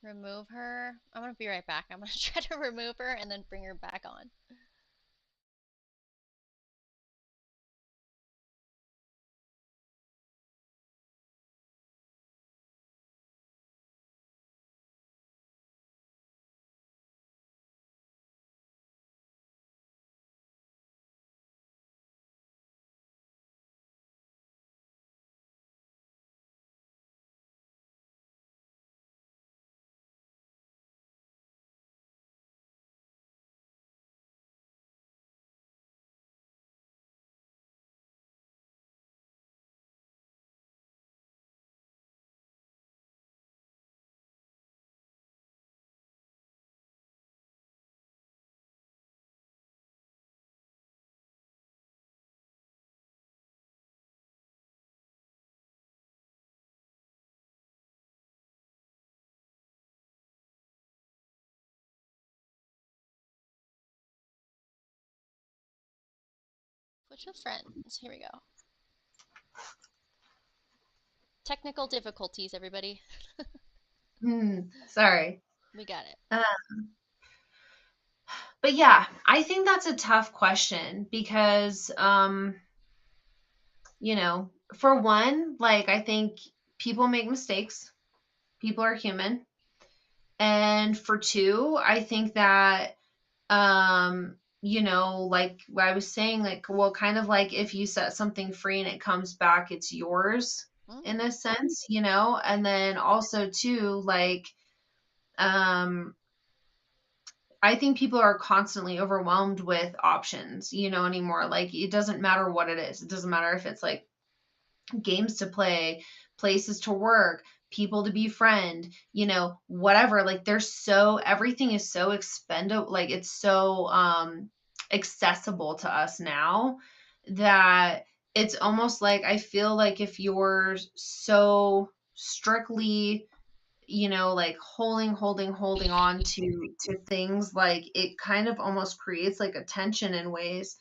remove her. I'm gonna be right back. I'm gonna try to remove her and then bring her back on. Switch with friends. Here we go. Technical difficulties, everybody. sorry. We got it. Uh, but yeah, I think that's a tough question because, for one, like I think people make mistakes. People are human. And for two, I think that like what I was saying, like, well, kind of like if you set something free and it comes back, it's yours in Mm, a sense, and then also too, like, um, I think people are constantly overwhelmed with options, anymore. Like, it doesn't matter what it is. It doesn't matter if it's like games to play, places to work, people to befriend, whatever. Like there's so everything is so expendable, like it's so accessible to us now that it's almost like I feel like if you're so strictly like holding on to things, like it kind of almost creates like a tension in ways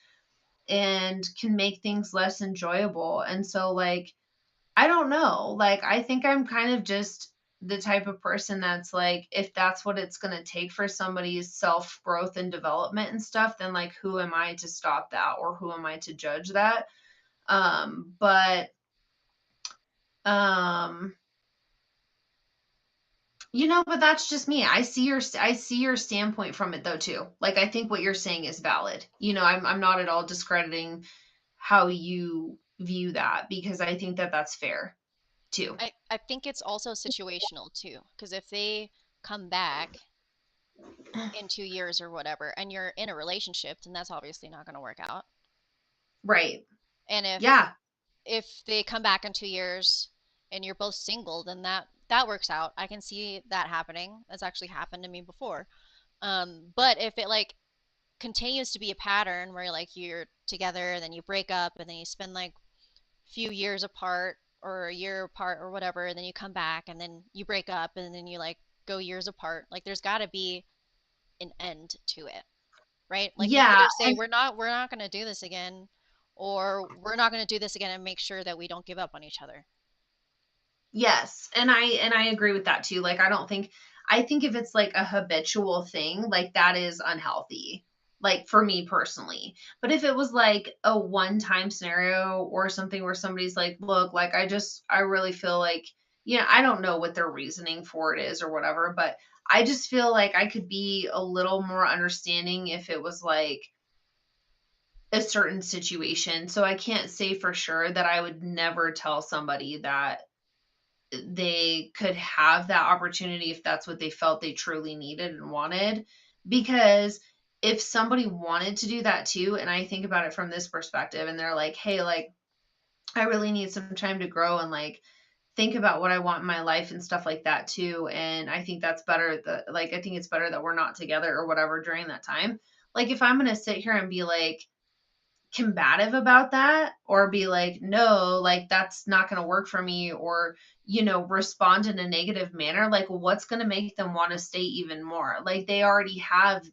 and can make things less enjoyable. And so like I don't know. Like, I think I'm kind of just the type of person that's like, if that's what it's going to take for somebody's self growth and development and stuff, then like, who am I to stop that or who am I to judge that? But, um, but that's just me. I see your standpoint from it though too. Like, I think what you're saying is valid. I'm not at all discrediting how you view that because I think that that's fair too. I think it's also situational too, because if they come back in 2 years or whatever, and you're in a relationship, then that's obviously not going to work out. Right. And Yeah. if they come back in 2 years and you're both single, then that works out. I can see that happening. That's actually happened to me before. But if it like continues to be a pattern where like you're together, then you break up, and then you spend like few years apart or a year apart or whatever, and then you come back, and then you break up, and then you like go years apart. Like there's got to be an end to it, right? Like you Yeah. either say we're not going to do this again, or we're not going to do this again, and make sure that we don't give up on each other. Yes, and I agree with that too. Like I think if it's like a habitual thing, like that is unhealthy. Like for me personally. But if it was like a one-time scenario or something where somebody's like, "Look, like I really feel like, I don't know what their reasoning for it is or whatever, but I just feel like I could be a little more understanding if it was like a certain situation. So I can't say for sure that I would never tell somebody that they could have that opportunity if that's what they felt they truly needed and wanted. Because if somebody wanted to do that too, and I think about it from this perspective, and they're like, hey, like, I really need some time to grow and like think about what I want in my life and stuff like that too. And I think that's better that, like, I think it's better that we're not together or whatever during that time. Like, if I'm going to sit here and be like, combative about that or be like no, like that's not going to work for me, or respond in a negative manner, like what's going to make them want to stay even more? Like they already have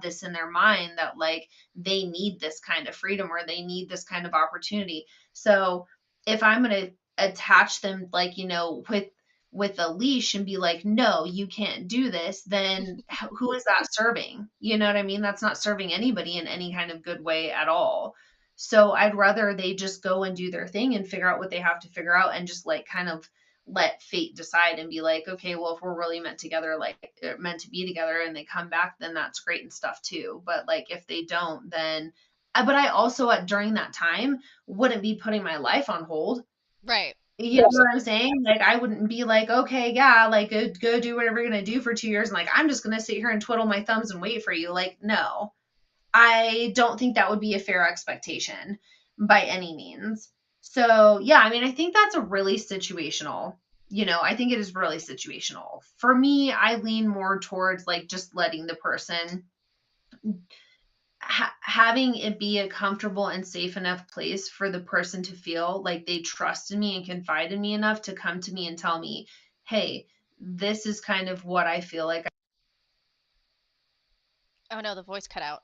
this in their mind that like they need this kind of freedom or they need this kind of opportunity. So if I'm going to attach them like with a leash and be like, no, you can't do this, then who is that serving? You know what I mean? That's not serving anybody in any kind of good way at all. So I'd rather they just go and do their thing and figure out what they have to figure out and just like kind of let fate decide and be like, okay, well, if we're really meant together, like meant to be together and they come back, then that's great and stuff too. But like if they don't, then, but I also during that time wouldn't be putting my life on hold. Right. You know what I'm saying? Like, I wouldn't be like, okay, yeah, like, go do whatever you're gonna do for 2 years, and like, I'm just gonna sit here and twiddle my thumbs and wait for you. Like, no, I don't think that would be a fair expectation by any means. So, yeah, I mean, I think that's a really situational. I think it is really situational. For me, I lean more towards like just letting the person having it be a comfortable and safe enough place for the person to feel like they trusted me and confide in me enough to come to me and tell me, hey, this is kind of what I feel like. Oh no, the voice cut out.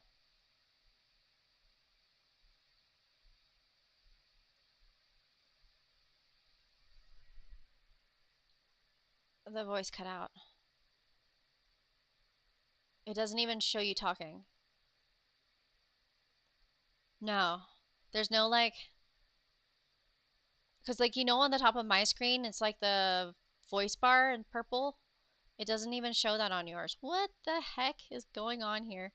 The voice cut out. It doesn't even show you talking. No. There's no like Because, like, on the top of my screen, it's like the voice bar in purple. It doesn't even show that on yours. What the heck is going on here?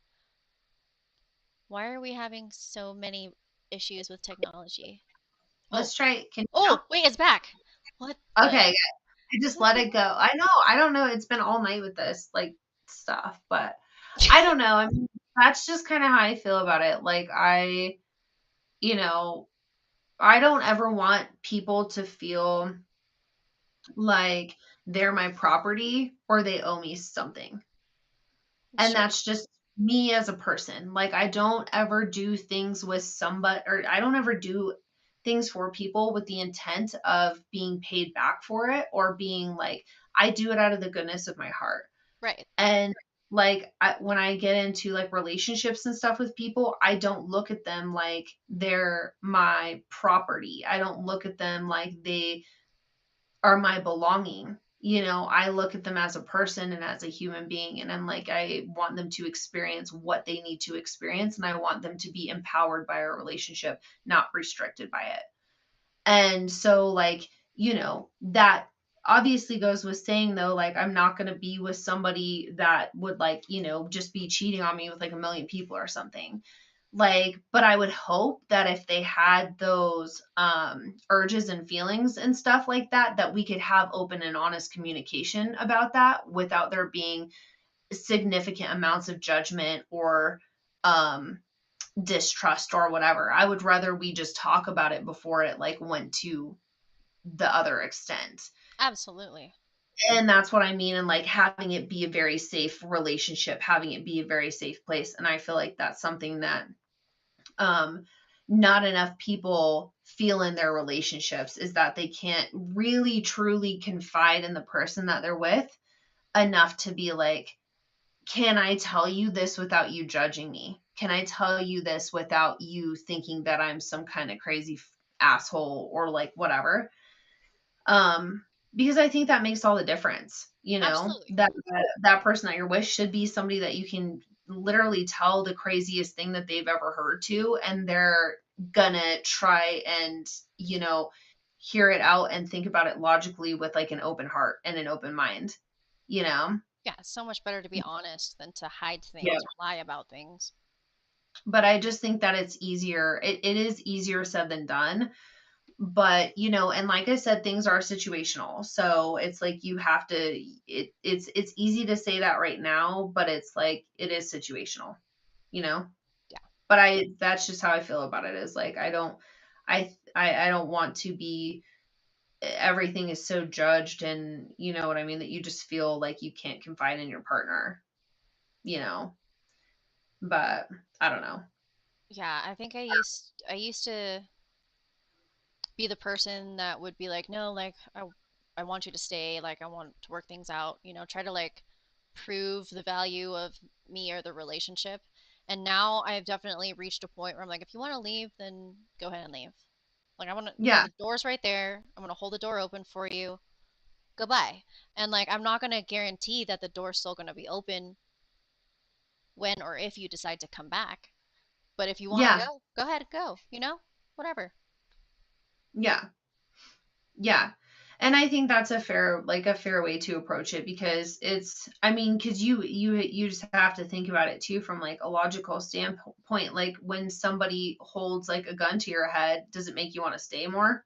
Why are we having so many issues with technology? Oh, Let's try it. Can you oh, wait, it's back. What now? the? Okay, I just What let the it go. heck? I know. I don't know. It's been all night with this like stuff, but I don't know. I mean, that's just kind of how I feel about it. Like you know, I don't ever want people to feel like they're my property or they owe me something. And Sure. that's just me as a person. Like I don't ever do things with somebody, or I don't ever do things for people with the intent of being paid back for it, or being like, I do it out of the goodness of my heart. Right. And like when I get into like relationships and stuff with people, I don't look at them like they're my property. I don't look at them like they are my belonging. I look at them as a person and as a human being, and I'm like, I want them to experience what they need to experience, and I want them to be empowered by our relationship, not restricted by it. And so, like, that obviously goes with saying, though, like, I'm not going to be with somebody that would, like, just be cheating on me with like a million people or something. Like, but I would hope that if they had those urges and feelings and stuff like that, that we could have open and honest communication about that without there being significant amounts of judgment or um distrust or whatever. I would rather we just talk about it before it like went to the other extent. Absolutely. And that's what I mean. And like having it be a very safe relationship, having it be a very safe place. And I feel like that's something that um not enough people feel in their relationships, is that they can't really truly confide in the person that they're with enough to be like, can I tell you this without you judging me? Can I tell you this without you thinking that I'm some kind of crazy asshole or like whatever? Um, because I think that makes all the difference. Absolutely. That person that you're with should be somebody that you can literally tell the craziest thing that they've ever heard to, and they're gonna try and, hear it out and think about it logically with like an open heart and an open mind, you know? Yeah, it's so much better to be honest than to hide Yeah. things or lie about things. But I just think that it's easier. It is easier said than done. But, and like I said, things are situational. So it's like you have to, it's easy to say that right now, but it's like it is situational, you know? Yeah. But that's just how I feel about it, is like I don't want to be, everything is so judged, and you know what I mean, that you just feel like you can't confide in your partner, you know. But I don't know. Yeah, I think I used to be the person that would be like, no, like I want you to stay, like I want to work things out, try to like prove the value of me or the relationship. And now I've definitely reached a point where I'm like, if you want to leave, then go ahead and leave. Like Yeah. the door's right there. I'm gonna hold the door open for you. Goodbye. And like I'm not gonna guarantee that the door's still gonna be open when or if you decide to come back. But if you want to Yeah. go ahead, go, whatever. Yeah. Yeah. And I think that's a fair way to approach it, because I mean, because you just have to think about it too from like a logical standpoint. Like when somebody holds like a gun to your head, does it make you want to stay more?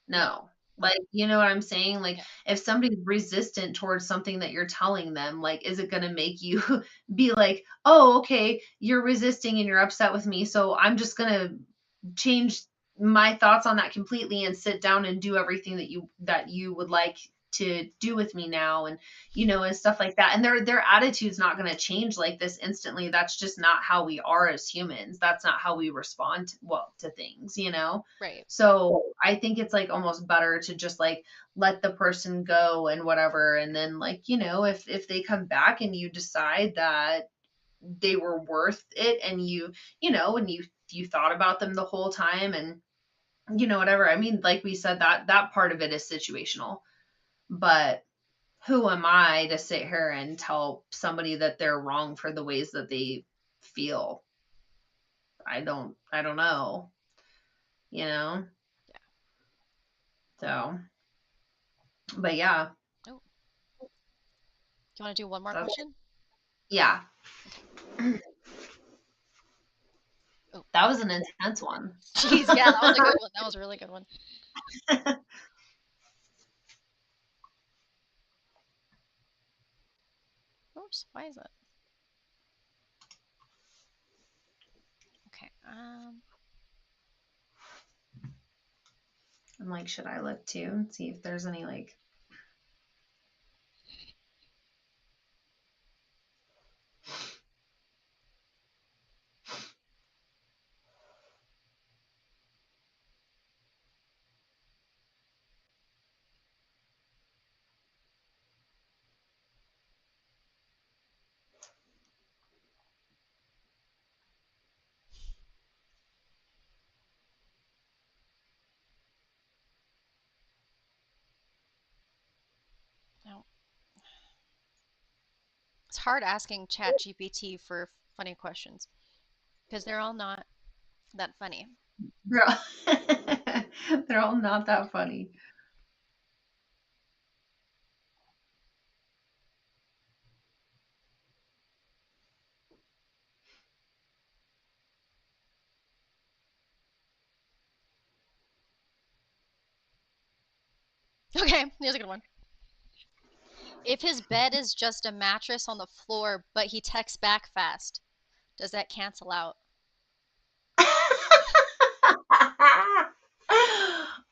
No. No. Like, you know what I'm saying? Like Yeah. if somebody's resistant towards something that you're telling them, like, is it going to make you be like, oh, okay, you're resisting and you're upset with me, so I'm just going to change my thoughts on that completely and sit down and do everything that you would like to do with me now, and and stuff like that. And their attitude's not going to change like this instantly. That's just not how we are as humans. That's not how we respond to things. Right. So I think it's like almost better to just like let the person go and whatever, and then like, if they come back and you decide that they were worth it, and you thought about them the whole time, and whatever. I mean, like we said, that part of it is situational. But who am I to sit here and tell somebody that they're wrong for the ways that they feel? I don't know, you know? So, but yeah, Oh, do you want to do one more that's, question? yeah, Okay. Oh, that was an intense one. jeez, yeah, that was a good one. That was a really good one. Oops, why is that? Okay. I'm like, should I look too and see if there's any like No, it's hard asking ChatGPT for funny questions because they're all not that funny. they're all, they're all not that funny. Okay, here's a good one. If his bed is just a mattress on the floor, but he texts back fast, does that cancel out?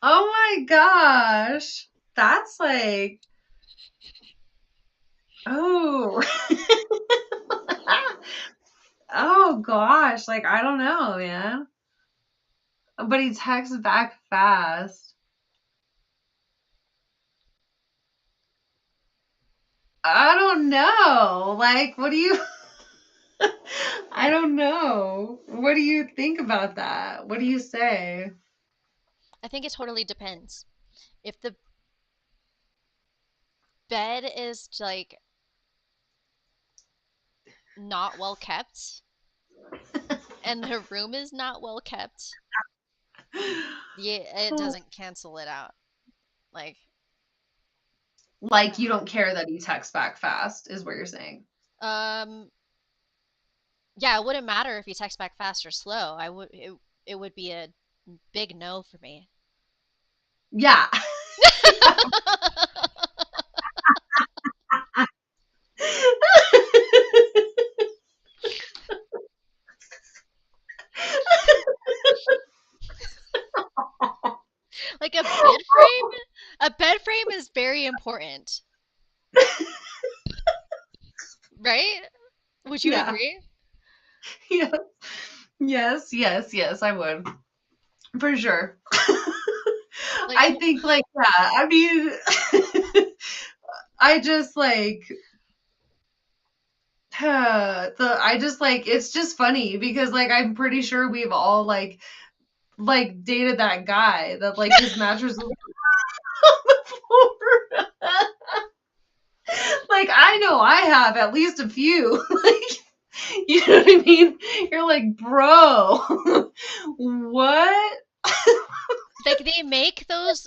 Oh my gosh. That's like, oh. Oh gosh, like I don't know, man. But he texts back fast. I don't know. Like, what do you I don't know. What do you think about that? What do you say? I think it totally depends. If the bed is like not well kept and the room is not well kept, yeah, it doesn't cancel it out. Like, Like you don't care that he texts back fast, is what you're saying. um, yeah, it wouldn't matter if you text back fast or slow. It would be a big no for me. Yeah. Like a bed frame? A bed frame is very important, right? Would you Yeah. agree? Yeah. Yes, yes, yes, I would. For sure. Like, I think like yeah, I mean I just like I just like it's just funny because like I'm pretty sure we've all like dated that guy that like his mattress was on the floor. Like I know I have at least a few. Like you know what I mean? You're like, bro, what? like they make those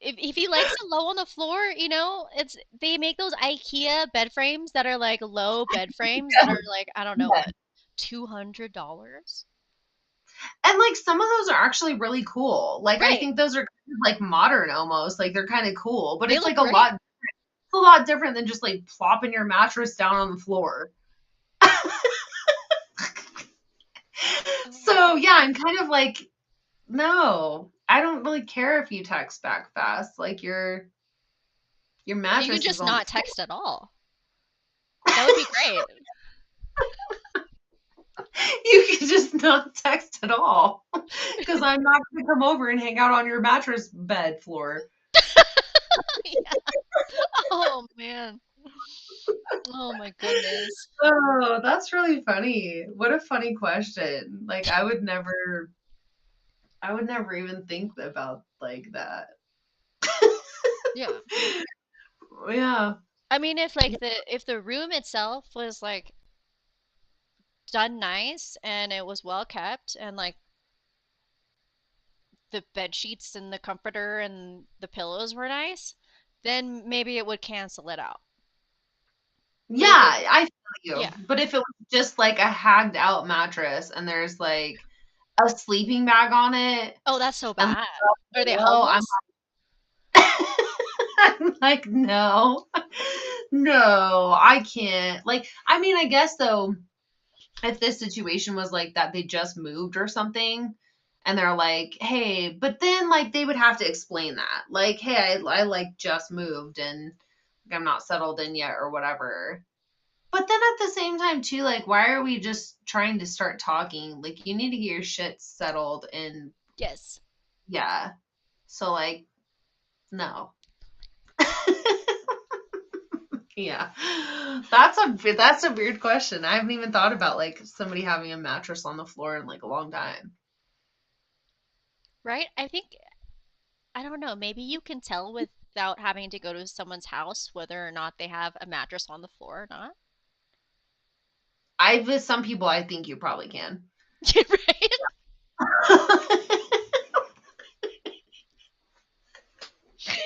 if he likes it low on the floor, it's they make those IKEA bed frames that are like low bed frames that are like I don't know Yeah. what, $200? And like some of those are actually really cool. Like I Right. think those are kind of like modern almost. Like they're kind of cool, but They it's look like a great. lot it's a lot different than just like plopping your mattress down on the floor. Oh my So God. yeah, I'm kind of like, no, I don't really care if you text back fast. Like your You could mattress is just on the not floor. text at all. That would be great. You can just not text at all. Because I'm not gonna come over and hang out on your mattress bed floor. Yeah. Oh man. Oh my goodness. Oh, that's really funny. What a funny question. Like I would never even think about like that. Yeah. Yeah. I mean, if the room itself was like done nice and it was well kept and like the bed sheets and the comforter and the pillows were nice, then maybe it would cancel it out. Yeah, But if it, I feel you. yeah. But if it was just like a hagged out mattress and there's like a sleeping bag on it Oh, that's so and bad. Are they pillow, homeless? I'm like, no, no, I can't. Like, I mean, I guess though, if this situation was like that they just moved or something and they're like, hey, but then like they would have to explain that. Like, hey, I like just moved and I'm not settled in yet or whatever. But then at the same time too, like why are we just trying to start talking? Like you need to get your shit settled and Yes. yeah. So like no. Yeah. That's a weird question. I haven't even thought about like somebody having a mattress on the floor in like a long time. Right? I think, I don't know, maybe you can tell without having to go to someone's house whether or not they have a mattress on the floor or not. I with some people I think you probably can. Right?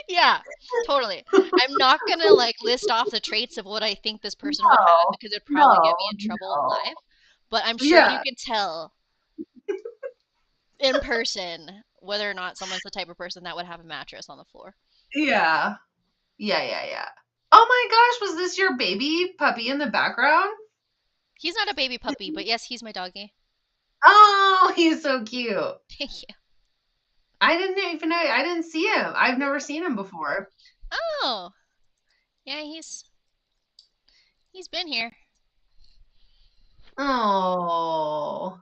Yeah, totally. I'm not gonna like list off the traits of what I think this person would have No, because it'd probably get me no, in trouble in no. life. But I'm sure you Yeah, can tell in person whether or not someone's the type of person that would have a mattress on the floor. yeah, yeah. Oh my gosh, was this your baby puppy in the background? He's not a baby puppy, but yes, he's my doggy. Oh, he's so cute. Thank you. I didn't even know. I didn't see him. I've never seen him before. Oh, yeah, he's been here. Oh,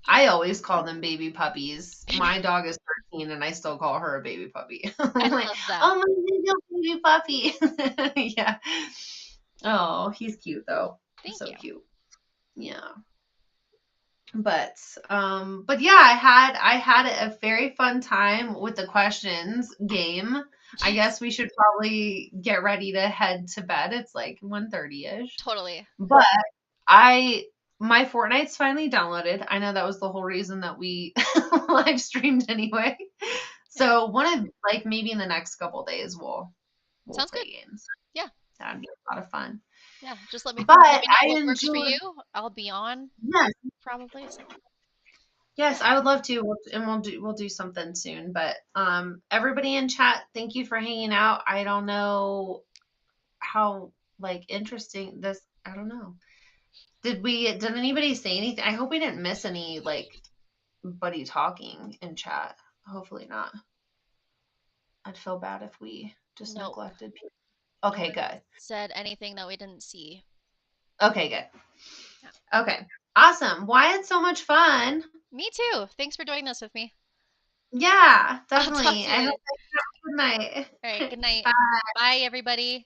I always call them baby puppies. My dog is 13 and I still call her a baby puppy. I I'm like, love that. oh, my little baby puppy. Yeah. Oh, he's cute though. Thank So you. cute. Yeah. But yeah, I had a very fun time with the questions game. I Yes, guess we should probably get ready to head to bed. It's like 1:30ish. totally. But I my Fortnite's finally downloaded. I know that was the whole reason that we live streamed anyway. Yeah, So one of like maybe in the next couple days we'll sounds good. play games. Yeah, That'd be a lot of fun. yeah. Just But let me know I what works for enjoy you. I'll be on yes, probably. So yes, yeah, I would love to. And we'll do something soon. But everybody in chat, thank you for hanging out. I don't know how like interesting this. I don't know. Did anybody say anything? I hope we didn't miss any like buddy talking in chat. Hopefully not. I'd feel bad if we just nope. neglected people. No Okay, one good. said anything that we didn't see. Okay, good. Yeah. Okay. Awesome. Why it's so much fun. Me too. Thanks for doing this with me. Yeah, I'll talk definitely. to you I later. hope you have a good All right, night. good night. Bye. Bye, everybody.